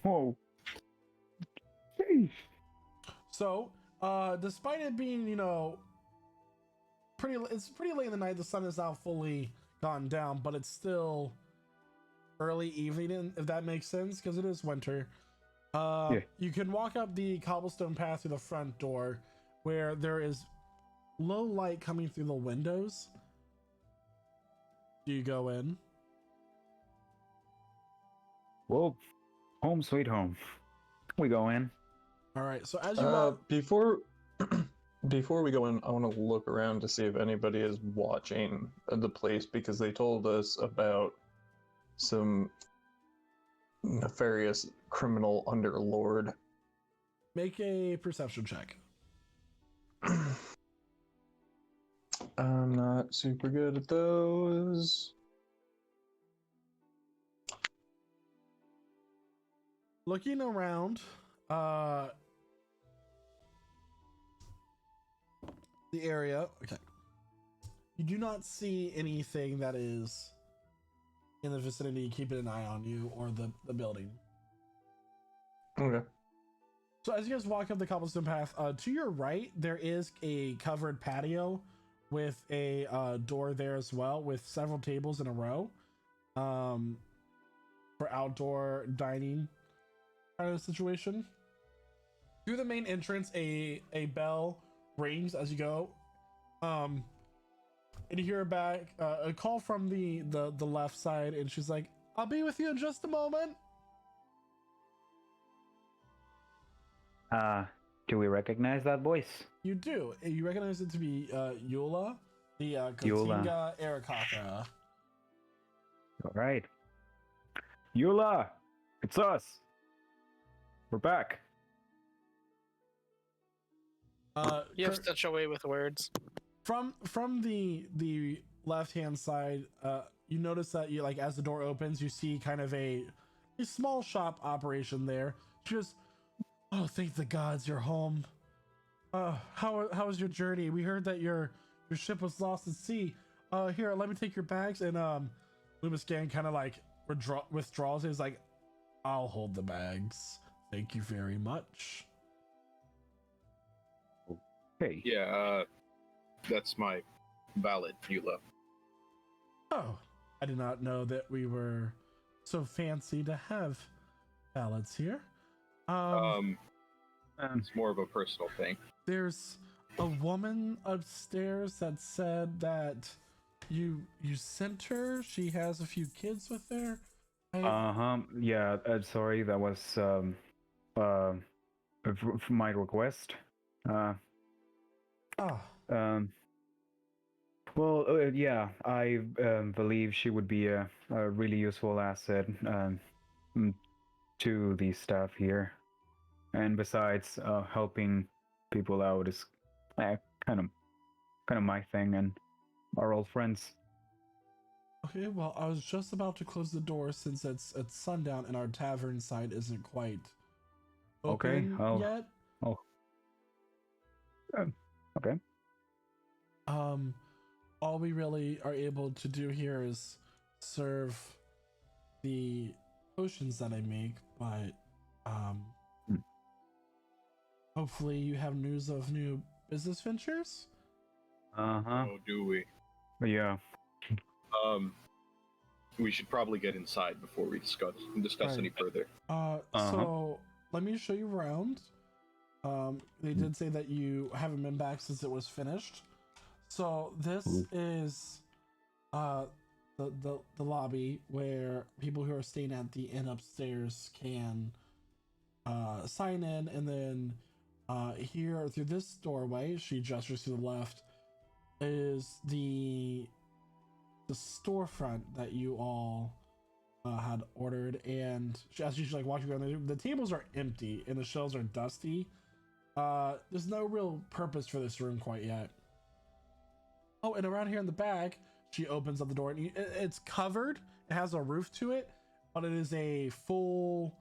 Oh. Sheesh. So, despite it being, it's pretty late in the night, the sun is now fully gone down, but it's still early evening, if that makes sense, because it is winter. Yeah. You can walk up the cobblestone path through the front door, where there is low light coming through the windows. Do you go in? Well, home sweet home. We go in. All right. So as you walk, Before before we go in, I want to look around to see if anybody is watching the place, because they told us about some nefarious criminal underlord. make a perception check. I'm not super good at those. Looking around, the area. Okay. You do not see anything that is in the vicinity keeping an eye on you or the building. Okay. So as you guys walk up the cobblestone path, to your right, there is a covered patio with a door there as well, with several tables in a row for outdoor dining kind of situation. Through the main entrance, a bell rings as you go. And you hear a call from the left side, and she's like, "I'll be with you in just a moment." Do we recognize that voice? You do. You recognize it to be Eula, the Eula. Kotinga Arakaka. All right. Eula, it's us. We're back. You have such a way with words. From the left hand side, you notice that you like as the door opens, you see kind of a small shop operation there. She goes, "Oh, thank the gods, you're home. How was your journey? We heard that your ship was lost at sea. Here, let me take your bags." And Loomis Gang kind of like withdraws. He's like, "I'll hold the bags. Thank you very much." Hey. Yeah, that's my valet, Eula. Oh, I did not know that we were so fancy to have ballots here. It's more of a personal thing. There's a woman upstairs that said that you sent her. She has a few kids with her. Yeah. Sorry, that was my request. Um, well, yeah, I believe she would be a really useful asset mm, to the staff here. And besides, helping people out is kind of my thing, and our old friends. Okay, well, I was just about to close the door since it's sundown and our tavern side isn't quite Okay, open yet. Oh, okay. All we really are able to do here is serve the potions that I make, but Hmm. hopefully you have news of new business ventures. Uh-huh. Oh, do we? Yeah. We should probably get inside before we discuss Right. any further. So let me show you around. They did say that you haven't been back since it was finished. So this is the lobby where people who are staying at the inn upstairs can sign in, and then here through this doorway, she gestures to the left, is the storefront that you all had ordered. And as she's like walking around, the tables are empty and the shelves are dusty. There's no real purpose for this room quite yet. Oh, and around here in the back, she opens up the door, and it's covered. It has a roof to it, but it is a full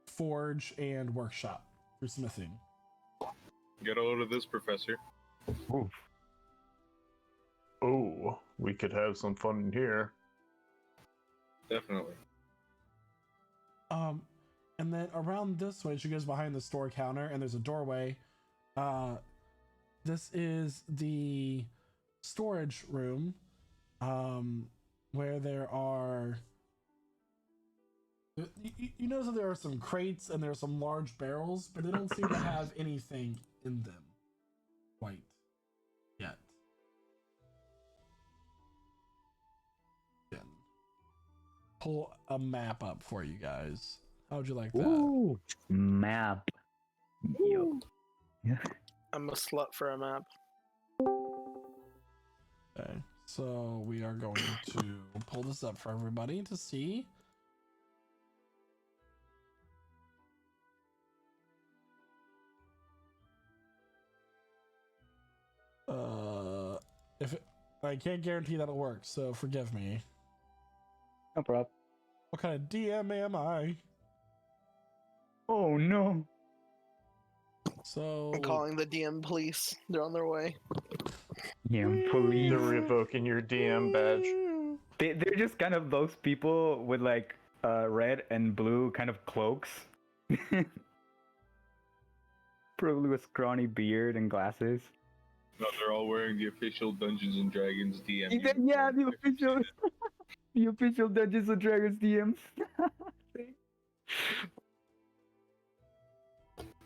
forge and workshop for smithing. Get a load of this, Professor. Oof. Oh, we could have some fun in here. Definitely. And then around this way, she goes behind the store counter, and there's a doorway. This is the storage room, where there are. You notice that there are some crates and there are some large barrels, but they don't seem to have anything in them quite yet. Pull a map up for you guys. How would you like that? Ooh, map. Yo. Yeah. I'm a slut for a map. Okay, so we are going to pull this up for everybody to see. I can't guarantee that'll work, so forgive me. No problem. What kind of DM am I? Oh no. So I'm calling the DM police. They're on their way. Yeah, police. They're revoking your DM badge. They're just kind of those people with like red and blue kind of cloaks. Probably with scrawny beard and glasses. No, they're all wearing the official Dungeons and Dragons DM. Yeah, uniform. the official Dungeons and Dragons DM.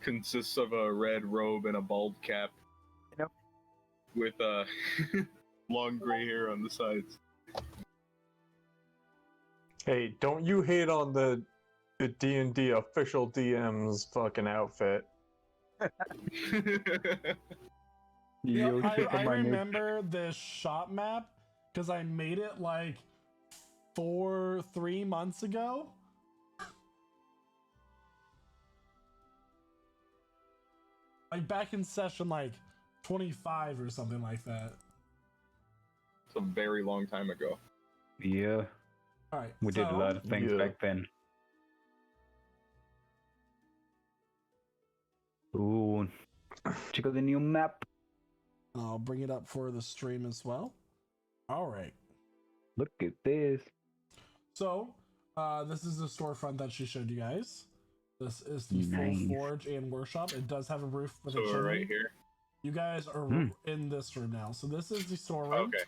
Consists of a red robe and a bald cap. Yep. With long gray hair on the sides. Hey, don't you hate on the D&D official DM's fucking outfit. Yo, shit I on my neck. remember this shop map because I made it like 3 months ago. Like back in session like 25 or something like that. It's a very long time ago. Yeah, All right, we did a lot of things Yeah. back then. Ooh, check out the new map. I'll bring it up for the stream as well. All right. Look at this. So, this is the storefront that she showed you guys. This is the Nice. full forge and workshop. It does have a roof with So a we're chimney. right here. You guys are in this room now. So this is the storeroom. Okay.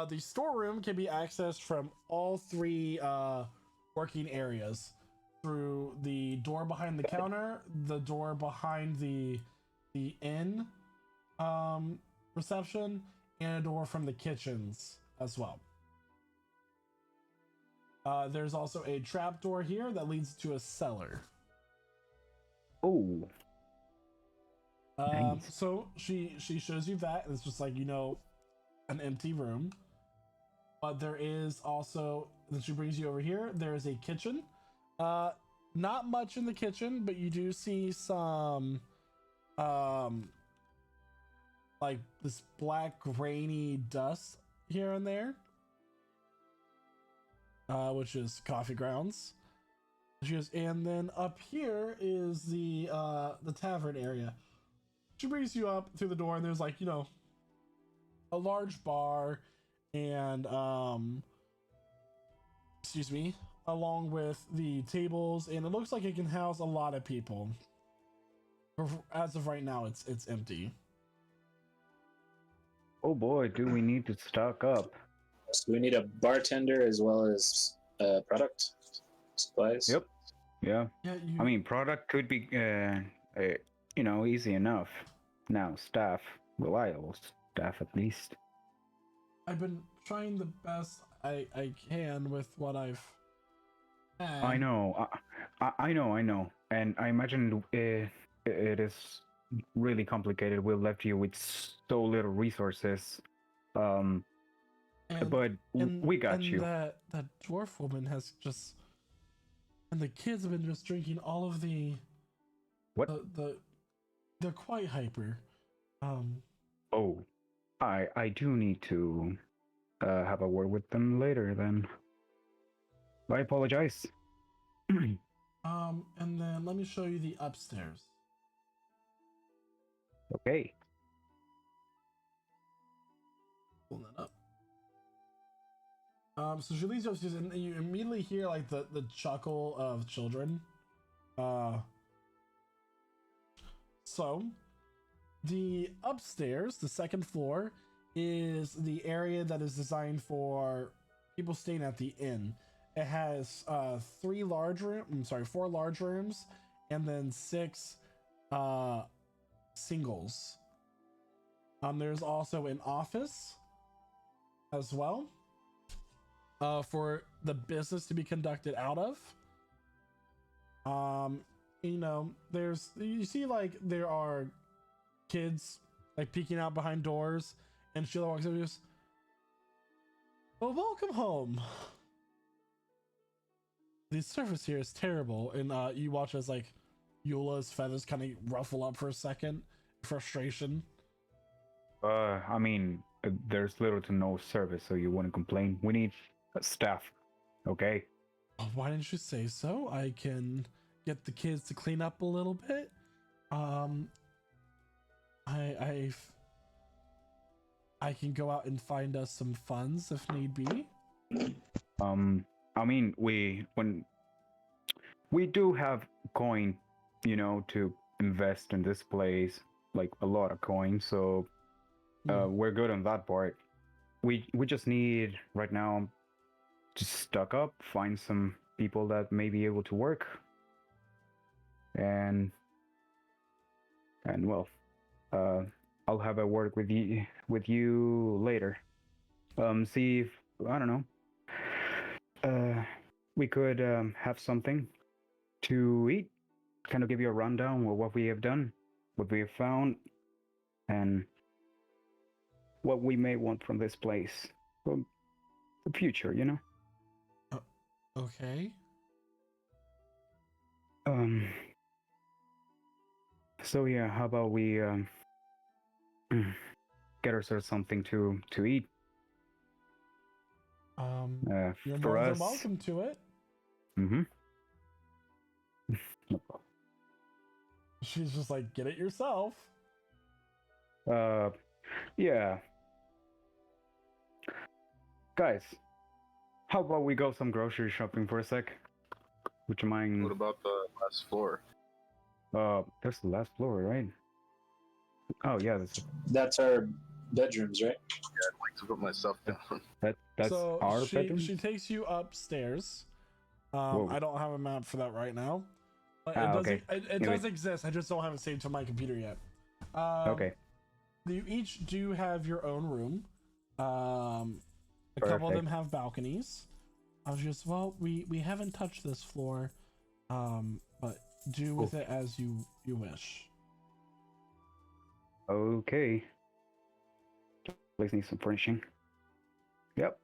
The storeroom can be accessed from all 3 working areas through the door behind the counter, the door behind the inn reception, and a door from the kitchens as well. There's also a trap door here that leads to a cellar. Oh, Nice. So she shows you that, and it's just like, an empty room. But there is also, then she brings you over here. There is a kitchen. Not much in the kitchen, but you do see some, like this black grainy dust here and there, which is coffee grounds. She goes, and then up here is the tavern area. She brings you up through the door, and there's like, a large bar, and excuse me, along with the tables, and it looks like it can house a lot of people. As of right now, it's empty. Oh boy, do we need to stock up? So we need a bartender as well as product supplies. Yep. Yeah. Yeah, I mean, product could be, easy enough. Now, staff, reliable staff at least. I've been trying the best I can with what I've had. I know, I know, and I imagine it is really complicated. We left you with so little resources, And, but we got you. That dwarf woman has just, and the kids have been just drinking all of the. What? They're quite hyper. Oh, I do need to have a word with them later then. I apologize. And then let me show you the upstairs. Okay. Pull that up. So she leads you upstairs, and you immediately hear like the chuckle of children. So the upstairs, the second floor, is the area that is designed for people staying at the inn. It has 4 large rooms, and then 6 singles. There's also an office as well for the business to be conducted out of. You see like there are kids like peeking out behind doors, and Sheila walks up and goes, "Well, welcome home. The service here is terrible." And you watch as like Eula's feathers kind of ruffle up for a second, frustration. I mean, there's little to no service, so you wouldn't complain. We need staff, okay? Why didn't you say so? I can get the kids to clean up a little bit. I can go out and find us some funds if need be. I mean, we do have coin, to invest in this place, like a lot of coin. So we're good on that part. We just need right now to stock up, find some people that may be able to work, and well, I'll have a word with you later. See if, I don't know, we could have something to eat. Kind of give you a rundown of what we have done, what we have found, and what we may want from this place for the future, Okay. So yeah, how about we get ourselves something to eat? You're For more than us. welcome to it. Mm-hmm. She's just like, get it yourself. Yeah. Guys, how about we go some grocery shopping for a sec? Would you mind? What about the last floor? There's the last floor, right? Oh yeah, That's our bedrooms, right? Yeah, I'd like to put my stuff down. that's So our she bedroom. she takes you upstairs. Whoa. I don't have a map for that right now. But Okay. It does exist. I just don't have it saved to my computer yet. Okay. You each do have your own room. A couple of them have balconies. I was just, well, we haven't touched this floor, but do with it as you wish. Okay. Place needs some furnishing. Yep.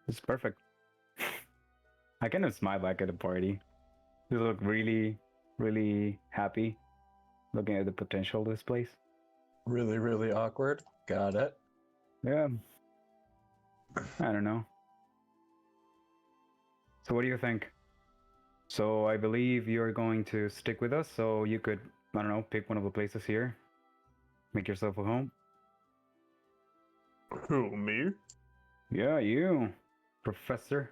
It's perfect. I kind of smile back at the party. You look really, really happy looking at the potential of this place. Really, really awkward. Got it. Yeah. I don't know. So what do you think? So I believe you're going to stick with us, so you could, I don't know, pick one of the places here. Make yourself a home. Who, me? Yeah, you, Professor.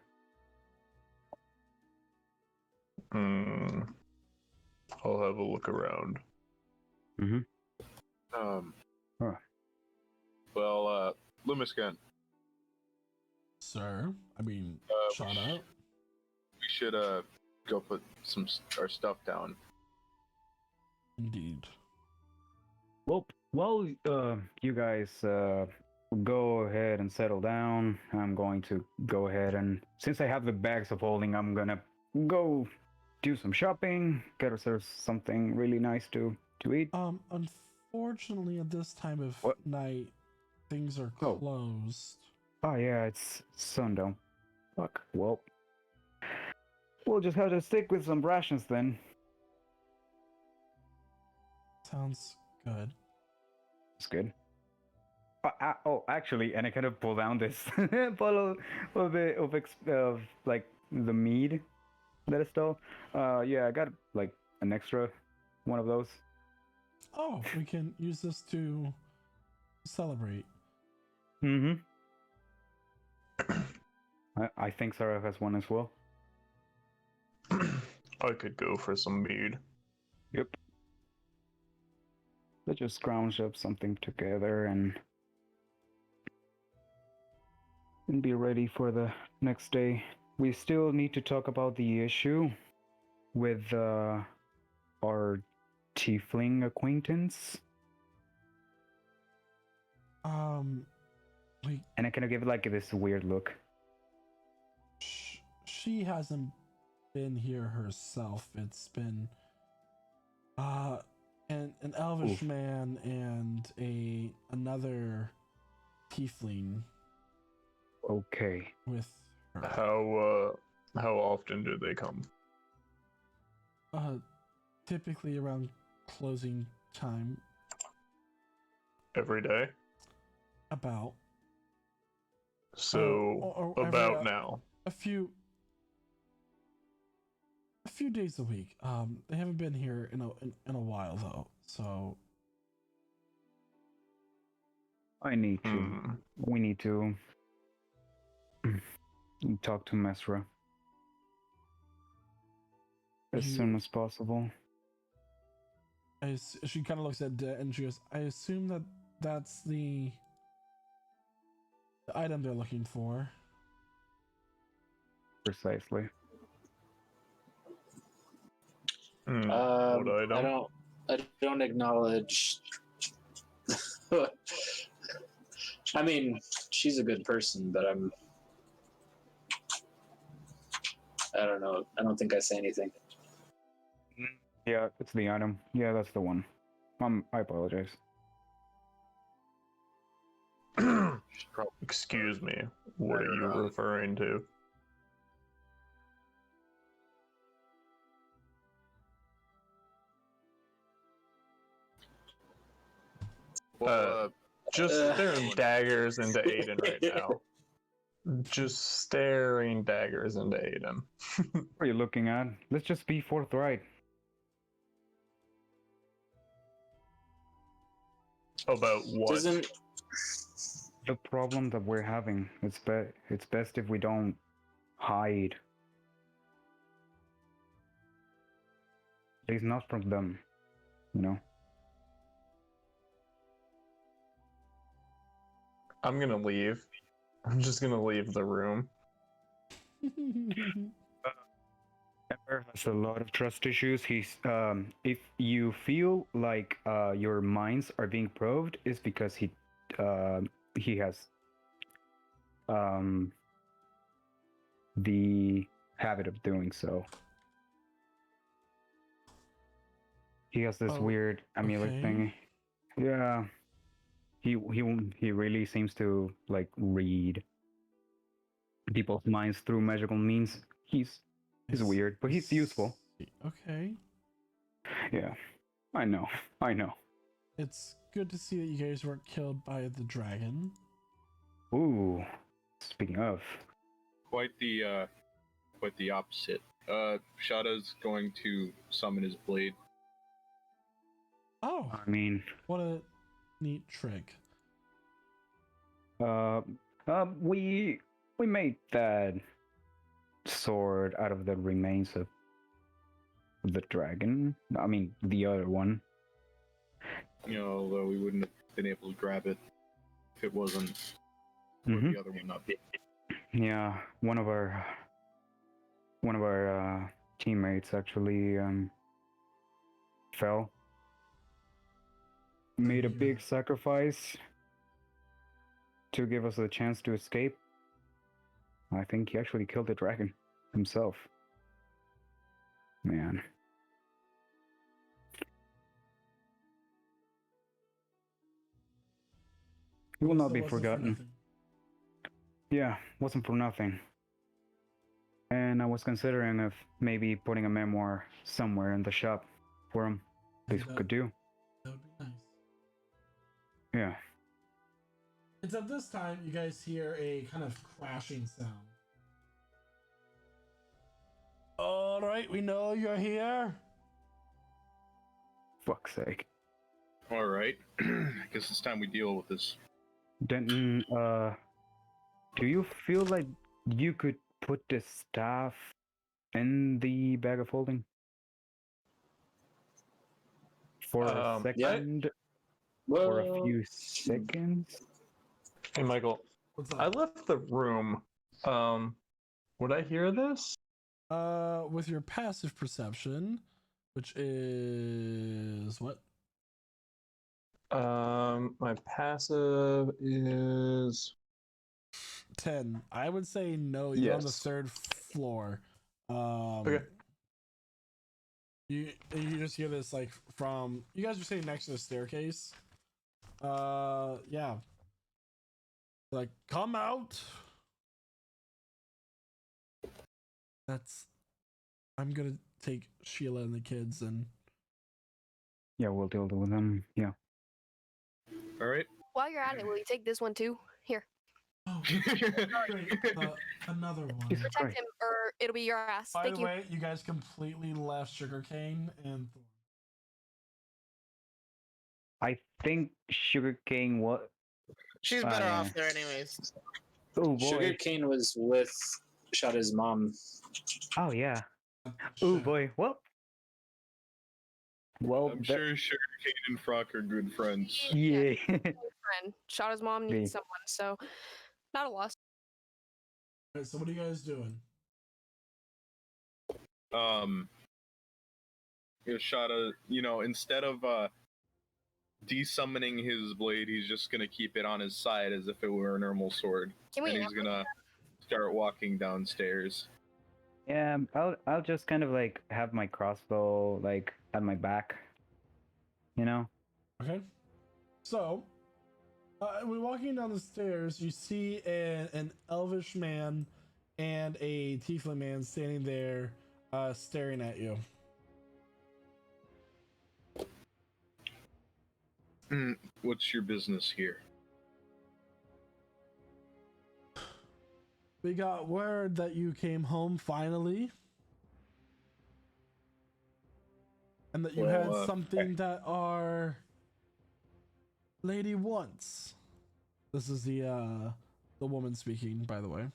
Hmm. I'll have a look around. Mm-hmm. Huh. Well, Lumiscan, Sir, I mean, shut up. we should go put our stuff down. Indeed. Well, you guys go ahead and settle down. I'm going to go ahead and, since I have the bags of holding, I'm gonna go do some shopping, get ourselves something really nice to eat. Unfortunately, at this time of What? night, things are Oh. closed. Oh yeah, it's sundown. Fuck. Well, we'll just have to stick with some rations then. Sounds good. It's good. Oh, actually, and I kind of pull down this bottle of like the mead that I stole. Yeah, I got like an extra one of those. Oh, we can use this to celebrate. Mm-hmm. I think Sarah has one as well. I could go for some mead. Yep. Let's just scrounge up something together and be ready for the next day. We still need to talk about the issue with our tiefling acquaintance. We And I kind of give it like this weird look. she hasn't been here herself. It's been an elvish Oof. man and another tiefling Okay. with her. How often do they come? Typically around closing time. Every day? About So or every, about now. a few days a week. They haven't been here in a while though, so We need Hmm. to talk to Mesra as soon as possible. she kind of looks at Det and she goes, I assume that's the item they're looking for. Precisely. What item? I don't acknowledge. I mean, she's a good person, but I don't know. I don't think I say anything. Yeah, it's the item. Yeah, that's the one. I apologize. Excuse me. What are you referring to? Well, Just staring daggers into Aiden right now. Just staring daggers into Aiden. What are you looking at? Let's just be forthright. About what? Doesn't The problem that we're having. It's best if we don't hide. It's not from them, you know. I'm gonna leave. I'm just gonna leave the room. Ember has a lot of trust issues. He's if you feel like your minds are being probed, it's because he has the habit of doing so. He has this Oh, weird amulet okay. thing. Yeah. He really seems to like read people's minds through magical means. He's weird, but he's useful. Okay. Yeah. I know. I know. It's good to see that you guys weren't killed by the dragon. Ooh. Speaking of. Quite the opposite. Shada's going to summon his blade. Oh, I mean, what a neat trick. we made that sword out of the remains of the dragon. I mean, the other one. You know, although we wouldn't have been able to grab it if it wasn't for Mhm. the other one up. Yeah, one of our teammates actually fell. Made a Yeah. big sacrifice to give us a chance to escape. I think he actually killed the dragon himself. Man. He will Guess not that be wasn't for forgotten. nothing. Yeah, wasn't for nothing. And I was considering if maybe putting a memoir somewhere in the shop for him. This That- could do. That would be nice. Yeah. It's at this time you guys hear a kind of crashing sound. All right, we know you're here. Fuck's sake. All right, I guess it's time we deal with this. Denton, do you feel like you could put the staff in the bag of holding? For a yeah. second? Well, For a few seconds? Hey, Michael. What's I up? left the room. Would I hear this? With your passive perception, which is what? My passive is 10. I would say no. You're on the yes. 3rd floor. Okay. You just hear this like from you guys are sitting next to the staircase. Yeah. Like, come out. I'm gonna take Sheila and the kids and Yeah, we'll deal with them. Yeah. All right. While you're at it, will you take this one too? Here, oh, great. Another one. Jesus protect Christ. him, or it'll be your ass. By Thank the you. way, you guys completely left Sugarcane and Thorm. I think sugarcane what? She's Ah, better yeah. off there anyways. Oh boy. Sugarcane was with Shada's mom. Oh yeah. Oh boy. Well, I'm sure Sugarcane and Frock are good friends. Yeah. Friend shot his mom, Me. needs someone, so not a loss. Alright, so what are you guys doing? Shada, instead of desummoning his blade, he's just gonna keep it on his side as if it were a normal sword, Can we? and he's gonna start walking downstairs. Yeah, I'll just kind of like have my crossbow like at my back. You know? Okay. So, when walking down the stairs, you see an elvish man and a tiefling man standing there, staring at you. What's your business here? We got word that you came home finally. And that you had something that our lady wants. This is the woman speaking, by the way.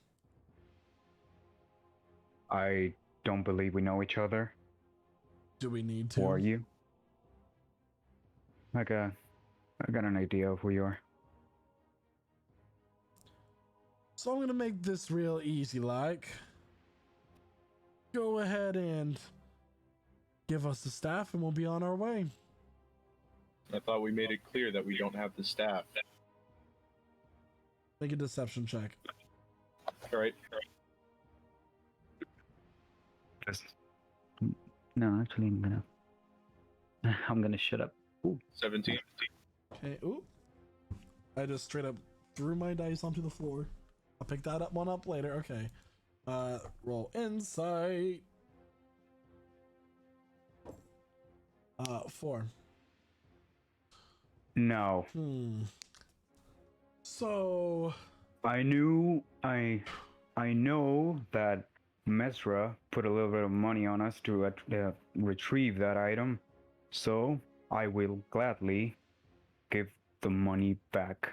I don't believe we know each other. Do we need to? Who are you? I got an idea of who you are. So I'm gonna make this real easy, like. Go ahead and give us the staff and we'll be on our way. I thought we made it clear that we don't have the staff. Make a deception check. All right. No, actually, I'm gonna. I'm gonna shut up. 17. Okay. Ooh. I just straight up threw my dice onto the floor. I'll pick that one up later. Okay. Roll insight. 4. No. So I know that Mesra put a little bit of money on us to retrieve that item, so I will gladly give the money back,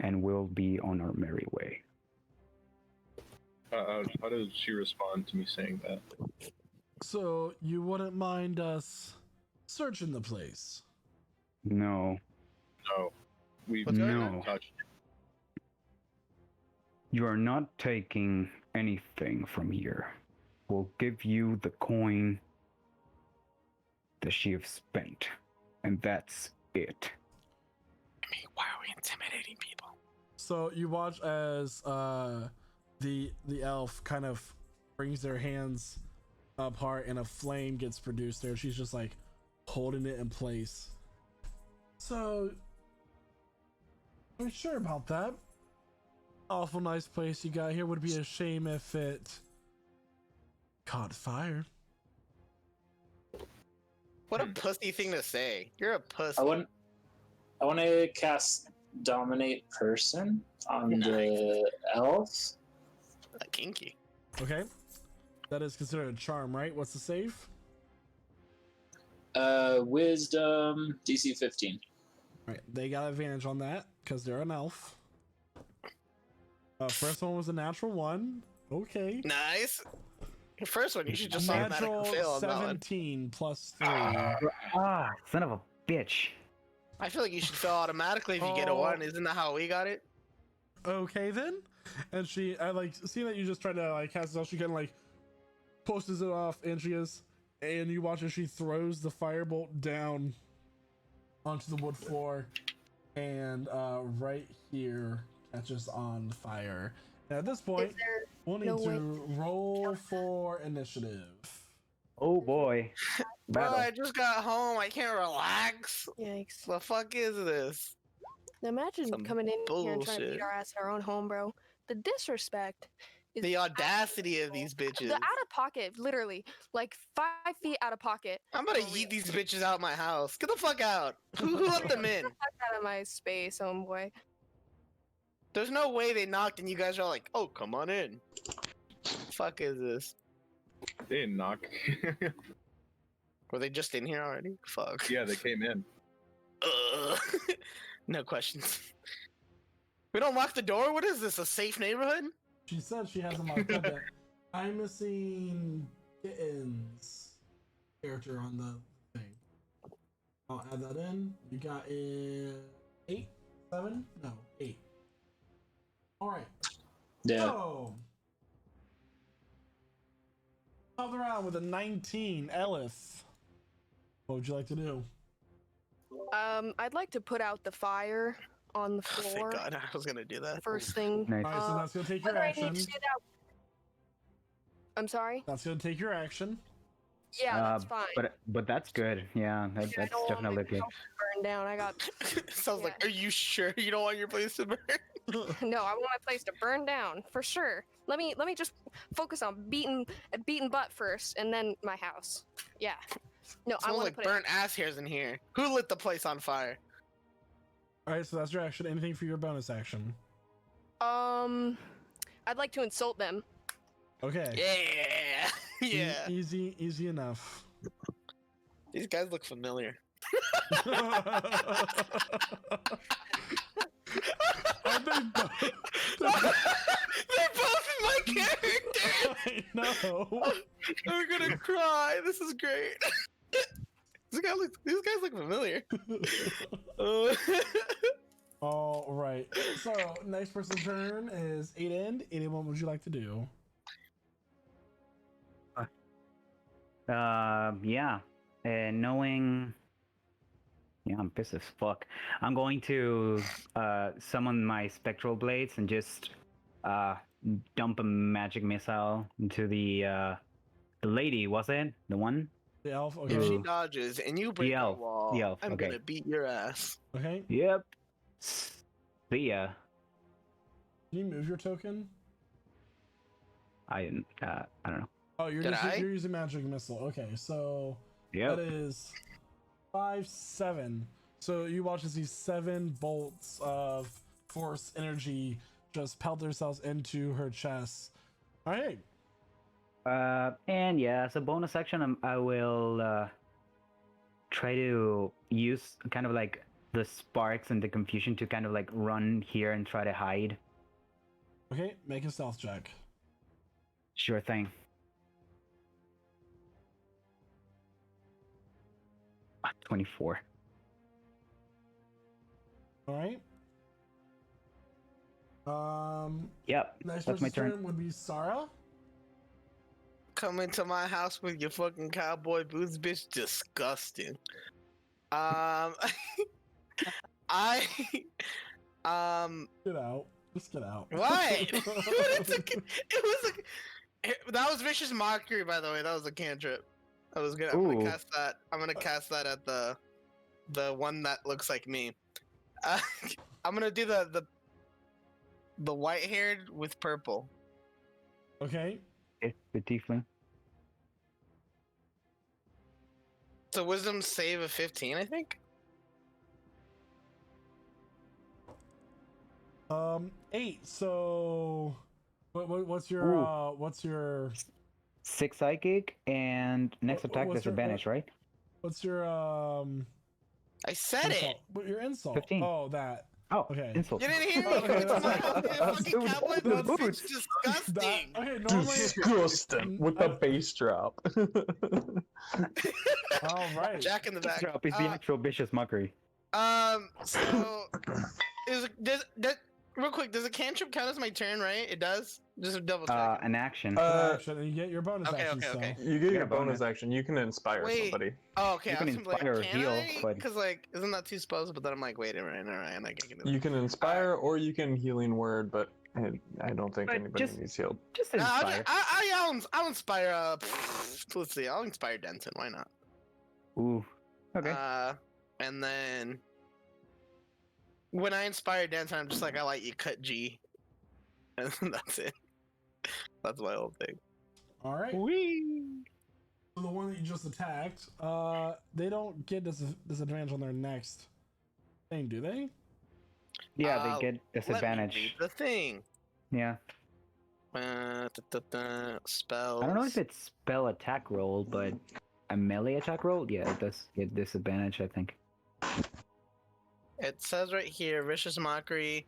and we'll be on our merry way. How does she respond to me saying that? So you wouldn't mind us searching the place? No, No, we've What's going on? touched. you are not taking anything from here. We'll give you the coin that she have spent, and that's it. Why are we intimidating people? So you watch as the elf kind of brings their hands apart and a flame gets produced there. She's just like holding it in place. So I'm sure about that. Awful nice place you got here. Would be a shame if it caught fire. What a pussy thing to say. You're a pussy. I want to cast Dominate Person on the elf. Kinky. Okay. That is considered a charm, right? What's the save? Wisdom DC 15. All right, they got advantage on that because they're an elf. First one was a natural 1. Okay. Nice. The first one, you should just Natural automatically fail on that one. 17 plus 3. Son of a bitch. I feel like you should fail automatically if you get a 1. Isn't that how we got it? Okay then. And she, I like seeing that you just try to like cast it off. She kind of like pushes it off, and she is, and you watch as she throws the firebolt down onto the wood floor, and right here catches on fire. And at this point, we'll need to roll for initiative. Oh boy. Bro, Battle. I just got home. I can't relax. Yikes. The fuck is this? Imagine Some coming in here and trying to bullshit. beat our ass in our own home, bro. The disrespect. Is The audacity of these bitches. the out of pocket, literally, like 5 feet out of pocket. I'm gonna For yeet real. these bitches out of my house. Get the fuck out. Who let them in? Fuck out of my space, homeboy. There's no way they knocked and you guys are like, oh, come on in. Fuck is this? They didn't knock. Were they just in here already? Fuck. Yeah, they came in. No questions. We don't lock the door? What is this, a safe neighborhood? She said she hasn't locked up yet. I'm missing Kitten's character on the thing. I'll add that in. You got 8, 7? No, 8. Alright. Yeah. So, top around with a 19, Ellis. What would you like to do? I'd like to put out the fire on the Oh, thank floor. God, I was gonna do that. First thing. Nice. Alright, so that's gonna take your Whether I need action. to do that. I'm sorry. That's gonna take your action. Yeah, that's fine. But that's good. Yeah, I that's don't want definitely my good. house to burn down. I got Sounds like, are you sure you don't want your place to burn? no. I want my place to burn down for sure. Let me just focus on beating butt first, and then my house. Yeah. No, I Smells want like to put burnt ass hairs in here. Who lit the place on fire? Alright, so that's your action. Anything for your bonus action? it. I'd like to insult them. Okay. Yeah. Yeah. Easy enough. These guys look familiar. And they both- They're both my characters. I know. I'm gonna cry. This is great. These guys look familiar. All right. So next person's turn is Aiden. Aiden, what would you like to do? Yeah. Knowing. Yeah, I'm pissed as fuck. I'm going to summon my spectral blades and just dump a magic missile into the lady. Was it the one? The elf. Okay. If she Ooh. dodges and you break the elf, wall, the elf, I'm okay. gonna beat your ass. Okay. Yep. See ya. Can you move your token? I don't know. Oh, you're Did I? you're using magic missile. Okay, so Yep. that is 5, 7. So you watch as these 7 bolts of force energy just pelt themselves into her chest. All right. And yeah, as a bonus action, I will try to use kind of like the sparks and the confusion to kind of like run here and try to hide. Okay, make a stealth check. Sure thing. 24. All right. Yep, Next that's my person's turn. would be Sarah. Come into my house with your fucking cowboy boots, bitch. Disgusting. I Get out. Just get out. what? It was that was vicious mockery, by the way. That was a cantrip. I'm gonna Ooh. cast that. I'm gonna cast that at the one that looks like me. I'm gonna do the white haired with purple. Okay. Okay, the tiefling. So wisdom save of 15, I think. 8. So, what's your Ooh. what's your 6 psychic and next attack what's your- disadvantage, right? what's your I said it. insult? What your insult? 15. Oh, that. Oh, Okay. insult. You didn't hear me. Okay, It's my that's- fucking Dude, cowboy those boots. boots. It's disgusting. Okay, normally. Disgusting with the bass drop. All right. Jack in the back. Drop is the actual vicious mockery. So real quick, does a cantrip count as my turn, right? It does? Just a double check. An action. Action, and you get your bonus Okay, action. okay, so. okay. You get Yeah, your bonus bonus. action. You can inspire Wait. somebody. Oh, okay. You I can was gonna be inspire or like, can heal, I? but- Because like, isn't that too supposed? But then I'm like, wait a minute, all right, I'm like, I can do You can inspire or you can healing word, but I don't think But anybody just- needs healed. Just that. inspire. I'll inspire. Let's see. I'll inspire Denton. Why not? Ooh. Okay. And then when I inspire Denton, I'm just like, I like you, cut G, and that's it. That's my whole thing. All right. Whee! So the one that you just attacked, they don't get disadvantage on their next thing, do they? Yeah, they get Let me disadvantage. read the thing. Yeah. Spells. I don't know if it's spell attack roll, but a melee attack roll, yeah, it does get disadvantage, I think. It says right here, vicious mockery,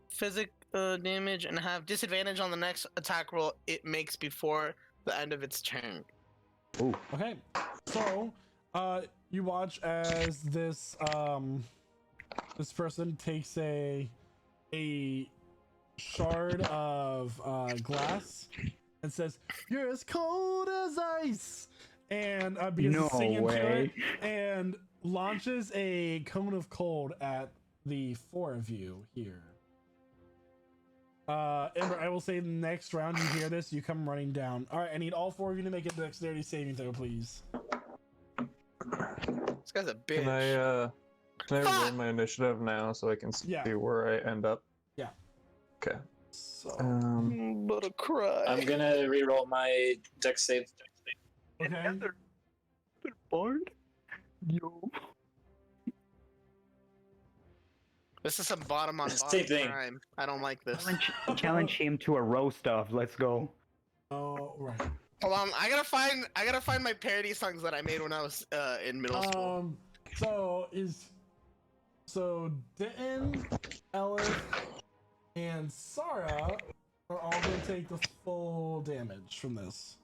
physic damage, and have disadvantage on the next attack roll it makes before the end of its turn. Ooh. Okay. So, you watch as this this person takes a shard of glass and says, "You're as cold as ice," and begins No to sing into way. it and launches a cone of cold at the 4 of you here. Ember, I will say next round you hear this, you come running down. All right, I need all 4 of you to make a dexterity saving throw, please. This guy's a bitch. Can I roll my initiative now so I can see Yeah. where I end up? Yeah. Okay. So, But a cry. I'm gonna reroll my dex save. okay. Bard? Yo. This is some bottom on Same bottom thing. crime. I don't like this. Challenge him to a roast off. Let's go. Oh, right. Hold on, I gotta find my parody songs that I made when I was in middle school. So Denton, Ellis, and Sarah are all going to take the full damage from this.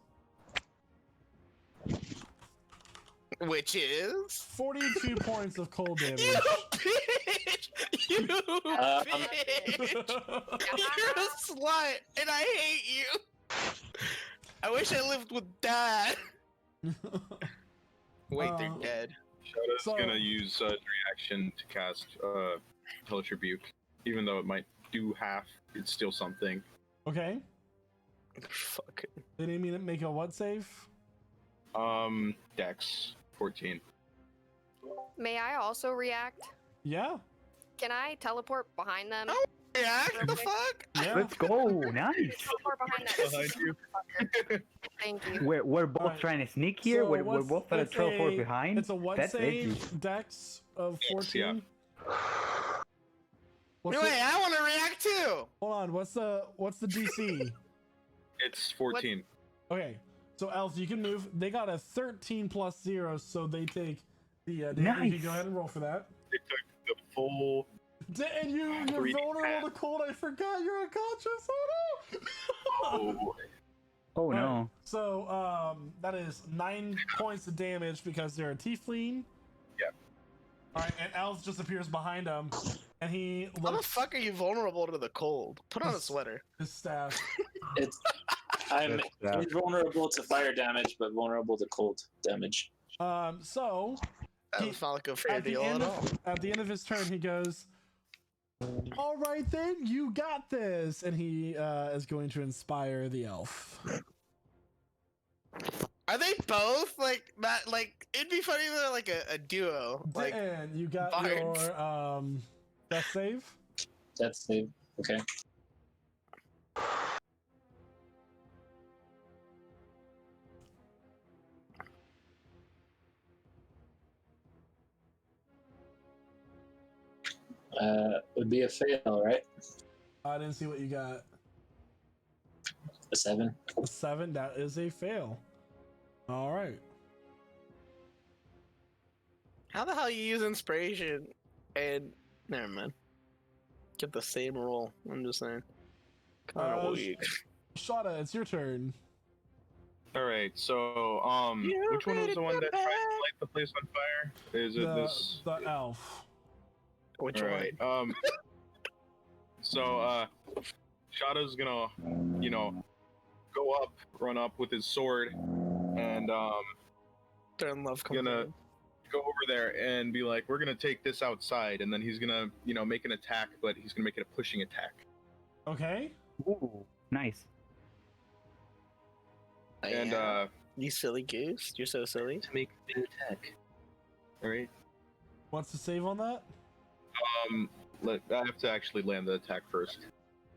Which is 42 points of cold damage. you bitch! You bitch! You're a slut, and I hate you. I wish I lived with Dad. Wait, they're dead. Shadow's So- gonna use reaction to cast Hellish Rebuke. Even though it might do half, it's still something. Okay. Fuck it. They need me to make a what save? Dex 14. May I also react? Yeah. Can I teleport behind them? Oh, yeah, Real the quick? fuck? Yeah. Let's go. Nice. Teleport behind that. Behind you. Thank you. We're both Alright. trying to sneak here. So we're what's- both trying to it's teleport a- behind. It's a what That's save? edgy. Dex of Dex, yeah. 14. What's Wait, the, I want to react too. hold on. What's the DC? It's 14. Okay. So Elf, you can move. They got a 13 plus 0, so they take the damage. You Nice. go ahead and roll for that. It took the full. And you're 3D vulnerable to cold. I forgot you're unconscious. Oh no! Oh, Oh Alright, no. So that is 9 points of damage because they're a tiefling. Yep. All right, and Elf just appears behind him, and he How the looks fuck are you vulnerable to the cold? Put on a sweater. his staff. It's I'm That's, invulnerable to fire damage, but vulnerable to cold damage. So That He- doesn't sound like a fair at the deal at end all. at the end of his turn, he goes, "All right then, you got this," and he is going to inspire the elf. Are they both like that? Like it'd be funny if they're like a duo. Like Dan, you got bards. your death save. That's the okay. Would be a fail, right? I didn't see what you got. A 7. A 7. That is a fail. All right. how the hell you use inspiration and never mind. Get the same roll. I'm just saying. Kind of weak. Shada, it's your turn. all right. So, You which one was ready the one to that tried to light the place on fire? Is it this? The elf. Which All one? right. So, Shada's gonna, go up, run up with his sword, and They're in love. gonna Completely. go over there and be like, "We're gonna take this outside," and then he's gonna, make an attack, but he's gonna make it a pushing attack. Okay. Ooh, nice. And Yeah. You silly goose. You're so silly. to make the attack. All right. What's the save on that? I have to actually land the attack first.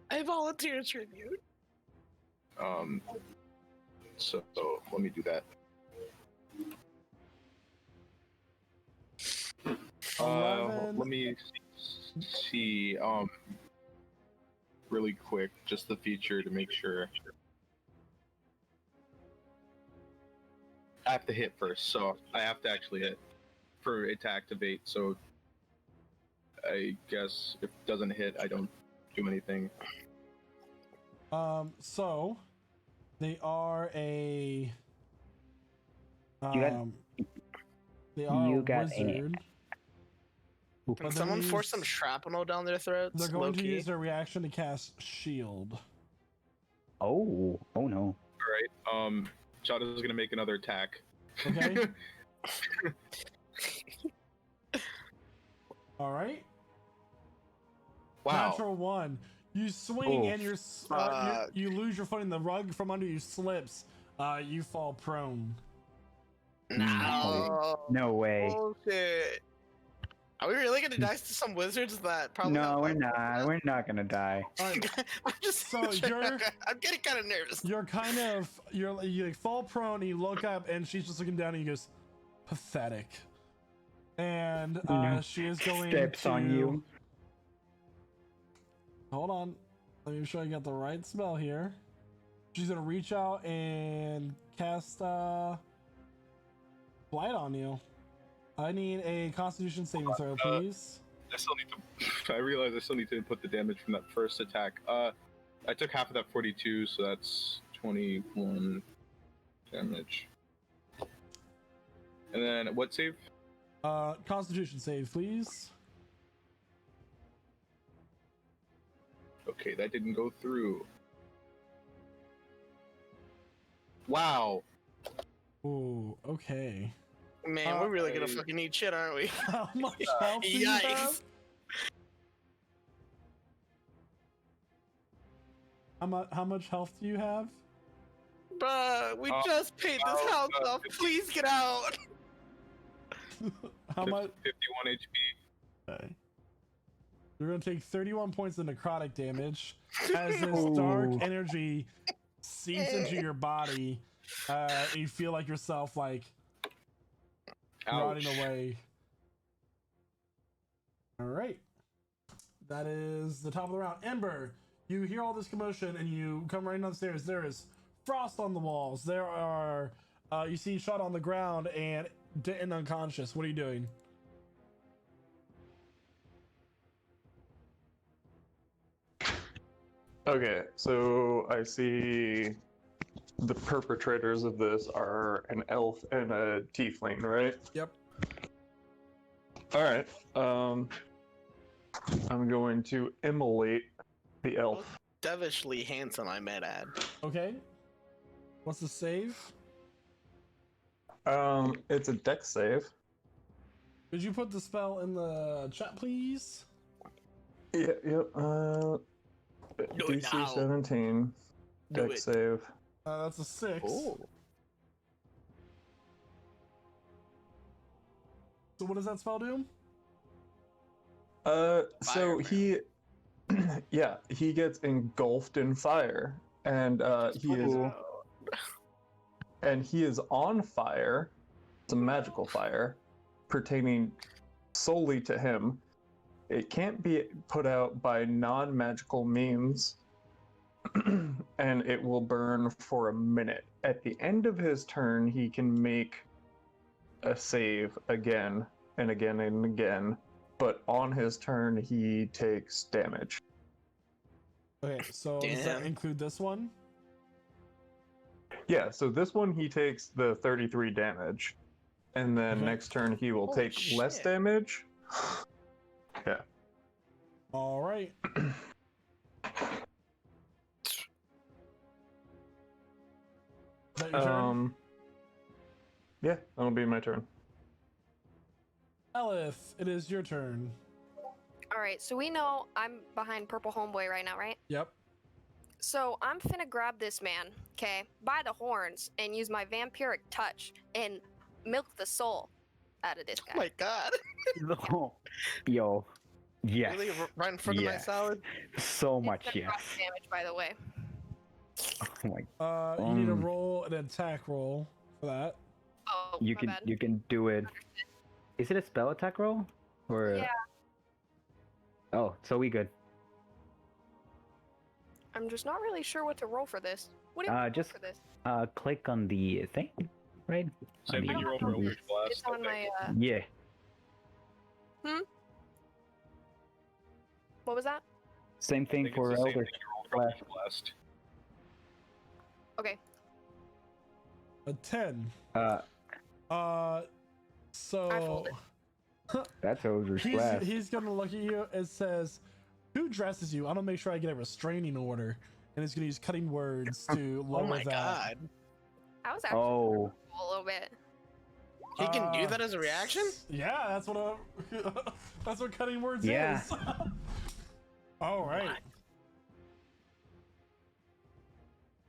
I volunteer tribute. So let me do that. 11. Let me see. Really quick, just the feature to make sure. I have to hit first, so I have to actually hit for it to activate. So I guess if it doesn't hit, I don't do anything. So they are a You got- they are you a got a- wizard. Ooh. Can But someone then force use- some shrapnel down their throats? They're going to low-key? use their reaction to cast shield. Oh no. All right. Shada's gonna make another attack. Okay. All right. Wow. Natural 1. You swing Oh. and you lose your footing. The rug from under you slips. You fall prone. No. No way. Bullshit. Are we really gonna dice to some wizards that probably? No, have we're life? not. We're not gonna die. All right. I'm just. So you're- I'm getting kind of nervous. You're kind of you like fall prone. And you look up and she's just looking down and he goes, pathetic. And No. she is going Steps to on you. Hold on. Let me make sure I got the right spell here. She's gonna reach out and cast blight on you. I need a Constitution saving throw, please. I still need to. I realize I still need to input the damage from that first attack. I took half of that 42, so that's 21 damage. And then what save? Constitution save, please. Okay, that didn't go through. Wow. Ooh, okay. Man, we're really gonna fucking eat shit, aren't we? How much health do you Yikes. have? How much health do you have? Bruh, we just paid this oh, house off. Please get out. How much? 51 HP. Okay. You're gonna take 31 points of necrotic damage as this Ooh. dark energy seeps into your body. And you feel like yourself like rotting Ouch. away. All right, that is the top of the round. Ember, you hear all this commotion and you come running downstairs. There is frost on the walls. There are you see shot on the ground and Denton unconscious. What are you doing? Okay, so I see the perpetrators of this are an elf and a tiefling, right? Yep. All right. I'm going to immolate the elf. Devilishly handsome, I might add. Okay. What's the save? It's a dex save. Could you put the spell in the chat, please? Yeah, yep. Do it DC now. 17. Do Dex it. save. That's a 6. Oh. So what does that spell do? So Fireman. he, yeah, he gets engulfed in fire, and he is on fire. It's a magical fire, pertaining solely to him. It can't be put out by non-magical means, and it will burn for a minute. At the end of his turn, he can make a save again and again and again, but on his turn, he takes damage. Okay, so does that Damn. include this one? Yeah, so this one he takes the 33 damage, and then Okay. next turn he will Holy take less shit. damage. Yeah. All right. Is that your turn? Yeah, that'll be my turn. Elif, it is your turn. All right, so we know I'm behind Purple Homeboy right now, right? Yep. So I'm finna grab this man, okay, by the horns and use my vampiric touch and milk the soul out of this guy. Oh my god. Yo, yes, Really? Right in front of my Yes. salad? so It's much necrotic yes. damage, by the way. Oh my, You need to roll an attack roll for that. Oh, you my can bad. you can do it. Is it a spell attack roll or? Yeah. Oh, so we good. I'm just not really sure what to roll for this. What do you roll Just for this? click on the thing, right? Same On thing the- you roll for on the- Eldritch Blast. It's on my, Yeah, what was that? same I thing think for it's the same Eldritch thing you roll for Blast. Eldritch Blast. Okay. A 10. Uh, So I folded. that's Eldritch Blast. he's gonna look at you and says, "Who dresses you? I'm gonna make sure I get a restraining order." And he's gonna use cutting words to lower Oh my that. god. I was actually Oh, a little bit. He can do that as a reaction? Yeah, that's what that's what cutting words Yeah. is. All right.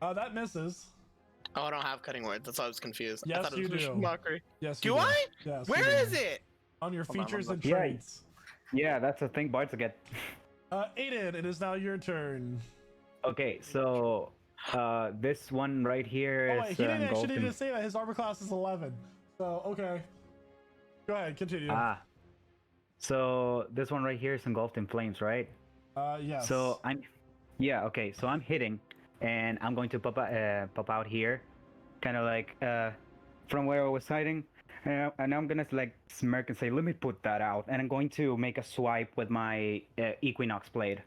That misses. Oh, I don't have cutting words. That's why I was confused. I Yes, thought it you was do. mockery. Yes. Do you I? Yes. Where you is do. it? On your Hold on, features I'm and looking. Yeah. traits. yeah, that's a thing Bards get. Aiden, it is now your turn. Okay, so this one right here Oh is wait, he didn't engulfed actually in- need to say that. His armor class is 11. So okay. Go ahead, continue. So this one right here is engulfed in flames, right? Yes. So okay. So I'm hitting, and I'm going to pop out here, kind of like from where I was hiding, and I'm gonna like smirk and say, "Let me put that out," and I'm going to make a swipe with my Equinox blade.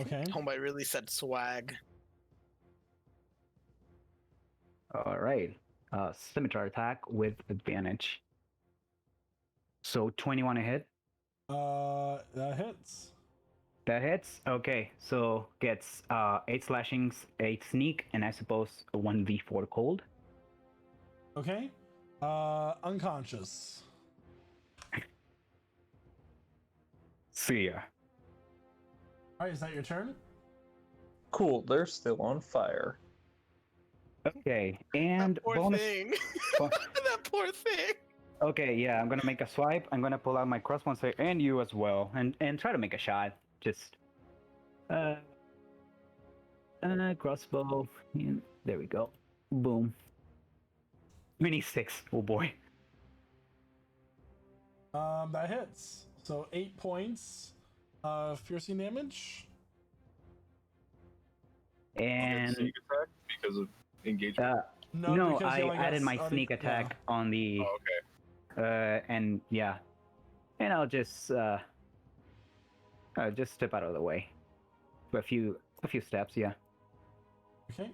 Okay. Homeboy really said swag. All right, scimitar attack with advantage. So 21 a hit. That hits. That hits. Okay, so gets 8 slashings, 8 sneak, and I suppose a 1v4 cold. Okay. Unconscious. See ya. All right, is that your turn? Cool, they're still on fire. Okay, and that poor bonus. thing. bo- That poor thing. Okay, yeah, I'm gonna make a swipe. I'm gonna pull out my crossbow and say, and you as well, and try to make a shot. Just crossbow. And there we go. Boom. Mini 6. Oh boy. That hits. So 8 points of piercing damage. And Sneak attack because of engagement. no, because he I only got added my already- sneak attack on the Oh, okay. and yeah, and I'll just step out of the way. A few steps, yeah. Okay.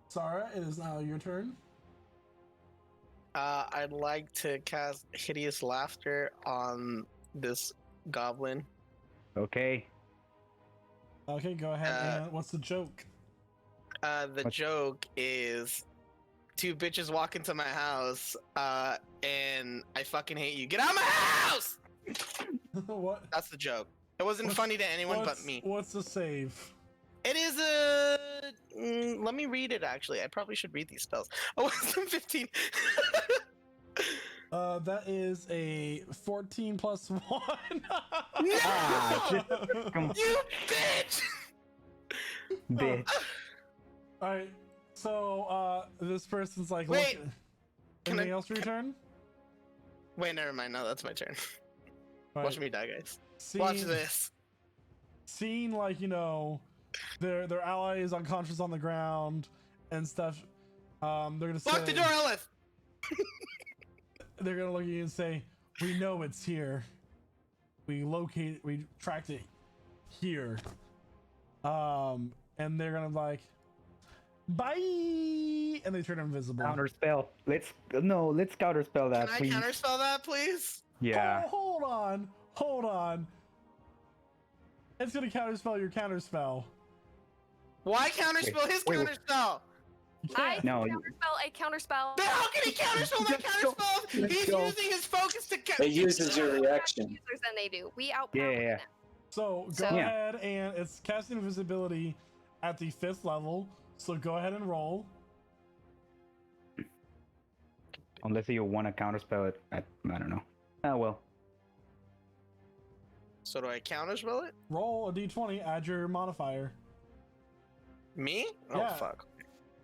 Sarah, it is now your turn. I'd like to cast Hideous Laughter on this goblin. Okay. Okay, go ahead. And what's the joke? The joke is 2 bitches walk into my house, and I fucking hate you. Get out of my house! What? That's the joke. It wasn't What's- funny to anyone but me. What's the save? It is a. Let me read it. Actually, I probably should read these spells. Oh, it's a 15. That is a 14 plus 1. Ah, come You bitch! bitch. Alright, so this person's like, Wait, look, can anything I- else for your turn? Wait, never mind. No, that's my turn. All Watch right, me die, guys. seeing, Watch this. Seeing like, you know, their ally is unconscious on the ground and stuff. They're gonna say, Lock the door, Elif. they're gonna look at you and say, "We know it's here. We tracked it here." And they're gonna like, "Bye," and they turn invisible. Counterspell. Let's counterspell that, Can I please. counterspell that, please? Yeah. Oh, hold on. It's gonna counterspell your counterspell. Why counterspell his wait. counterspell? You I can't. No, counterspell a counterspell. Then how can he counterspell my counterspell? He's go. using his focus to It uses your reaction. Users than they do. We outpower Yeah. them. So go So- Yeah. ahead and it's casting invisibility at the 5th level. So go ahead and roll. Unless you want to counterspell it, I don't know. Oh well. So do I counterspell it? Roll a d20. Add your modifier. Me? Oh Yeah. fuck.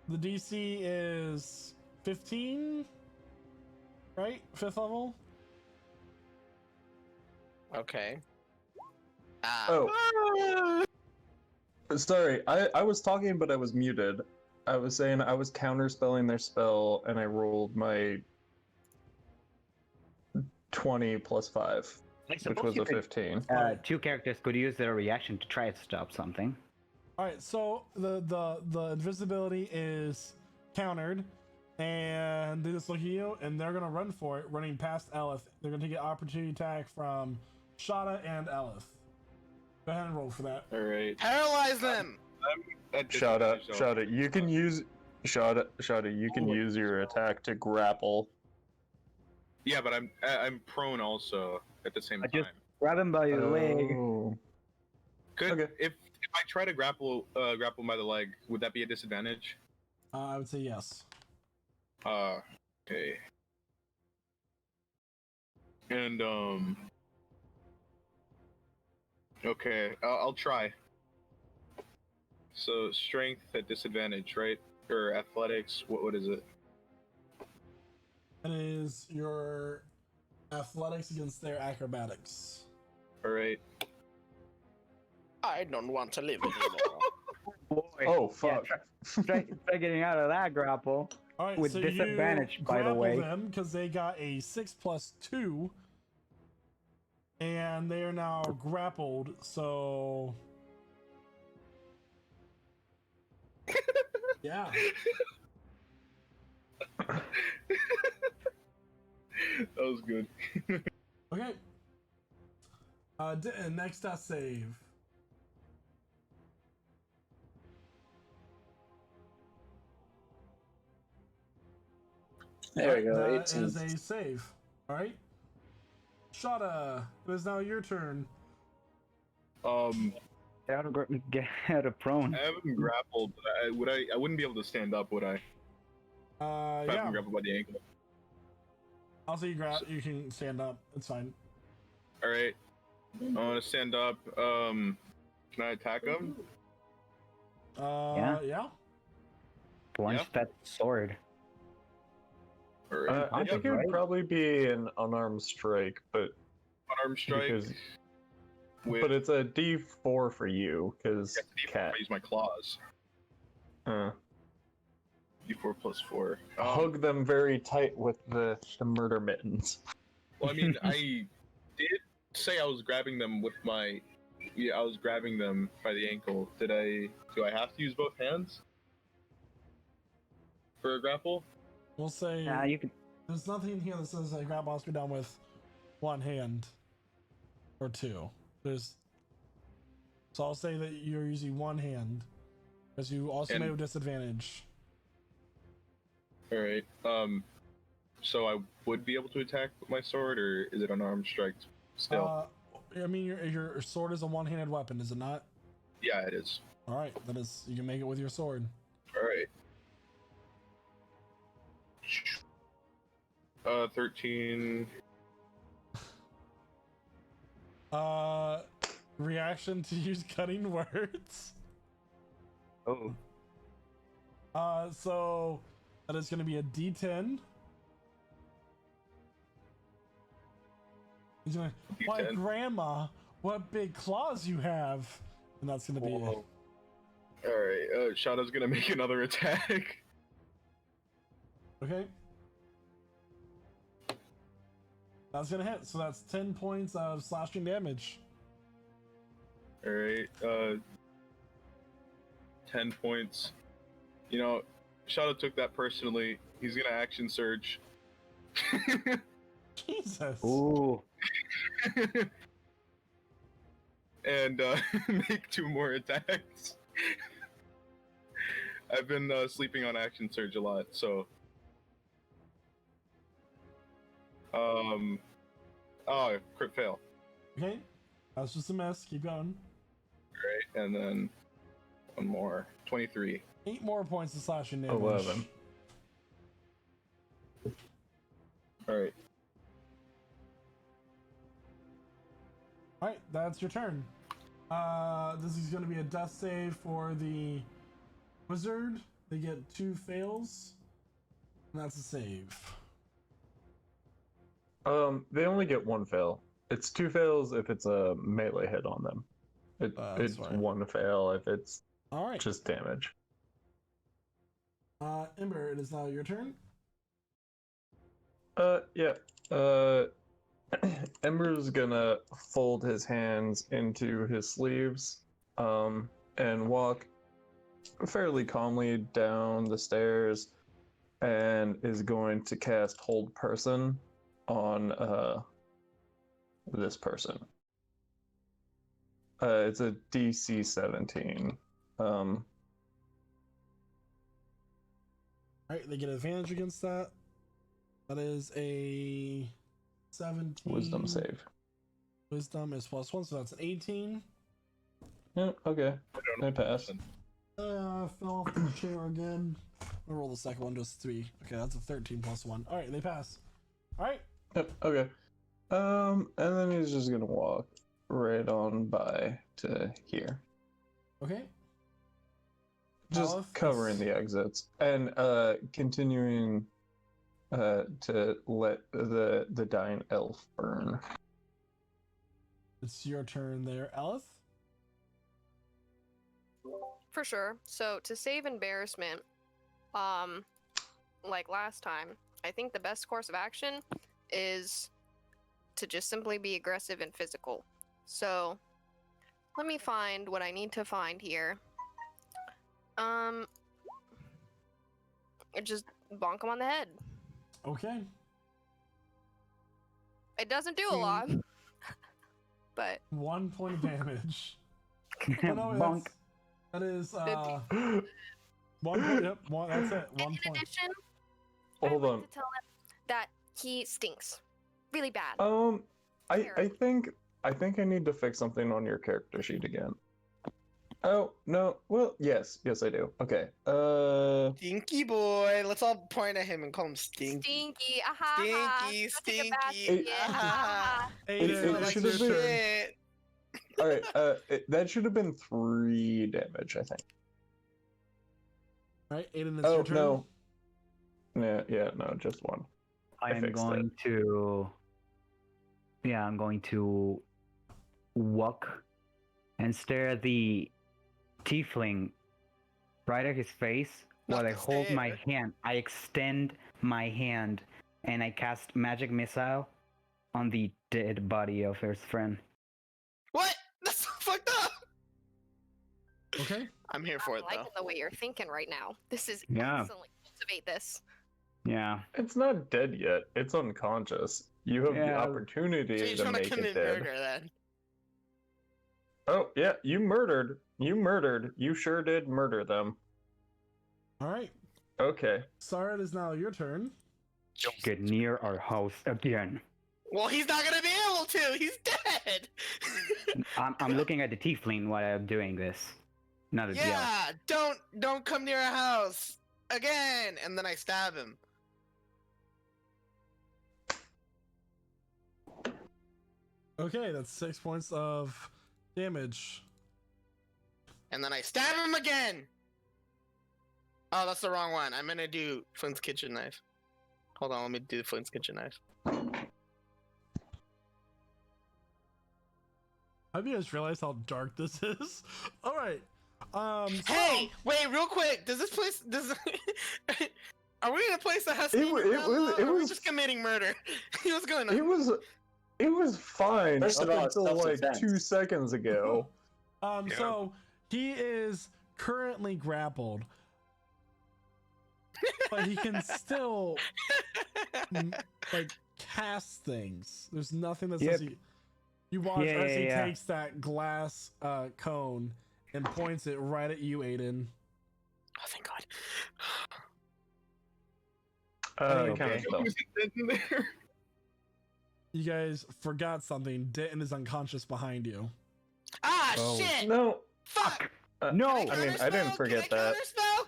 The DC is 15, right? 5th level. Okay. Ah. Oh. Sorry, I was talking, but I was muted. I was saying I was counterspelling their spell, and I rolled my 20 plus 5, I which suppose was you a could, 15. two characters could use their reaction to try to stop something. All right. So the invisibility is countered, and they just look at you, and they're gonna run for it, running past Elif. They're gonna take an opportunity attack from Shada and Elif. Go ahead and roll for that. All right. Paralyze them! Shout out. You can use you can use your attack to grapple. Yeah, but I'm prone also at the same I time. just grab him by your leg. Oh. Could Okay. if I try to grapple by the leg, would that be a disadvantage? I would say yes. Okay. And okay, I'll try. So strength at disadvantage, right? Or athletics? What is it? That is your athletics against their acrobatics. All right. I don't want to live anymore. Boy. Oh Yeah, fuck. try getting out of that grapple. All right, With so disadvantage, you by the grapple way. them because they got a 6+2, and they are now grappled. So yeah. That was good. Okay. Next save. There we go. That 18. is a save. All right. Shada, it is now your turn. Get out of prone. I haven't grappled, but I wouldn't be able to stand up, would I? If I Yeah. haven't grappled by the ankle. Also, you can stand up. It's fine. All right. I want to stand up. Can I attack him? Yeah. Plunge Yeah. that sword. All right. I think it would probably be an unarmed strike, but Unarmed strike. because, With but it's a D4 for you because cat. I use my claws. Uh, D4 plus 4. hug them very tight with the murder mittens. Well, I mean, I did say I was grabbing them with my. Yeah, I was grabbing them by the ankle. Do I have to use both hands for a grapple? We'll say You can. there's nothing in here that says that grab Oscar down with one hand or two. So I'll say that you're using one hand because you also may have disadvantage. All right. So I would be able to attack with my sword, or is it unarmed strike still? I mean, your sword is a one-handed weapon, is it not? Yeah, it is. All right, that is, you can make it with your sword. All right. 13. Reaction to use cutting words. Oh. So that is going to be a D10. He's going, why, D10. Grandma, what big claws you have. And that's going to be it. Whoa. All right. Shada's gonna make another attack. Okay. That's going to hit. So that's 10 points of slashing damage. All right. 10 points. You know, Shada took that personally. He's gonna action surge. Jesus. Ooh. And make 2 more attacks. I've been sleeping on action surge a lot, so. Oh, crit fail. Okay. That's just a miss. Keep going. Great, and then 1 more. 23. 8 more points of slashing damage. 11. Alright. Alright, that's your turn. This is going to be a death save for the wizard. They get 2 fails. And that's a save. They only get 1 fail. It's 2 fails if it's a melee hit on them. It's fine. 1 fail if it's Alright. just damage. Ember, it is now your turn. Yeah. Ember's gonna fold his hands into his sleeves, and walk fairly calmly down the stairs, and is going to cast Hold Person on this person. It's a DC 17. Alright, they get advantage against that. That is a 17. Wisdom save. Wisdom is +1, so that's an 18. Yeah, okay. I pass. Fell off the chair again. I'll roll the second one, just 3. Okay, that's a 13 +1. Alright, they pass. Alright. Yep, okay. And then he's just gonna walk right on by to here. Okay. Just Aleph covering is- the exits and continuing to let the dying elf burn. It's your turn there, Elith. For sure. So to save embarrassment, like last time, I think the best course of action is to just simply be aggressive and physical. So let me find what I need to find here. Just bonk him on the head. Okay. It doesn't do a lot, but 1 point of damage. Oh, no, Bonk. that is 50. 1 point. Yep, that's it. 1 in point. addition, Hold I'd on. like to tell him that he stinks really bad. I think I need to fix something on your character sheet again. Oh no. Well, yes, I do. Okay. Stinky boy. Let's all point at him and call him Stinky. Stinky, aha. Stinky, Go take a bath, stinky. idiot. Ah, Aiden, it it's should your have been- turn. shit. All right. That should have been 3 damage, I think. All right, Aiden, it's Oh your turn. no. Yeah, no, just 1. I I'm fixed going to. Yeah, I'm going to walk and stare at the tiefling right at his face Not while I the hold my stare. hand. I extend my hand and I cast magic missile on the dead body of his friend. What? That's so fucked up. Okay. I'm here for I'm it liking though. the way you're thinking right now. This is Yeah. excellent. Cultivate this. Yeah. It's not dead yet. It's unconscious. You have the Yeah. opportunity So you're to trying to make it commit dead. murder then? Oh yeah, you murdered. You sure did murder them. All right. Okay. Sarah, it is now your turn. Get near our house again. Well, he's not gonna be able to. He's dead. I'm looking at the tiefling while I'm doing this. Not a deal. Yeah, don't come near a house again. And then I stab him. Okay, that's 6 points of damage. And then I stab him again. Oh, that's the wrong one. I'm gonna do Flint's kitchen knife. Hold on, let me do Flint's kitchen knife. Have you guys realized how dark this is? All right. Hey, wait, real quick. Does this place? Are we in a place that has? It steam around was- now, it or are we was- just committing murder? What's going on? It was fine First of up all, it's until like self-defense. 2 seconds ago. So he is currently grappled, but he can still like cast things. There's nothing that says Yep. he. You watch Yeah, as he yeah. takes that glass cone and points it right at you, Aiden. Oh, thank God. Okay. Counterspell. Was he dead in there? You guys forgot something. Denton is unconscious behind you. Ah, Oh. shit! No. Fuck! No! I mean, I didn't forget that.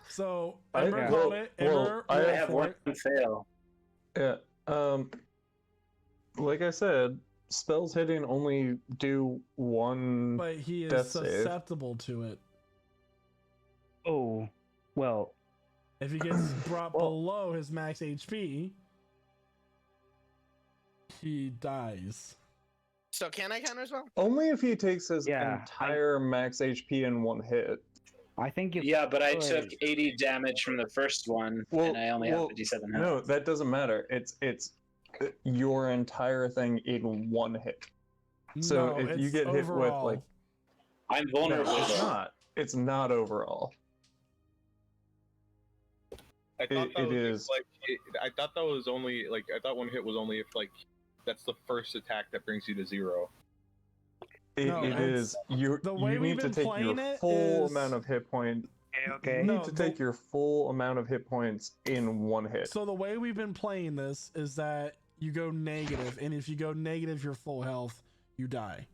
So I- Ember yeah. called it. Ember, I I roll have for one it. fail. Yeah. Like I said, spells hitting only do 1. But he is Death save. susceptible to it. Oh, well, If he gets brought Well- below his max HP, he dies. So can I counterspell? Only if he takes his Yeah, entire max HP in 1 hit. I think you. Yeah, but I could. took 80 damage from the first one, Well- and I only well, have 57 health. No, that doesn't matter. It's your entire thing in 1 hit. So No, if you it's get hit with overall. like, I'm no, vulnerable. it's though. not. It's not overall. I thought It- that it was is. like I thought that was only like I thought 1 hit was only if like that's the first attack that brings you to 0. No, It it's- is. You the way we've need to been take your playing it full is- amount of hit points. Okay. You No, need to take your full amount of hit points in 1 hit. So the way we've been playing this is that you go negative, and if you go negative your full health, you die.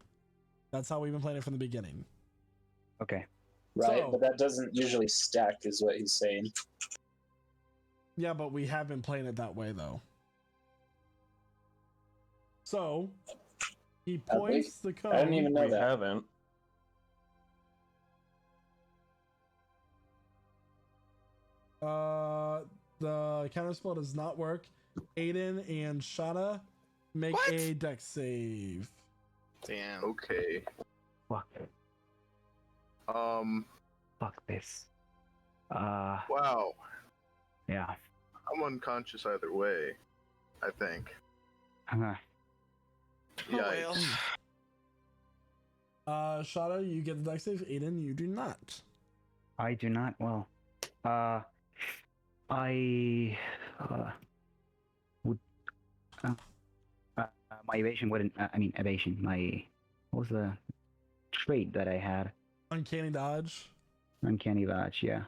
That's how we've been playing it from the beginning. Okay. Right, So- but that doesn't usually stack, is what he's saying. Yeah, but we have been playing it that way though. So he we? points the cone. I didn't even know we that. haven't. The counterspell does not work. Aiden and Shada make What? a dex save. Damn. Okay. Fuck. Fuck this. Wow. Yeah. I'm unconscious either way. I think. Uh, Oh, well. Shada, you get the dex save. Aiden, you do not. I do not. Well, I would. My evasion wouldn't. I mean, evasion. What was the trait that I had? Uncanny dodge. Uncanny dodge. Yeah.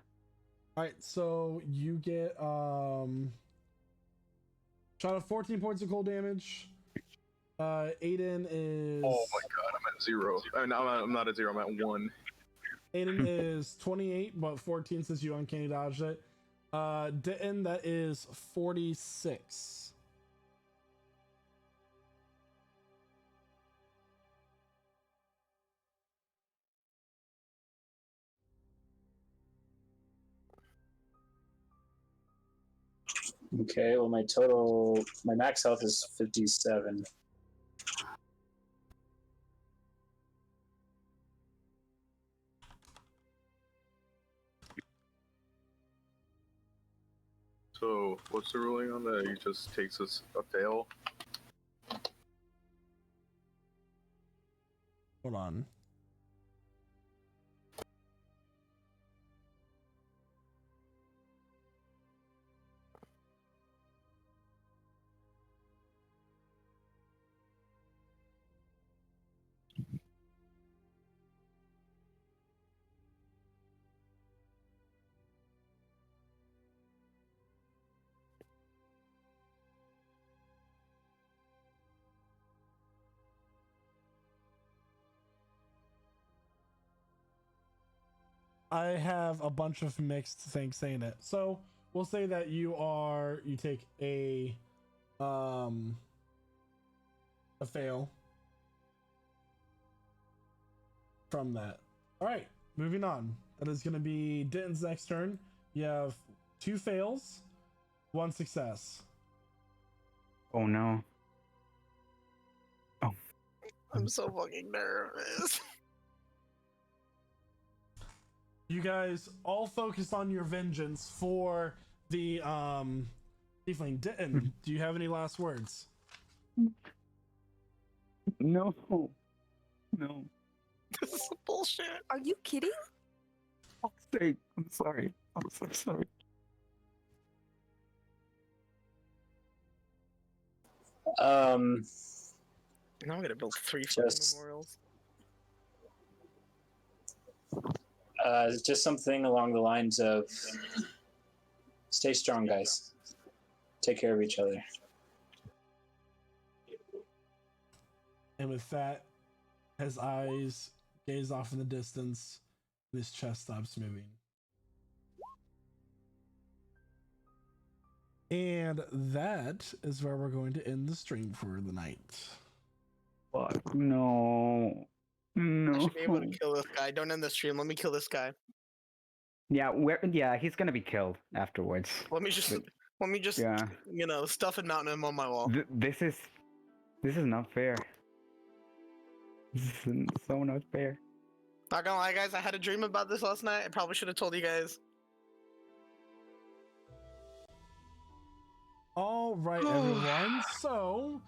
All right, so you get Shada 14 points of cold damage. Aiden is. Oh my god, I'm at 0. I mean, I'm not at 0. I'm at 1. Aiden is 28, but 14 since you uncanny dodged it. Ditton, that is 46. Okay, well, my max health is 57. So, what's the ruling on that? It just takes us a fail. Hold on. I have a bunch of mixed things saying it. So we'll say that you take a fail from that. All right, moving on. That is going to be Denton's next turn. You have 2 fails, 1 success. Oh no. Oh. I'm so fucking nervous. You guys all focused on your vengeance for the tiefling. Denton, do you have any last words? No. No. This is bullshit. Are you kidding? I'm sorry. I'm so sorry. Now I'm gonna build 3 fucking Just- memorials. Just something along the lines of stay strong, guys. Take care of each other. And with that, his eyes gaze off in the distance, and his chest stops moving. And that is where we're going to end the stream for the night. Fuck. No. No. I should be able to kill this guy. Don't end the stream. Let me kill this guy. Yeah, he's gonna be killed afterwards. Let me just, Yeah. stuff a mountain on my wall. This is not fair. This is so not fair. Not gonna lie, guys. I had a dream about this last night. I probably should have told you guys. All right, everyone. So,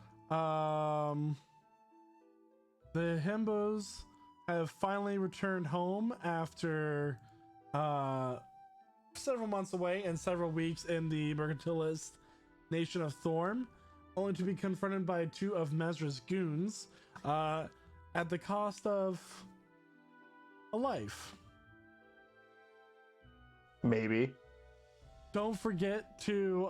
the Himbos have finally returned home after several months away and several weeks in the mercantilist nation of Thorm, only to be confronted by 2 of Mesra's goons at the cost of a life. Maybe. Don't forget to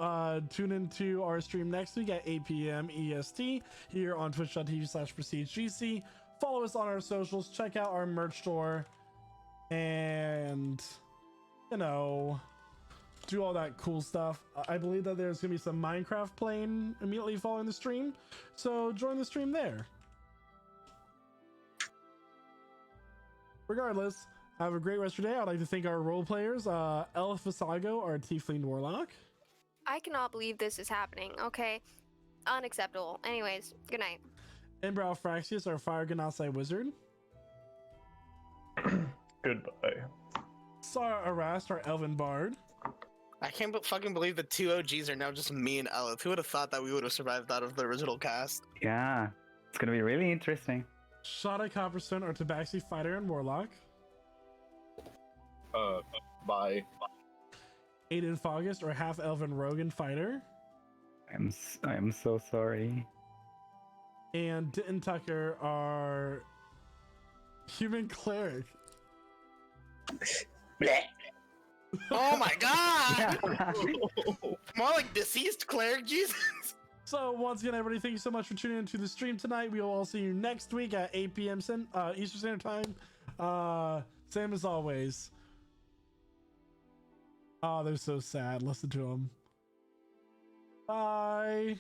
tune into our stream next week at 8 p.m. EST here on twitch.tv/prestigegc. Follow us on our socials, check out our merch store, and, do all that cool stuff. I believe that there's going to be some Minecraft playing immediately following the stream, so join the stream there. Regardless, have a great rest of your day. I'd like to thank our role players, Elf Visago, our Tiefling Warlock. I cannot believe this is happening. Okay, unacceptable. Anyways, good night. Embrow Fraxius, our Fire Ganasai Wizard. Goodbye. Sara Arast, our Elven Bard. I can't fucking believe the 2 OGs are now just me and Elith. Who would have thought that we would have survived out of the original cast? Yeah. It's gonna be really interesting. Shada Copperstone, our Tabaxi Fighter and Warlock. Bye. Aiden Foggist, our Half Elven Rogue and Fighter. I am so sorry. And Denton Tucker, our Human Cleric. Oh my god! More like deceased cleric, Jesus. So once again, everybody, thank you so much for tuning into the stream tonight. We will all see you next week at 8 p.m. Eastern Standard Time. Same as always. Oh, they're so sad. Listen to them. Bye.